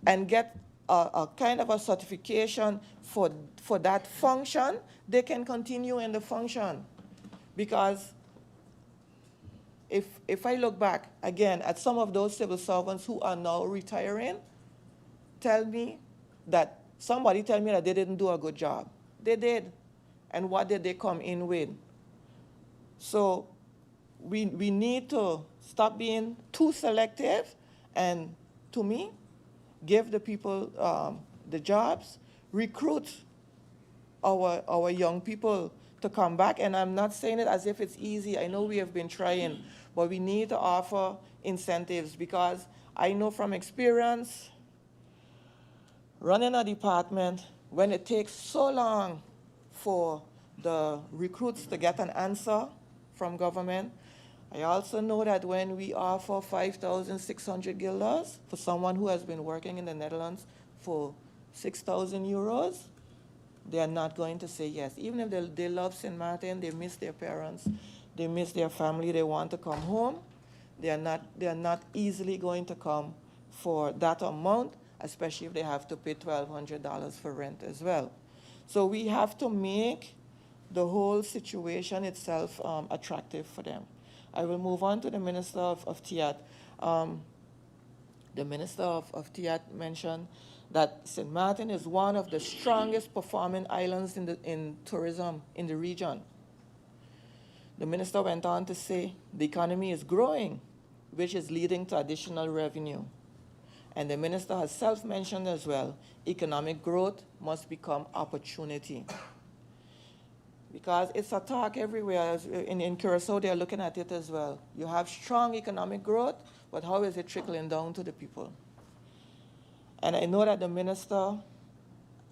and get a kind of a certification for that function, they can continue in the function. Because if I look back again at some of those civil servants who are now retiring, somebody tell me that they didn't do a good job. They did. And what did they come in with? So we need to stop being too selective and, to me, give the people the jobs, recruit our young people to come back. And I'm not saying it as if it's easy. I know we have been trying, but we need to offer incentives, because I know from experience, running a department, when it takes so long for the recruits to get an answer from government, I also know that when we offer 5,600 guilders for someone who has been working in the Netherlands for 6,000 euros, they are not going to say yes. Even if they love Sint Maarten, they miss their parents, they miss their family, they want to come home, they are not easily going to come for that amount, especially if they have to pay $1,200 for rent as well. So we have to make the whole situation itself attractive for them. I will move on to the Minister of TIAT. The Minister of TIAT mentioned that Sint Maarten is one of the strongest performing islands in tourism in the region. The Minister went on to say the economy is growing, which is leading to additional revenue. And the Minister has self-mentioned as well, economic growth must become opportunity. Because it's a talk everywhere. In Curacao, they're looking at it as well. You have strong economic growth, but how is it trickling down to the people? And I know that the Minister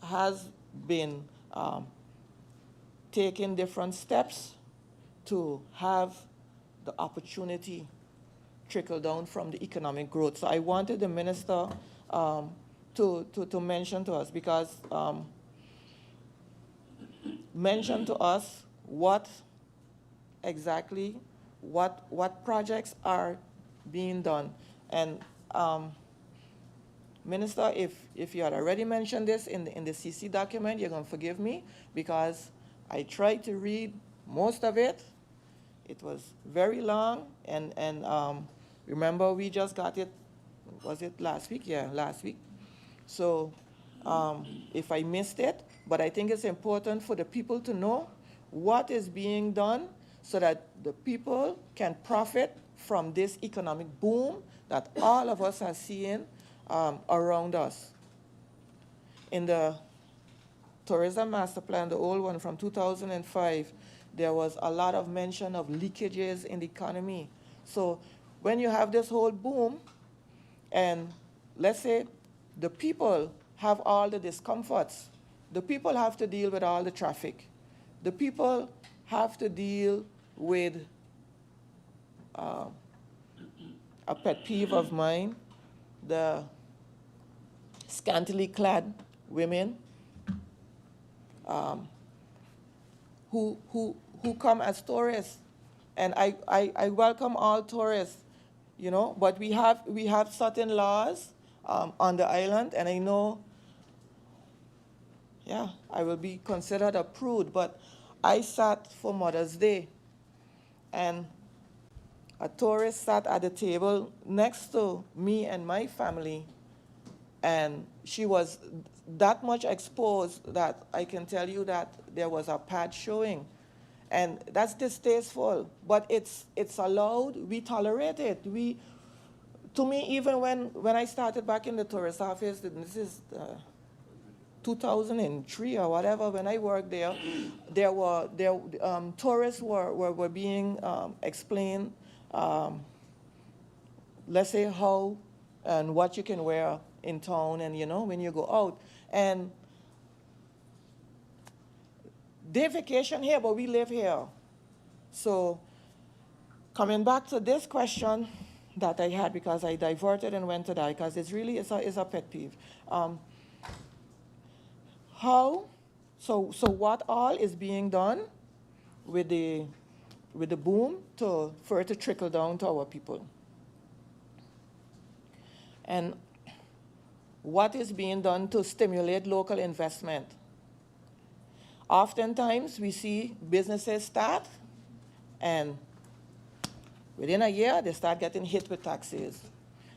has been taking different steps to have the opportunity trickle down from the economic growth. So I wanted the Minister to mention to us, because mention to us what projects are being done. And Minister, if you had already mentioned this in the CC document, you're going to forgive me, because I tried to read most of it. It was very long, and remember, we just got it, was it last week? Yeah, last week. So if I missed it, but I think it's important for the people to know what is being done so that the people can profit from this economic boom that all of us are seeing around us. In the tourism master plan, the old one from 2005, there was a lot of mention of leakages in the economy. So when you have this whole boom, and let's say the people have all the discomforts, the people have to deal with all the traffic, the people have to deal with a pet peeve of mine, the scantily clad women who come as tourists. And I welcome all tourists, you know, but we have certain laws on the island, and I know, yeah, I will be considered a prude, but I sat for Mother's Day, and a tourist sat at the table next to me and my family, and she was that much exposed that I can tell you that there was a pad showing. And that's distasteful, but it's allowed, we tolerate it. To me, even when I started back in the tourist office, this is 2003 or whatever, when I worked there, tourists were being explained, let's say how and what you can wear in town, and you know, when you go out. And they vacation here, but we live here. So coming back to this question that I had, because I diverted and went to that, because it's really is a pet peeve. So what all is being done with the boom for it to trickle down to our people? And what is being done to stimulate local investment? Oftentimes we see businesses start, and within a year they start getting hit with taxes.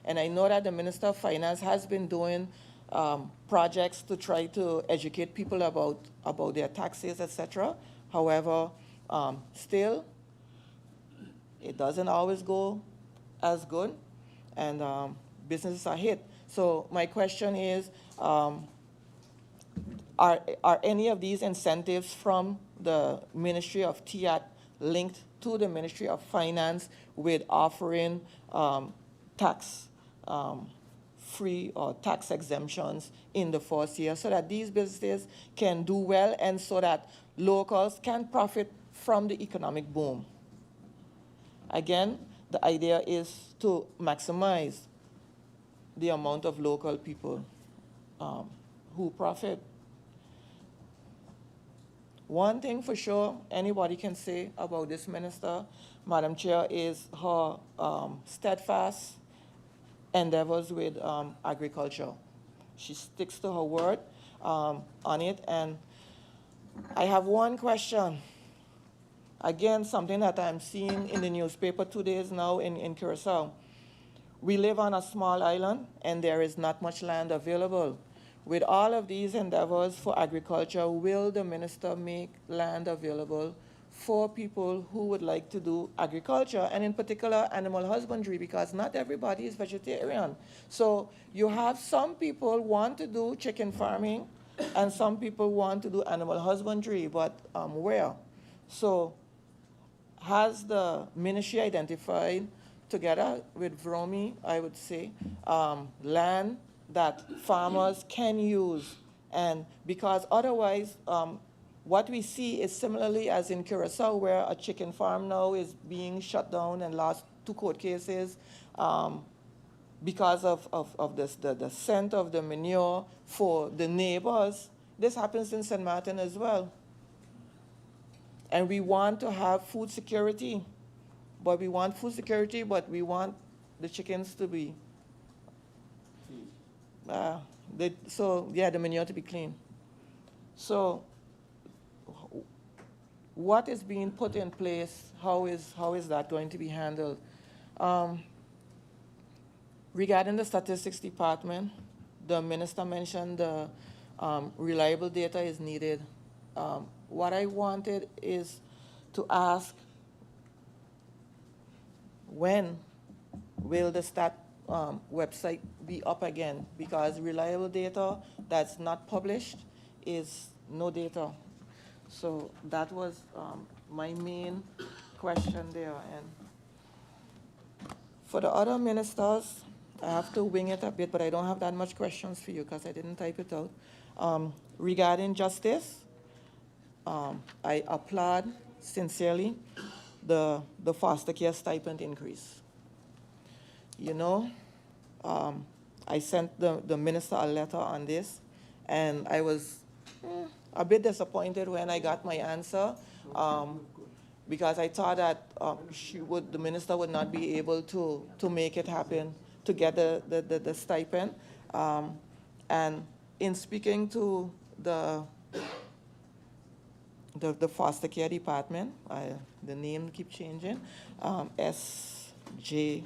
And I know that the Minister of Finance has been doing projects to try to educate people about their taxes, etc. However, still, it doesn't always go as good, and businesses are hit. So my question is, are any of these incentives from the Ministry of TIAT linked to the Ministry of Finance with offering tax free or tax exemptions in the first year, so that these businesses can do well and so that locals can profit from the economic boom? Again, the idea is to maximize the amount of local people who profit. One thing for sure anybody can say about this minister, Madam Chair, is her steadfast endeavors with agriculture. She sticks to her word on it. And I have one question. Again, something that I'm seeing in the newspaper 2 days now in Curacao. We live on a small island, and there is not much land available. With all of these endeavors for agriculture, will the minister make land available for people who would like to do agriculture, and in particular animal husbandry, because not everybody is vegetarian. So you have some people want to do chicken farming, and some people want to do animal husbandry, but where? So has the ministry identified, together with VROMI, I would say, land that farmers can use? And because otherwise, what we see is similarly as in Curacao, where a chicken farm now is being shut down and lost 2 court cases because of this, the scent of the manure for the neighbors. This happens in Sint Maarten as well. And we want to have food security, but we want the chickens to be the manure to be clean. So what is being put in place? How is that going to be handled? Regarding the statistics department, the minister mentioned the reliable data is needed. What I wanted is to ask when will the stat website be up again? Because reliable data that's not published is no data. So that was my main question there. And for the other ministers, I have to wing it a bit, but I don't have that much questions for you because I didn't type it out. Regarding justice, I applaud sincerely the foster care stipend increase. You know, I sent the minister a letter on this, and I was a bit disappointed when I got my answer, because I thought that the minister would not be able to make it happen, to get the stipend. And in speaking to the foster care department, the name keep changing, SGIS,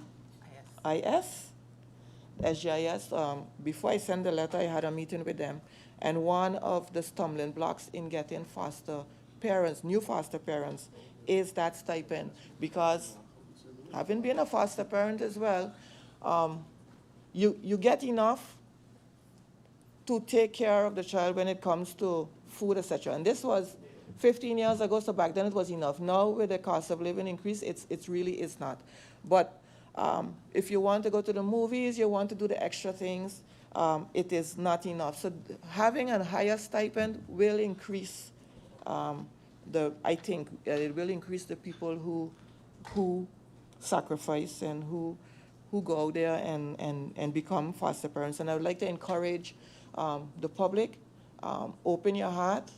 before I sent the letter, I had a meeting with them. And one of the stumbling blocks in getting foster parents, new foster parents, is that stipend. Because having been a foster parent as well, you get enough to take care of the child when it comes to food, etc. And this was 15 years ago, so back then it was enough. Now with the cost of living increase, it's really is not. But if you want to go to the movies, you want to do the extra things, it is not enough. So having a higher stipend will increase I think it will increase the people who sacrifice and who go out there and become foster parents. And I would like to encourage the public, open your heart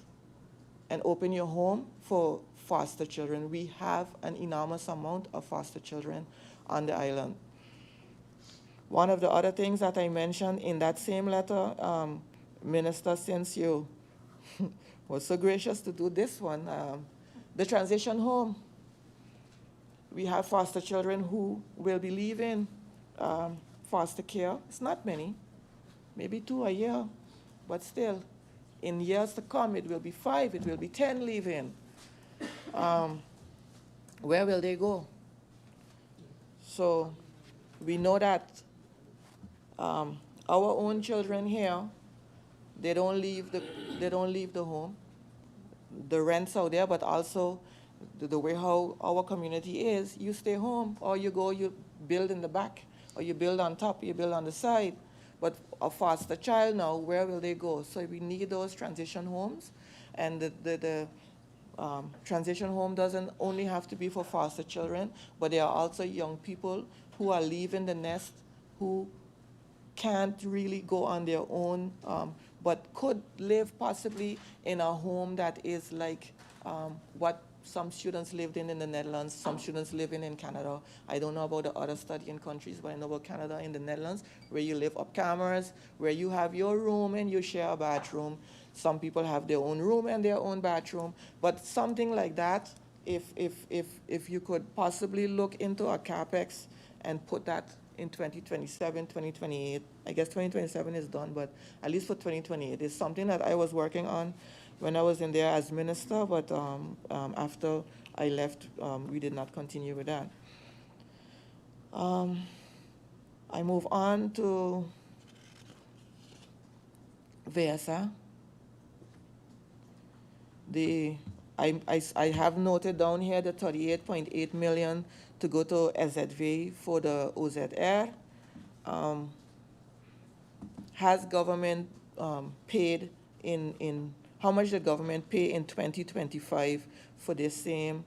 and open your home for foster children. We have an enormous amount of foster children on the island. One of the other things that I mentioned in that same letter, Minister, since you was so gracious to do this one, the transition home. We have foster children who will be leaving foster care. It's not many, maybe 2 a year, but still, in years to come, it will be 5, it will be 10 leaving. Where will they go? So we know that our own children here, they don't leave the home. The rent's out there, but also the way how our community is, you stay home, or you go, you build in the back, or you build on top, you build on the side. But a foster child now, where will they go? So we need those transition homes, and the transition home doesn't only have to be for foster children, but there are also young people who are leaving the nest, who can't really go on their own, but could live possibly in a home that is like what some students lived in the Netherlands, some students living in Canada. I don't know about the other studying countries, but I know about Canada and the Netherlands, where you live up cameras, where you have your room and you share a bathroom. Some people have their own room and their own bathroom, but something like that, if you could possibly look into a CapEx and put that in 2027, 2028. I guess 2027 is done, but at least for 2028. It's something that I was working on when I was in there as minister, but after I left, we did not continue with that. I move on to VSA. I have noted down here the 38.8 million to go to SZV for the OZR. Has government paid in how much the government pay in 2025 for this same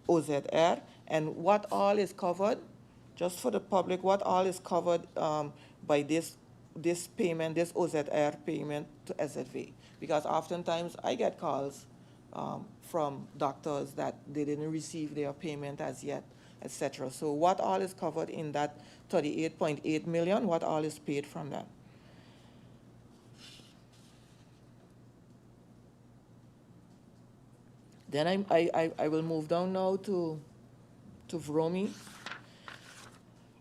OZR, and what all is covered, just for the public, what all is covered by this payment, this OZR payment to SZV? Because oftentimes I get calls from doctors that they didn't receive their payment as yet, etc. So what all is covered in that 38.8 million? What all is paid from that? Then I will move down now to VROMI.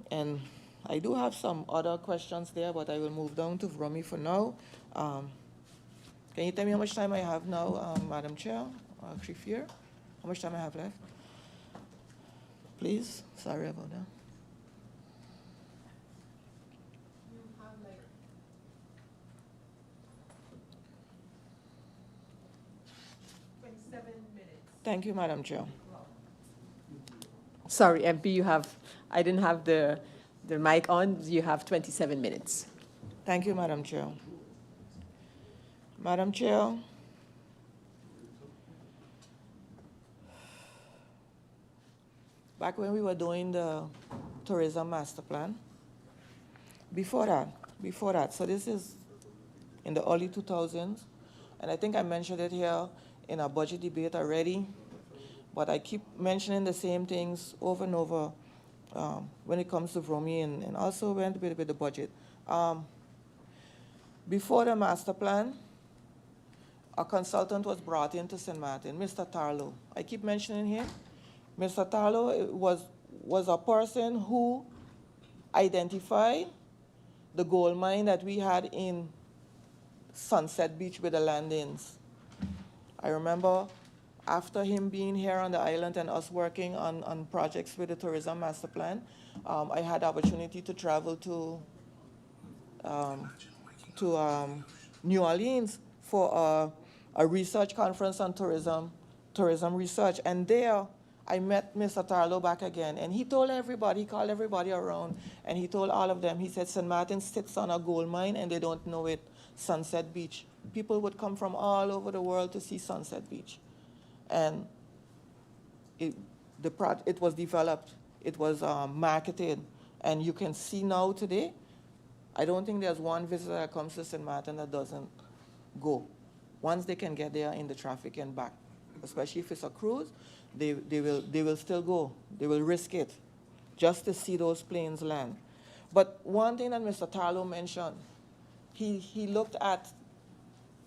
And I do have some other questions there, but I will move down to VROMI for now. Can you tell me how much time I have now, Madam Chair, Chief here? How much time I have left? Please, sorry about that. Thank you, Madam Chair. Sorry, MP, I didn't have the mic on. You have 27 minutes. Thank you, Madam Chair. Madam Chair, back when we were doing the tourism master plan, before that, so this is in the early 2000s, and I think I mentioned it here in our budget debate already, but I keep mentioning the same things over and over when it comes to VROMI and also with the budget. Before the master plan, a consultant was brought into Sint Maarten, Mr. Tarlow. I keep mentioning him. Mr. Tarlow was a person who identified the gold mine that we had in Sunset Beach with the landings. I remember after him being here on the island and us working on projects with the tourism master plan, I had the opportunity to travel to New Orleans for a research conference on tourism research. And there I met Mr. Tarlow back again, and he told everybody, he called everybody around, and he told all of them, he said, Sint Maarten sits on a gold mine and they don't know it, Sunset Beach. People would come from all over the world to see Sunset Beach. And it was developed, it was marketed, and you can see now today, I don't think there's one visitor that comes to Sint Maarten that doesn't go. Once they can get there in the traffic and back, especially if it's a cruise, they will still go. They will risk it just to see those planes land. But one thing that Mr. Tarlow mentioned, he looked at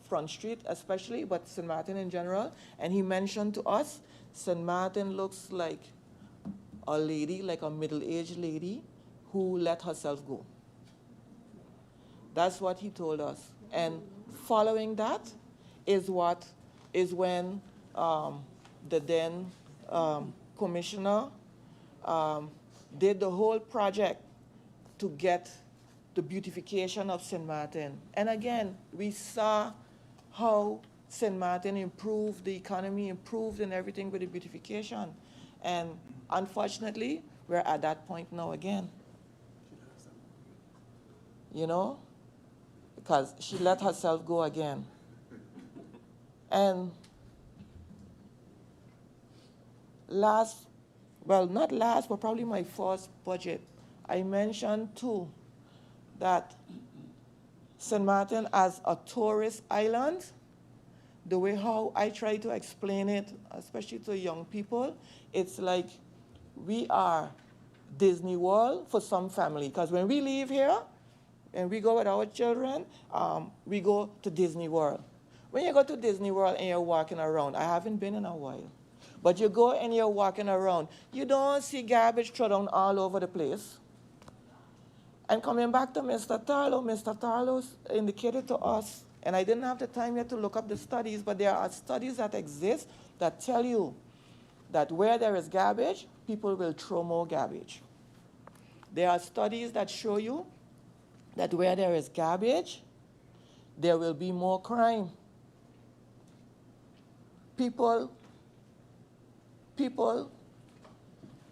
Front Street especially, but Sint Maarten in general, and he mentioned to us, Sint Maarten looks like a lady, like a middle-aged lady who let herself go. That's what he told us. And following that is when the then commissioner did the whole project to get the beautification of Sint Maarten. And again, we saw how Sint Maarten improved, the economy improved and everything with the beautification. And unfortunately, we're at that point now again. You know? Because she let herself go again. And not last, but probably my first budget, I mentioned too that Sint Maarten as a tourist island, the way how I try to explain it, especially to young people, it's like we are Disney World for some family. Because when we leave here and we go with our children, we go to Disney World. When you go to Disney World and you're walking around, I haven't been in a while, but you go and you're walking around, you don't see garbage thrown down all over the place. And coming back to Mr. Tarlow indicated to us, and I didn't have the time yet to look up the studies, but there are studies that exist that tell you that where there is garbage, people will throw more garbage. There are studies that show you that where there is garbage, there will be more crime. People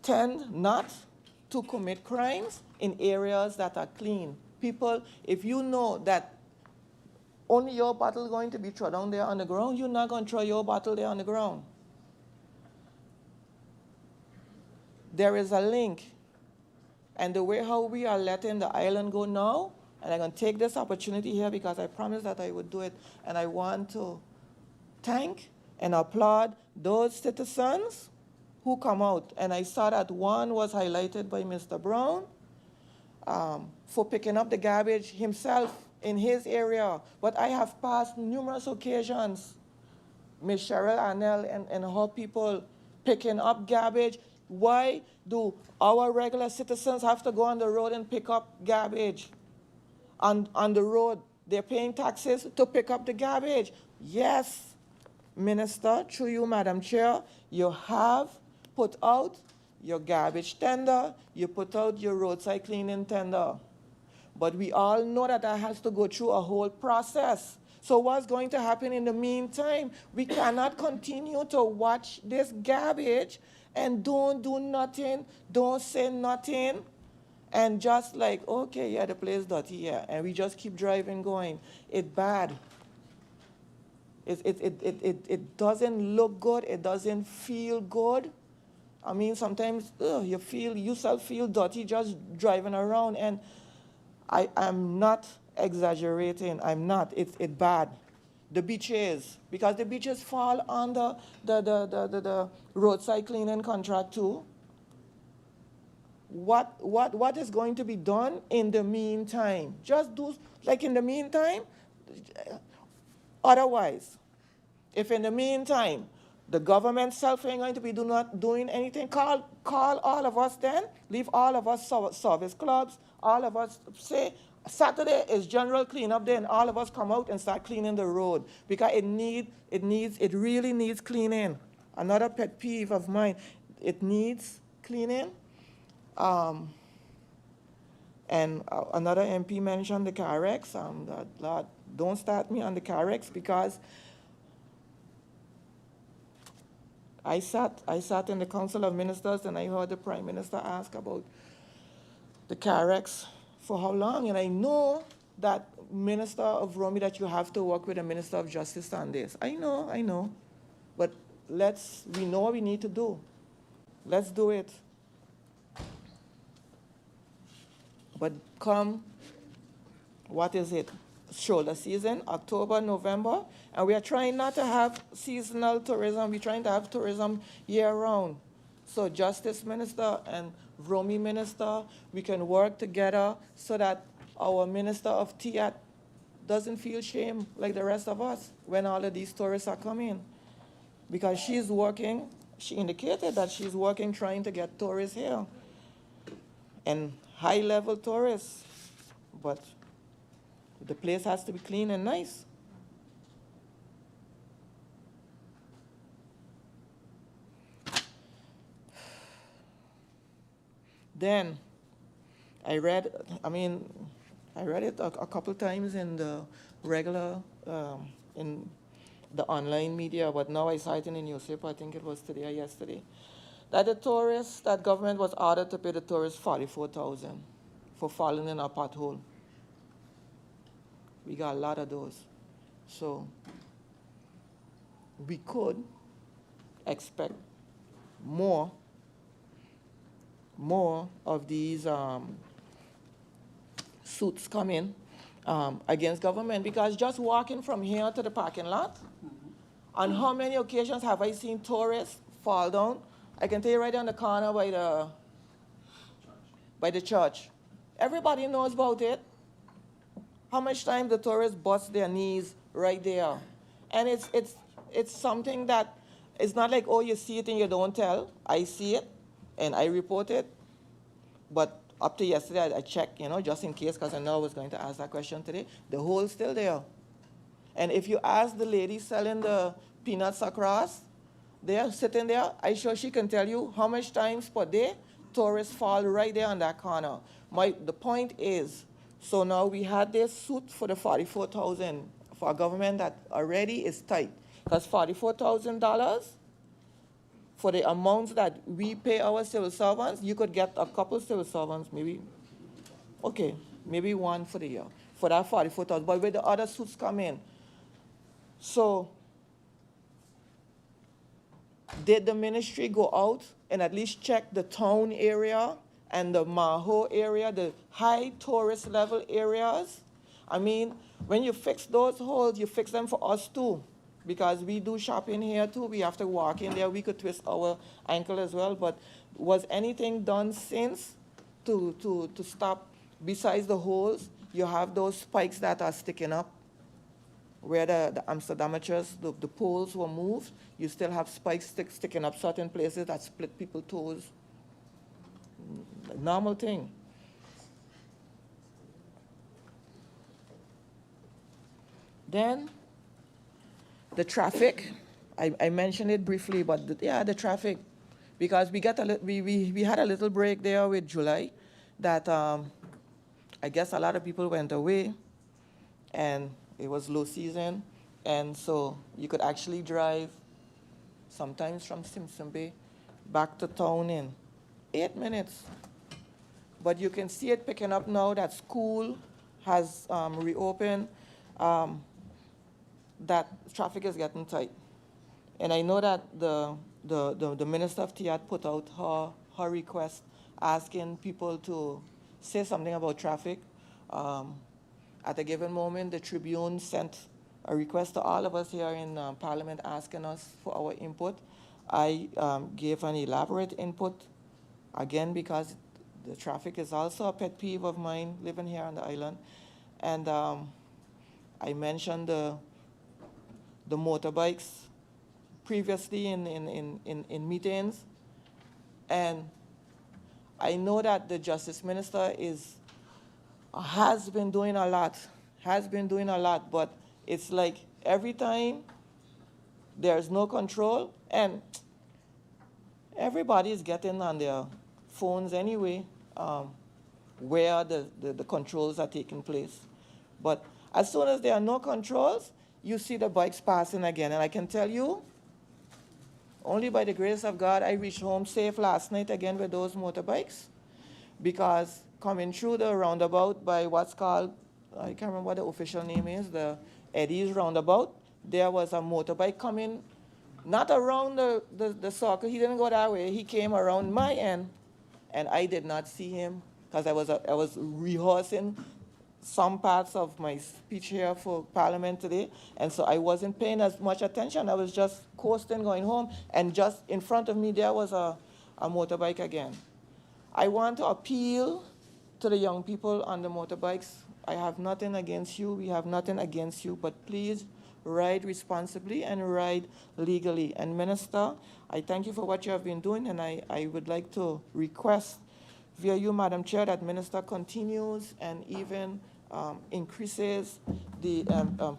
tend not to commit crimes in areas that are clean. People, if you know that only your bottle is going to be thrown down there on the ground, you're not going to throw your bottle there on the ground. There is a link. And the way how we are letting the island go now, and I'm going to take this opportunity here because I promised that I would do it, and I want to thank and applaud those citizens who come out. And I saw that one was highlighted by Mr. Brown for picking up the garbage himself in his area. But I have passed numerous occasions, Ms. Cheryl Arnell and her people picking up garbage. Why do our regular citizens have to go on the road and pick up garbage? On the road, they're paying taxes to pick up the garbage. Yes, Minister, through you, Madam Chair, you have put out your garbage tender, you put out your roadside cleaning tender. But we all know that that has to go through a whole process. So what's going to happen in the meantime? We cannot continue to watch this garbage and don't do nothing, don't say nothing, and just like, okay, yeah, the place dirty, yeah, and we just keep driving going. It's bad. It doesn't look good, it doesn't feel good. I mean, sometimes you self feel dirty just driving around, and I'm not exaggerating. I'm not. It's bad. The beaches, because the beaches fall under the roadside cleaning contract too. What is going to be done in the meantime? Just do, like in the meantime, otherwise, if in the meantime, the government self ain't going to be not doing anything, call all of us then, leave all of us service clubs, all of us say, Saturday is general cleanup day, and all of us come out and start cleaning the road, because it really needs cleaning. Another pet peeve of mine, it needs cleaning. And another MP mentioned the CAREX. Lord, don't start me on the CAREX, because I sat in the Council of Ministers and I heard the Prime Minister ask about the CAREX for how long, and I know that Minister of Romy, that you have to work with the Minister of Justice on this. I know, but we know what we need to do. Let's do it. But come, what is it? Shoulder season, October, November, and we are trying not to have seasonal tourism. We're trying to have tourism year-round. So Justice Minister and Romy Minister, we can work together so that our Minister of TIAT doesn't feel shame like the rest of us when all of these tourists are coming. Because she's working, she indicated that she's working trying to get tourists here. And high-level tourists, but the place has to be clean and nice. Then I read it a couple times in the regular, in the online media, but now I saw it in the newspaper, I think it was today or yesterday, that the tourists, that government was ordered to pay the tourists $44,000 for falling in a pothole. We got a lot of those. So we could expect more of these suits coming against government, because just walking from here to the parking lot, on how many occasions have I seen tourists fall down? I can tell you right on the corner by the church. Everybody knows about it. How much time the tourists bust their knees right there. And it's something that, it's not like, oh, you see it and you don't tell. I see it and I report it. But up to yesterday, I checked, just in case, because I know I was going to ask that question today. The hole's still there. And if you ask the lady selling the peanuts across, they're sitting there, I'm sure she can tell you how much times per day tourists fall right there on that corner. The point is, so now we had this suit for the $44,000 for a government that already is tight. Because $44,000 for the amounts that we pay our civil servants, you could get a couple civil servants, maybe one for the year, for that $44,000. But with the other suits come in. So did the ministry go out and at least check the town area and the Maho area, the high tourist level areas? I mean, when you fix those holes, you fix them for us too. Because we do shopping here too. We have to walk in there. We could twist our ankle as well. But was anything done since to stop? Besides the holes, you have those spikes that are sticking up. Where the Amsterdamatures, the poles were moved, you still have spikes sticking up certain places that split people's toes. Normal thing. Then the traffic, I mentioned it briefly, but the traffic. because we had a little break there with July that I guess a lot of people went away, and it was low season, and so you could actually drive sometimes from Simpson Bay back to town in 8 minutes. But you can see it picking up now that school has reopened, that traffic is getting tight. And I know that the Minister of TIAT put out her request asking people to say something about traffic. At a given moment, the Tribune sent a request to all of us here in Parliament asking us for our input. I gave an elaborate input, again, because the traffic is also a pet peeve of mine living here on the island. And I mentioned the motorbikes previously in meetings. And I know that the Justice Minister has been doing a lot, but it's like every time there's no control, and everybody's getting on their phones anyway, where the controls are taking place. But as soon as there are no controls, you see the bikes passing again. And I can tell you, only by the grace of God, I reached home safe last night again with those motorbikes, because coming through the roundabout by what's called, I can't remember what the official name is, the Eddie's roundabout, there was a motorbike coming, not around the circle. He didn't go that way. He came around my end, and I did not see him because I was rehearsing some parts of my speech here for Parliament today, and so I wasn't paying as much attention. I was just coasting, going home, and just in front of me there was a motorbike again. I want to appeal to the young people on the motorbikes. I have nothing against you. We have nothing against you, but please ride responsibly and ride legally. And Minister, I thank you for what you have been doing, and I would like to request via you, Madam Chair, that Minister continues and even increases the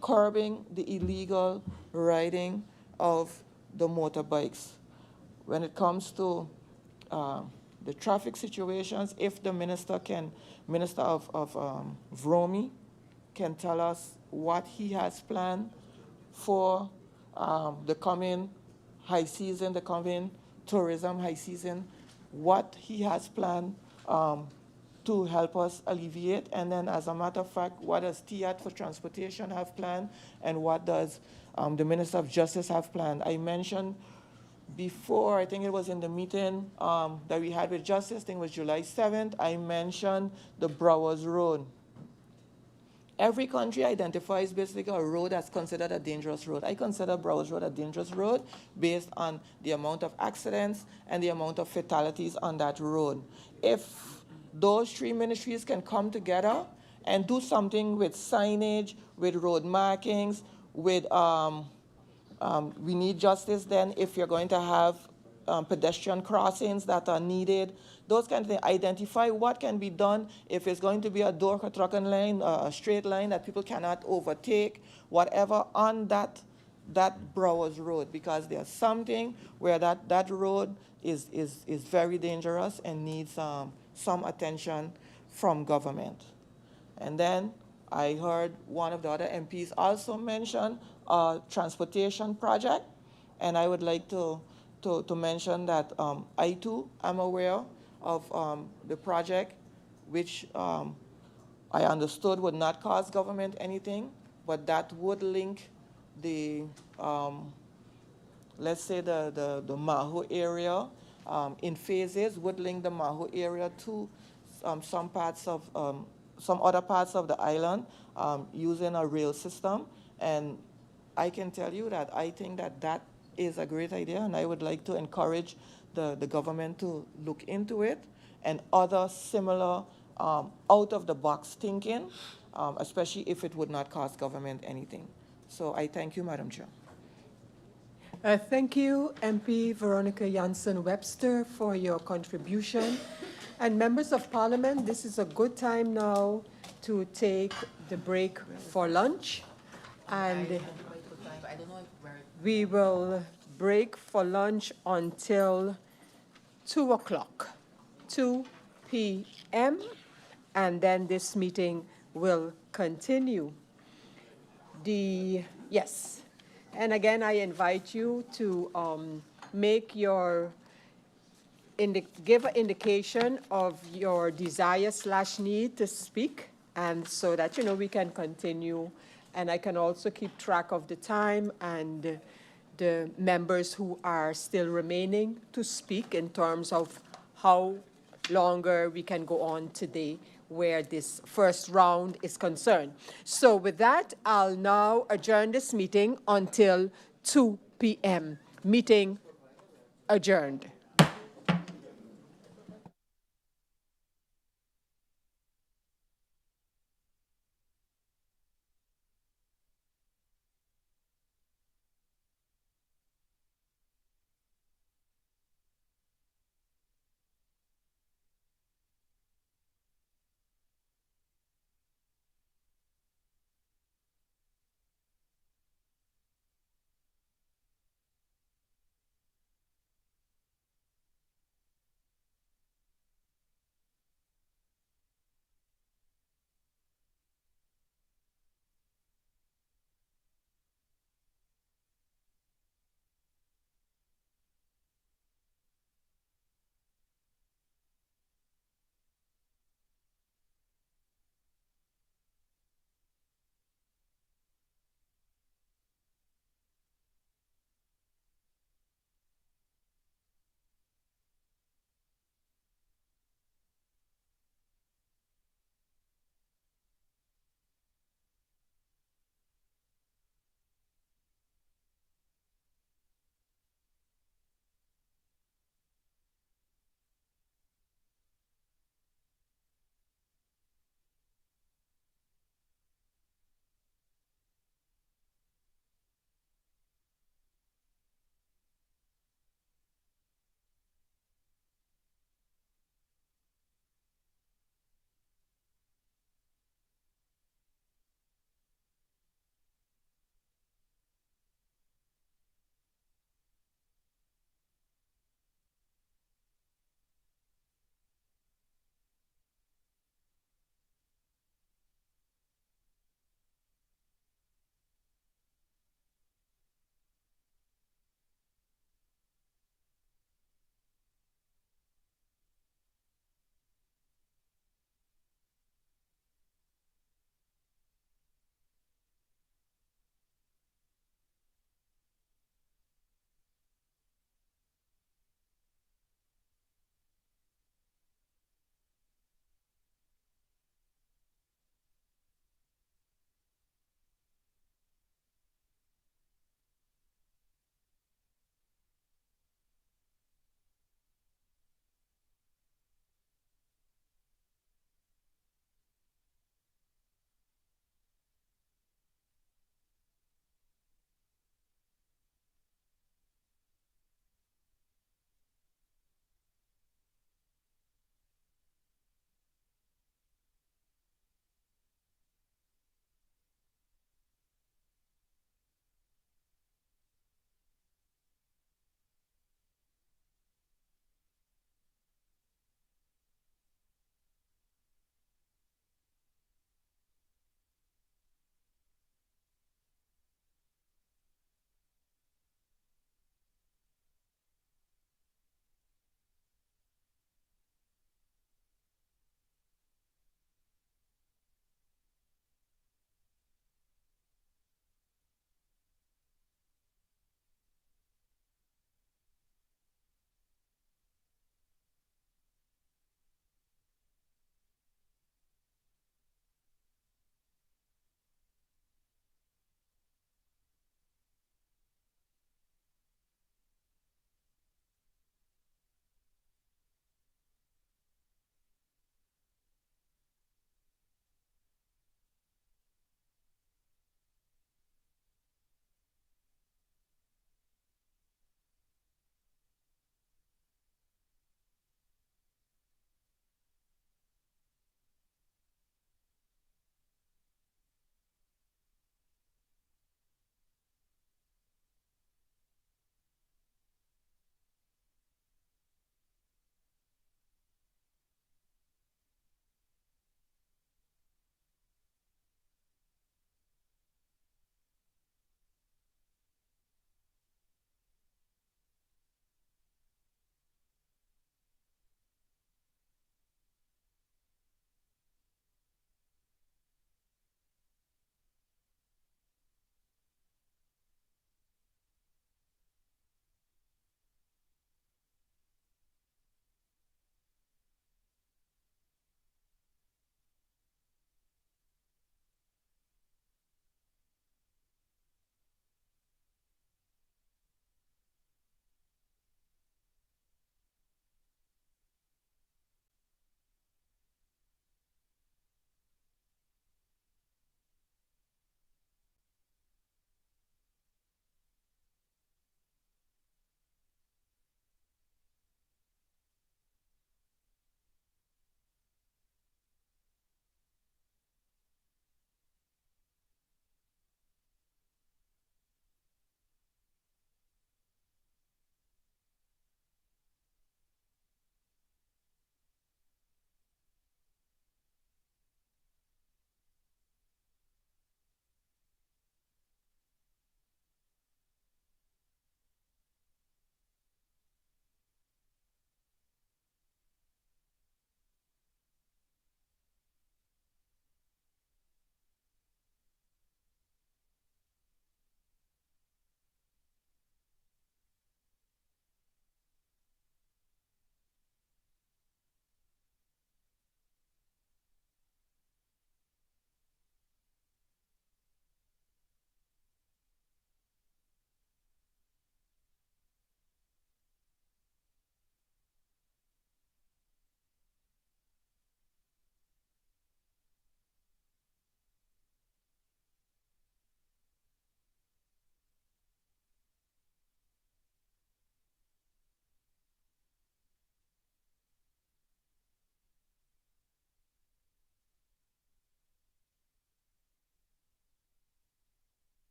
curbing the illegal riding of the motorbikes. When it comes to the traffic situations, if the Minister of VROMI can tell us what he has planned for the coming high season, the coming tourism high season, what he has planned to help us alleviate, and then as a matter of fact, what does TIAT for transportation have planned, and what does the Minister of Justice have planned? I mentioned before, I think it was in the meeting that we had with Justice, I think it was July 7th, I mentioned the Browers Road. Every country identifies basically a road that's considered a dangerous road. I consider Browers Road a dangerous road based on the amount of accidents and the amount of fatalities on that road. If those three ministries can come together and do something with signage, with road markings, with we need justice then if you're going to have pedestrian crossings that are needed, those kind of things. Identify what can be done if it's going to be a Dorka-Trucken line, a straight line that people cannot overtake, whatever on that Browers Road, because there's something where that road is very dangerous and needs some attention from government. And then I heard one of the other MPs also mention a transportation project, and I would like to mention that I too am aware of the project, which I understood would not cost government anything, but that would link the, let's say the Maho area in phases, would link the Maho area to some other parts of the island using a rail system. And I can tell you that I think that is a great idea, and I would like to encourage the government to look into it and other similar out-of-the-box thinking, especially if it would not cost government anything. So I thank you, Madam Chair. Thank you, MP Veronica Janssen-Webster, for your contribution. And members of Parliament, this is a good time now to take the break for lunch. And we will break for lunch until 2 o'clock, 2 p.m., and then this meeting will continue. Yes, and again, I invite you to make your, give an indication of your desire/need to speak, and so that, we can continue. And I can also keep track of the time and the members who are still remaining to speak in terms of how longer we can go on today where this first round is concerned. So with that, I'll now adjourn this meeting until 2 p.m. Meeting adjourned.